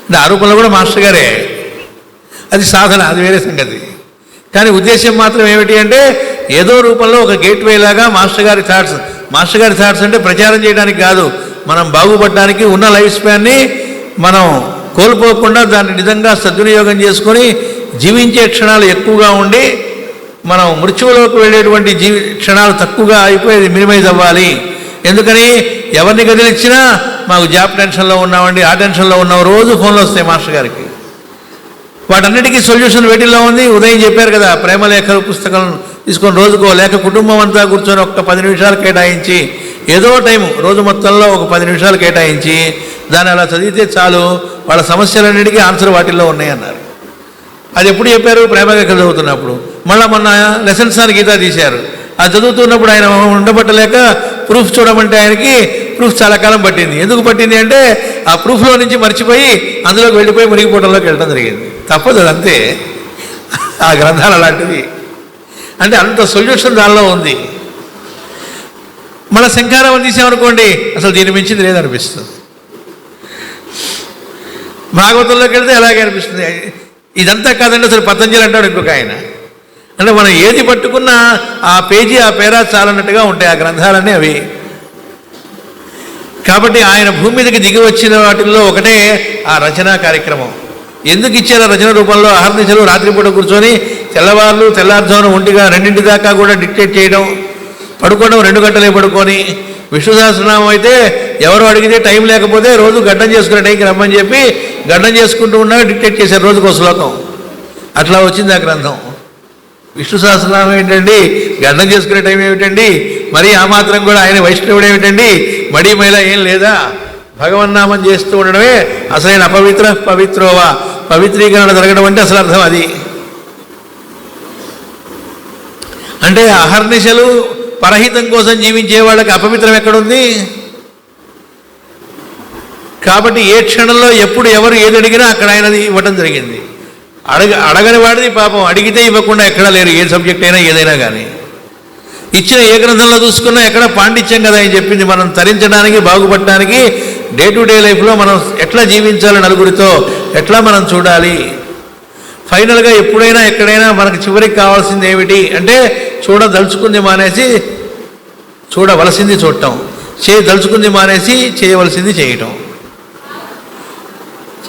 అంటే ఆ రూపంలో కూడా మాస్టర్ గారే, అది సాధన, అది వేరే సంగతి. కానీ ఉద్దేశం మాత్రం ఏమిటి అంటే ఏదో రూపంలో ఒక గేట్వే లాగా మాస్టర్ గారి థాట్స్ అంటే ప్రచారం చేయడానికి కాదు, మనం బాగుపడడానికి ఉన్న లైఫ్ స్పాన్ని మనం కోల్పోకుండా దాన్ని నిజంగా సద్వినియోగం చేసుకొని జీవించే క్షణాలు ఎక్కువగా ఉండి మనం మృత్యువులోకి వెళ్ళేటువంటి క్షణాలు తక్కువగా అయిపోయేది మినిమైజ్ అవ్వాలి. ఎందుకని ఎవరిని కదిలిచ్చినా మాకు జాబ్ టెన్షన్లో ఉన్నామండి, ఆ టెన్షన్లో ఉన్నాం, రోజు ఫోన్లు వస్తాయి మాస్టర్ గారికి. వాటన్నిటికీ సొల్యూషన్ వేటిల్లో ఉంది. ఉదయం చెప్పారు కదా, ప్రేమలేఖలు పుస్తకం తీసుకొని రోజుకో లేక కుటుంబం అంతా కూర్చొని ఒక్క 10 నిమిషాలు కేటాయించి ఏదో టైము రోజు మొత్తంలో ఒక 10 నిమిషాలు కేటాయించి దాన్ని అలా చదివితే చాలు, వాళ్ళ సమస్యలన్నిటికీ ఆన్సర్ వాటిల్లో ఉన్నాయన్నారు. అది ఎప్పుడు చెప్పారు? ప్రేమలేఖలు చదువుతున్నప్పుడు. మళ్ళీ మొన్న లెసన్స్ అని గీతా తీశారు, అది చదువుతున్నప్పుడు ఆయన ఉండబట్టలేక ప్రూఫ్ చూడమంటే ఆయనకి ప్రూఫ్ చాలా కాలం పట్టింది. ఎందుకు పట్టింది అంటే ఆ ప్రూఫ్లో నుంచి మర్చిపోయి అందులోకి వెళ్ళిపోయి మునిగిపోవడంలోకి వెళ్ళడం జరిగింది. తప్పదు, అంతే. ఆ గ్రంథాలు అలాంటివి. అంటే అంత సొల్యూషన్ దానిలో ఉంది. మన శంకారం తీసామనుకోండి అసలు దీని మించింది లేదనిపిస్తుంది. భాగవతంలోకి వెళ్తే అలాగే అనిపిస్తుంది. ఇదంతా కాదండి అసలు పతంజలి అంటాడు ఇంకొక ఆయన. అంటే మనం ఏది పట్టుకున్నా ఆ పేజీ ఆ పేరా చాలన్నట్టుగా ఉంటాయి ఆ గ్రంథాలన్నీ అవి. కాబట్టి ఆయన భూమి మీదకి దిగి వచ్చిన వాటిల్లో ఒకటే ఆ రచనా కార్యక్రమం. ఎందుకు ఇచ్చారు రచన రూపంలో? అహర్నిశలు రాత్రిపూట కూర్చొని తెల్లారుజామున 2 దాకా కూడా డిక్టేట్ చేయడం, పడుకోవడం 2 గంటలే పడుకొని. విష్ణు సహస్రనామం అయితే ఎవరు అడిగితే టైం లేకపోతే రోజు గడ్డం చేసుకునే టైంకి రమ్మని చెప్పి గడ్డం చేసుకుంటూ ఉండగా డిక్టేట్ చేశారు రోజుకో శ్లోకం. అట్లా వచ్చింది ఆ గ్రంథం. విష్ణు సహస్రనామం ఏంటండి, గడ్డం చేసుకునే టైం ఏమిటండి, మరి ఆ మాత్రం కూడా ఆయన వైష్ణవుడు ఏమిటండి, మడి మైలా ఏం లేదా, భగవన్నామం చేస్తూ ఉండడమే అసలైన పవిత్రోవా, పవిత్రీకరణ జరగడం అంటే అసలు అర్థం అది. అంటే అహర్నిశలు పరహితం కోసం జీవించే వాళ్ళకి అపవిత్రం ఎక్కడుంది? కాబట్టి ఏ క్షణంలో ఎప్పుడు ఎవరు ఏది అడిగినా అక్కడ ఆయనది ఇవ్వటం జరిగింది. అడగని వాడిది పాపం అడిగితే ఇవ్వకుండా ఎక్కడా లేరు, ఏ సబ్జెక్ట్ అయినా ఏదైనా కానీ. ఇచ్చిన ఏ గ్రంథంలో చూసుకున్నా ఎక్కడ పాండిత్యం కదా ఆయన చెప్పింది. మనం తరించడానికి బాగుపడటానికి డే టు డే లైఫ్లో మనం ఎట్లా జీవించాలి, నలుగురితో ఎట్లా మనం చూడాలి. ఫైనల్గా ఎప్పుడైనా ఎక్కడైనా మనకు చివరికి కావాల్సింది ఏమిటి అంటే చూడదలుచుకుంది మానేసి చూడవలసింది చూడటం, చేయదలుచుకుంది మానేసి చేయవలసింది చేయటం.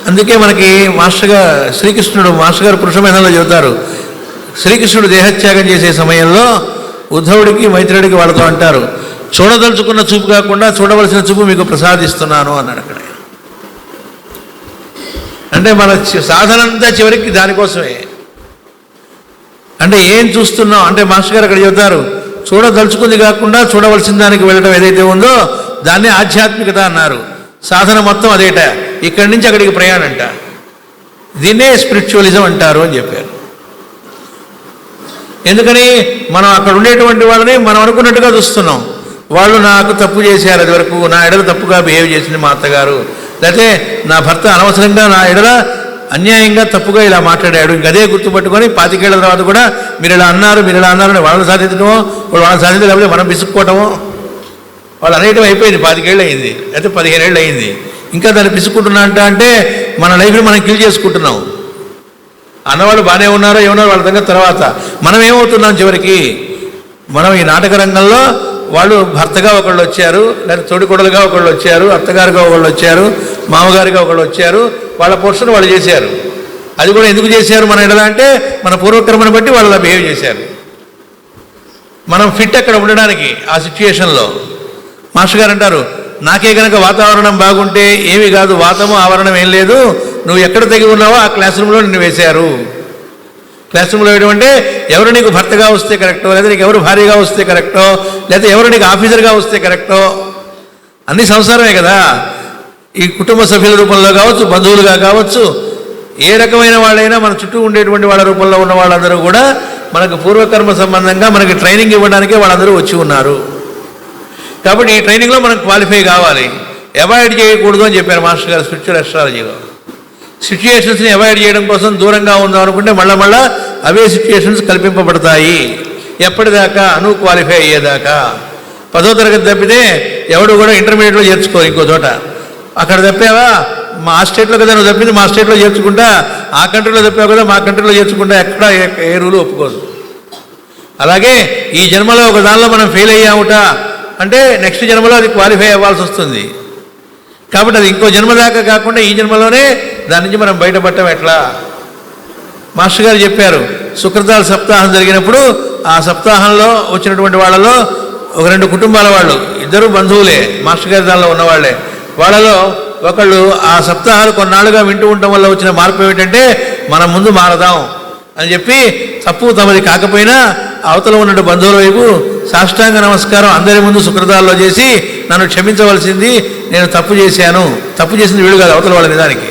అందుకే మనకి మాస్టర్ గారు పురుషమేధంలో చెబుతారు, శ్రీకృష్ణుడు దేహత్యాగం చేసే సమయంలో ఉద్ధవుడికి మైత్రుడికి వాళ్ళతో అంటారు, చూడదలుచుకున్న చూపు కాకుండా చూడవలసిన చూపు మీకు ప్రసాదిస్తున్నాను అన్నాడు అక్కడ. అంటే మన సాధన అంతా చివరికి దానికోసమే. అంటే ఏం చూస్తున్నాం అంటే మాస్టర్ గారు అక్కడ చెబుతారు, చూడదలుచుకుంది కాకుండా చూడవలసిన దానికి వెళ్ళడం ఏదైతే ఉందో దాన్నే ఆధ్యాత్మికత అన్నారు. సాధన మొత్తం అదేట, ఇక్కడి నుంచి అక్కడికి ప్రయాణంట, దీన్నే స్పిరిచువలిజం అంటారు అని చెప్పారు. ఎందుకని మనం అక్కడ ఉండేటువంటి వాళ్ళని మనం అనుకున్నట్టుగా చూస్తున్నాం. వాళ్ళు నాకు తప్పు చేశారు, అది వరకు నా ఎడల తప్పుగా బిహేవ్ చేసింది మా అత్తగారు, లేకపోతే నా భర్త అనవసరంగా నా ఎడల అన్యాయంగా తప్పుగా ఇలా మాట్లాడాడు. ఇంకదే గుర్తుపట్టుకొని 25 ఏళ్ల తర్వాత కూడా మీరు ఇలా అన్నారు అని వాళ్ళని సాధించడమో, వాళ్ళని సాధించలేకపోతే మనం విసుక్కోవటమో. వాళ్ళు అనేకం అయిపోయింది, 25 ఏళ్ళు అయింది, లేకపోతే 15 ఏళ్ళు అయింది, ఇంకా దాన్ని పిసుకుంటున్నా అంటే మన లైఫ్ని మనం కిల్ చేసుకుంటున్నాం. అన్నవాళ్ళు బాగానే ఉన్నారో ఏమన్నారో వాళ్ళ దగ్గర తర్వాత మనం ఏమవుతున్నాం చివరికి? మనం ఈ నాటక రంగంలో వాళ్ళు భర్తగా ఒకళ్ళు వచ్చారు, లేదా తోడికొడలుగా ఒకళ్ళు వచ్చారు, అత్తగారుగా ఒకళ్ళు వచ్చారు, మామగారుగా ఒకళ్ళు వచ్చారు, వాళ్ళ పోర్షన్ వాళ్ళు చేశారు. అది కూడా ఎందుకు చేశారు మన ఎడలా అంటే మన పూర్వకర్మను బట్టి వాళ్ళు అలా బిహేవ్ చేశారు. మనం ఫిట్ అక్కడ ఉండడానికి ఆ సిచ్యుయేషన్లో. మాస్టర్ గారు అంటారు, నాకే కనుక వాతావరణం బాగుంటే ఏమీ కాదు, వాతము ఆవరణం ఏం లేదు, నువ్వు ఎక్కడ తగి ఉన్నావో ఆ క్లాస్ రూమ్లో నిన్ను వేశారు. క్లాస్ రూమ్లో వేయడం అంటే ఎవరు నీకు భర్తగా వస్తే కరెక్టో, లేదా నీకు ఎవరు భార్యగా వస్తే కరెక్టో, లేదా ఎవరు నీకు ఆఫీసర్గా వస్తే కరెక్టో, అన్ని సంసారమే కదా. ఈ కుటుంబ సభ్యుల రూపంలో కావచ్చు, బంధువులుగా కావచ్చు, ఏ రకమైన వాళ్ళైనా మన చుట్టూ ఉండేటువంటి వాళ్ళ రూపంలో ఉన్న వాళ్ళందరూ కూడా మనకు పూర్వకర్మ సంబంధంగా మనకి ట్రైనింగ్ ఇవ్వడానికే వాళ్ళందరూ వచ్చి ఉన్నారు. కాబట్టి ఈ ట్రైనింగ్లో మనం క్వాలిఫై కావాలి. అవాయిడ్ చేయకూడదు అని చెప్పారు మాస్టర్ గారు స్పిరిచువల్ అస్ట్రాలజీలో. సిచ్యుయేషన్స్ని అవాయిడ్ చేయడం కోసం దూరంగా ఉందాం అనుకుంటే మళ్ళా అవే సిచ్యుయేషన్స్ కల్పింపబడతాయి. ఎప్పటిదాకా? నువ్వు క్వాలిఫై అయ్యేదాకా. 10వ తరగతి తప్పితే ఎవడు కూడా ఇంటర్మీడియట్లో చేర్చుకో ఇంకో చోట. అక్కడ తప్పావా, మా స్టేట్లో కదా నువ్వు తప్పింది, మా స్టేట్లో చేర్చుకుంటా, ఆ కంట్రీలో తప్పావు కదా మా కంట్రీలో చేర్చుకుంటా, ఎక్కడ ఏ రూలు ఒప్పుకోదు. అలాగే ఈ జన్మలో ఒక దానిలో మనం ఫెయిల్ అయ్యాముట అంటే నెక్స్ట్ జన్మలో అది క్వాలిఫై అవ్వాల్సి వస్తుంది. కాబట్టి అది ఇంకో జన్మ దాకా కాకుండా ఈ జన్మలోనే దాని నుంచి మనం బయటపడటం ఎట్లా? మాస్టర్ గారు చెప్పారు, సుకృతాల సప్తాహం జరిగినప్పుడు ఆ సప్తాహంలో వచ్చినటువంటి వాళ్ళలో ఒక 2 కుటుంబాల వాళ్ళు, ఇద్దరు బంధువులే, మాస్టర్ గారి దానిలో ఉన్నవాళ్లే. వాళ్ళలో ఒకళ్ళు ఆ సప్తాహాలు కొన్నాళ్ళుగా వింటూ ఉండటం వల్ల వచ్చిన మార్పు ఏమిటంటే మనం ముందు మారదాం అని చెప్పి తప్పు తమది కాకపోయినా అవతల ఉన్న బంధువుల వైపు సాష్టాంగ నమస్కారం అందరి ముందు సుకృతాల్లో చేసి నన్ను క్షమించవలసింది, నేను తప్పు చేశాను. తప్పు చేసింది వీళ్ళు కాదు, అవతల వాళ్ళ నిజానికి.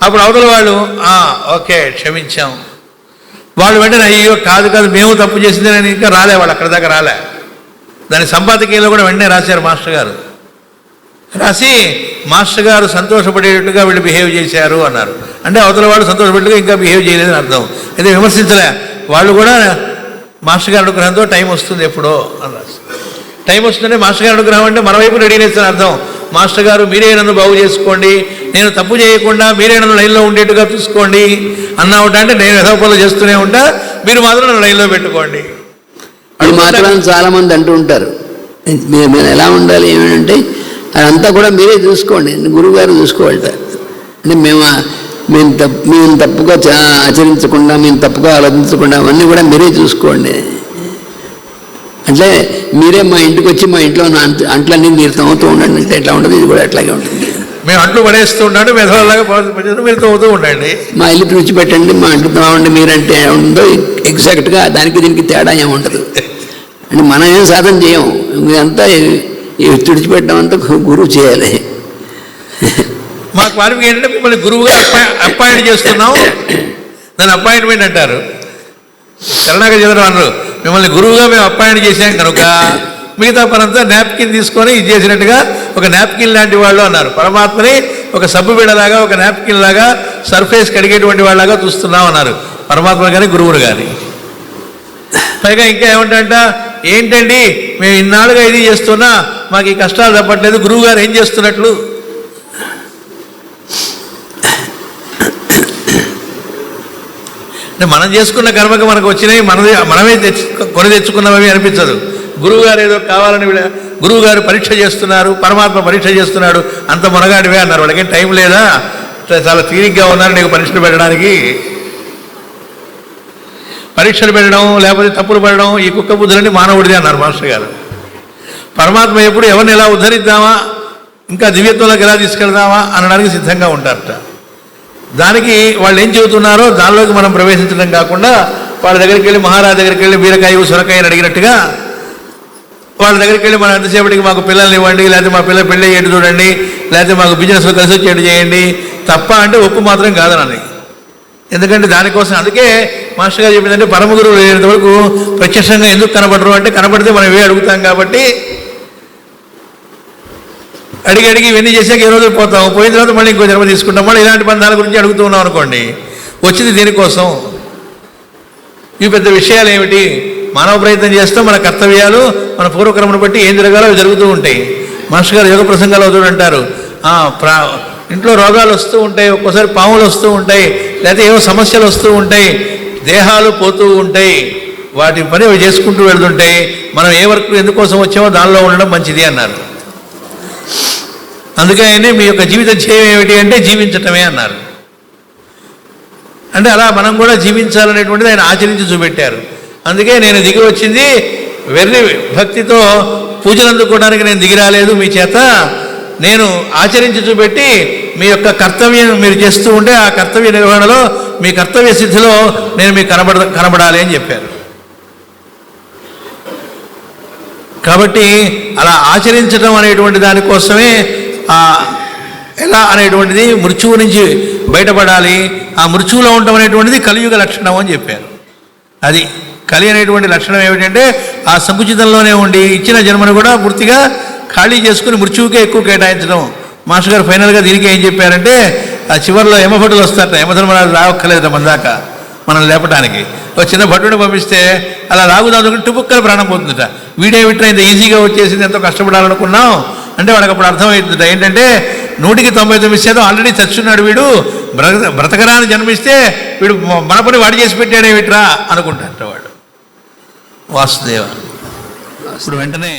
అప్పుడు అవతల వాళ్ళు ఓకే క్షమించాం. వాళ్ళు వెంటనే అయ్యో కాదు మేము తప్పు చేసింది నేను ఇంకా రాలే, వాళ్ళు అక్కడి దాకా రాలే. దాని సంపాదకీయంలో కూడా వెంటనే రాశారు మాస్టర్ గారు. రాసి మాస్టర్ గారు సంతోషపడేటట్టుగా వీళ్ళు బిహేవ్ చేశారు అన్నారు. అంటే అవతల వాళ్ళు సంతోషపడేట్టుగా ఇంకా బిహేవ్ చేయలేదని అర్థం. అయితే విమర్శించలే, వాళ్ళు కూడా మాస్టర్ గారి అనుగ్రహంతో టైం వస్తుంది ఎప్పుడో అన్నారు. టైం వస్తుందంటే మాస్టర్ గారి అనుగ్రహం అంటే మన వైపు రెడీనెస్ అని అర్థం. మాస్టర్ గారు మీరే నన్ను బాగు చేసుకోండి, నేను తప్పు చేయకుండా మీరే నన్ను లైన్లో ఉండేట్టుగా చూసుకోండి అన్నా ఉంటా అంటే నేను ఏదో పనులు చేస్తూనే ఉంటా, మీరు మాత్రం నన్ను లైన్లో పెట్టుకోండి. అది మాత్రం చాలామంది అంటూ ఉంటారు, మీరు ఎలా ఉండాలి ఏమిటంటే అదంతా కూడా మీరే చూసుకోండి, గురువు గారు చూసుకోవాలట. అంటే మేము తప్పుగా ఆచరించకుండా, మేము తప్పుగా ఆలోచించకుండా అవన్నీ కూడా మీరే చూసుకోండి. అంటే మీరే మా ఇంటికి వచ్చి మా ఇంట్లో అంట్లన్నీ మీరు తవ్వుతూ ఉండండి అంటే ఎట్లా ఉంటుంది, ఇది కూడా అట్లాగే ఉంటుంది. మేము అంట్లు పడేస్తూ ఉన్నాడు, మెదలాగా మీరు తవ్వుతూ ఉండండి. మా ఇల్లు తుడిచిపెట్టండి, మా అంట్లు తవ్వండి మీరంటే ఉందో ఎగ్జాక్ట్గా దానికి దీనికి తేడా ఏముండదు. అంటే మనం ఏం సాధన చేయం, ఇదంతా తుడిచిపెట్టడం అంతా గురువు చేయాలి. మా క్వాలిఫికేషన్ ఏంటంటే మిమ్మల్ని గురువుగా అపాయింట్ చేస్తున్నాం, దాన్ని అపాయింట్మెంట్ అంటారు. కరుణాకర్ చంద్ర అన్నారు, మిమ్మల్ని గురువుగా మేము అపాయింట్ చేశాం కనుక మిగతా పనంతా నాప్కిన్ తీసుకొని ఇది చేసినట్టుగా ఒక నాప్కిన్ లాంటి వాళ్ళు అన్నారు. పరమాత్మని ఒక సబ్బు బిడలాగా, ఒక నాప్కిన్ లాగా, సర్ఫేస్ కడిగేటువంటి వాళ్ళలాగా చూస్తున్నాం అన్నారు పరమాత్మ కానీ గురువులు కానీ. పైగా ఇంకా ఏమంటా, ఏంటండి మేము ఇన్నాళ్ళుగా ఇది చేస్తున్నా మాకు ఈ కష్టాలు తప్పట్లేదు, గురువు గారు ఏం చేస్తున్నట్లు? అంటే మనం చేసుకున్న కర్మకు మనకు వచ్చినాయి, మనమే కొని తెచ్చుకున్నవి అనిపించదు. గురువు గారు ఏదో కావాలని గురువు గారు పరీక్ష చేస్తున్నారు, పరమాత్మ పరీక్ష చేస్తున్నాడు, అంత మొనగాడివే అన్నారు. వాళ్ళకేం టైం లేదా, చాలా తీరిగ్గా ఉన్నారు నీకు పరీక్షలు పెట్టడానికి. పరీక్షలు పెట్టడం లేకపోతే తప్పులు పడడం ఈ కుక్క బుద్ధులని మానవుడిదే అన్నారు మాస్టర్ గారు. పరమాత్మ ఎప్పుడు ఎవరిని ఎలా ఉద్ధరిద్దామా, ఇంకా దివ్యత్వంలోకి ఎలా తీసుకెళ్దామా అనడానికి సిద్ధంగా ఉంటారట. దానికి వాళ్ళు ఏం చెబుతున్నారో దానిలోకి మనం ప్రవేశించడం కాకుండా వాళ్ళ దగ్గరికి వెళ్ళి, మహారాజు దగ్గరికి వెళ్ళి బీరకాయ సొరకాయని అడిగినట్టుగా వాళ్ళ దగ్గరికి వెళ్ళి మనం ఎంతసేపటికి మాకు పిల్లల్ని ఇవ్వండి, లేకపోతే మా పిల్లలు పెళ్ళి అయ్యేట్టు చూడండి, లేకపోతే మాకు బిజినెస్లో కలిసి వచ్చేట్టు చేయండి, తప్ప అంటే ఒప్పు మాత్రం కాదనని. ఎందుకంటే దానికోసం, అందుకే మాస్టర్ గారు చెప్పిందంటే పరమ గురువు లేనంత వరకు ప్రత్యక్షంగా ఎందుకు కనబడరు అంటే కనబడితే మనం ఇవే అడుగుతాం కాబట్టి అడిగి ఇవన్నీ చేసాక ఏ రోజులు పోతాం, పోయిన తర్వాత మళ్ళీ ఇంకో జన్మ తీసుకుంటాం, మళ్ళీ ఇలాంటి బంధాల గురించి అడుగుతూ ఉన్నాం అనుకోండి. వచ్చింది దీనికోసం. ఇవి పెద్ద విషయాలు ఏమిటి, మానవ ప్రయత్నం చేస్తాం, మన కర్తవ్యాలు మన పూర్వక్రమను బట్టి ఏం జరగాలో అవి జరుగుతూ ఉంటాయి. మాస్టర్ గారు యోగ ప్రసంగాలు అవుతుంటారు, ఇంట్లో రోగాలు వస్తూ ఉంటాయి, ఒక్కోసారి పాములు వస్తూ ఉంటాయి, లేకపోతే ఏవో సమస్యలు వస్తూ ఉంటాయి, దేహాలు పోతూ ఉంటాయి, వాటి పని అవి చేసుకుంటూ వెళ్తుంటాయి. మనం ఏ వర్క్ ఎందుకోసం వచ్చామో దానిలో ఉండడం మంచిది అన్నారు. అందుకని మీ యొక్క జీవిత ధ్యేయం ఏమిటి అంటే జీవించటమే అన్నారు. అంటే అలా మనం కూడా జీవించాలనేటువంటిది ఆయన ఆచరించి చూపెట్టారు. అందుకే నేను దిగి వచ్చింది వెర్రి భక్తితో పూజలు అందుకోవడానికి నేను దిగి రాలేదు మీ చేత, నేను ఆచరించి చూపెట్టి మీ యొక్క కర్తవ్యం మీరు చేస్తూ ఉంటే ఆ కర్తవ్య నిర్వహణలో మీ కర్తవ్య సిద్ధిలో నేను మీకు కనబడాలి అని చెప్పారు. కాబట్టి అలా ఆచరించడం అనేటువంటి దానికోసమే ఎలా అనేటువంటిది మృత్యువు నుంచి బయటపడాలి, ఆ మృత్యువులో ఉండటం అనేటువంటిది కలియుగ లక్షణం అని చెప్పారు. అది కలి అనేటువంటి లక్షణం ఏమిటంటే ఆ సంకుచితంలోనే ఉండి ఇచ్చిన జన్మను కూడా పూర్తిగా ఖాళీ చేసుకుని మృత్యువుకే ఎక్కువ కేటాయించడం. మాస్టర్ గారు ఫైనల్గా దీనికి ఏం చెప్పారంటే ఆ చివరిలో యమభటులు వస్తారట, యమధర్మరాజు రావక్కర్లేదు మన దాకా మనం లేపడానికి. ఒక చిన్న భటుడిని పంపిస్తే అలా లాగుదాదుకుని టుపుక్కలు ప్రాణం పోతుందట. వీడేమిట్రా ఇంత ఈజీగా వచ్చేసింది, ఎంతో కష్టపడాలనుకున్నాం అంటే వాడికి అప్పుడు అర్థమవుతుందట ఏంటంటే 100% ఆల్రెడీ చచ్చున్నాడు వీడు, బ్రతకరాని జన్మిస్తే వీడు మన పని వాడు చేసి పెట్టాడే విట్రా అనుకుంటాడట వాడు. వాసుదేవ ఇప్పుడు వెంటనే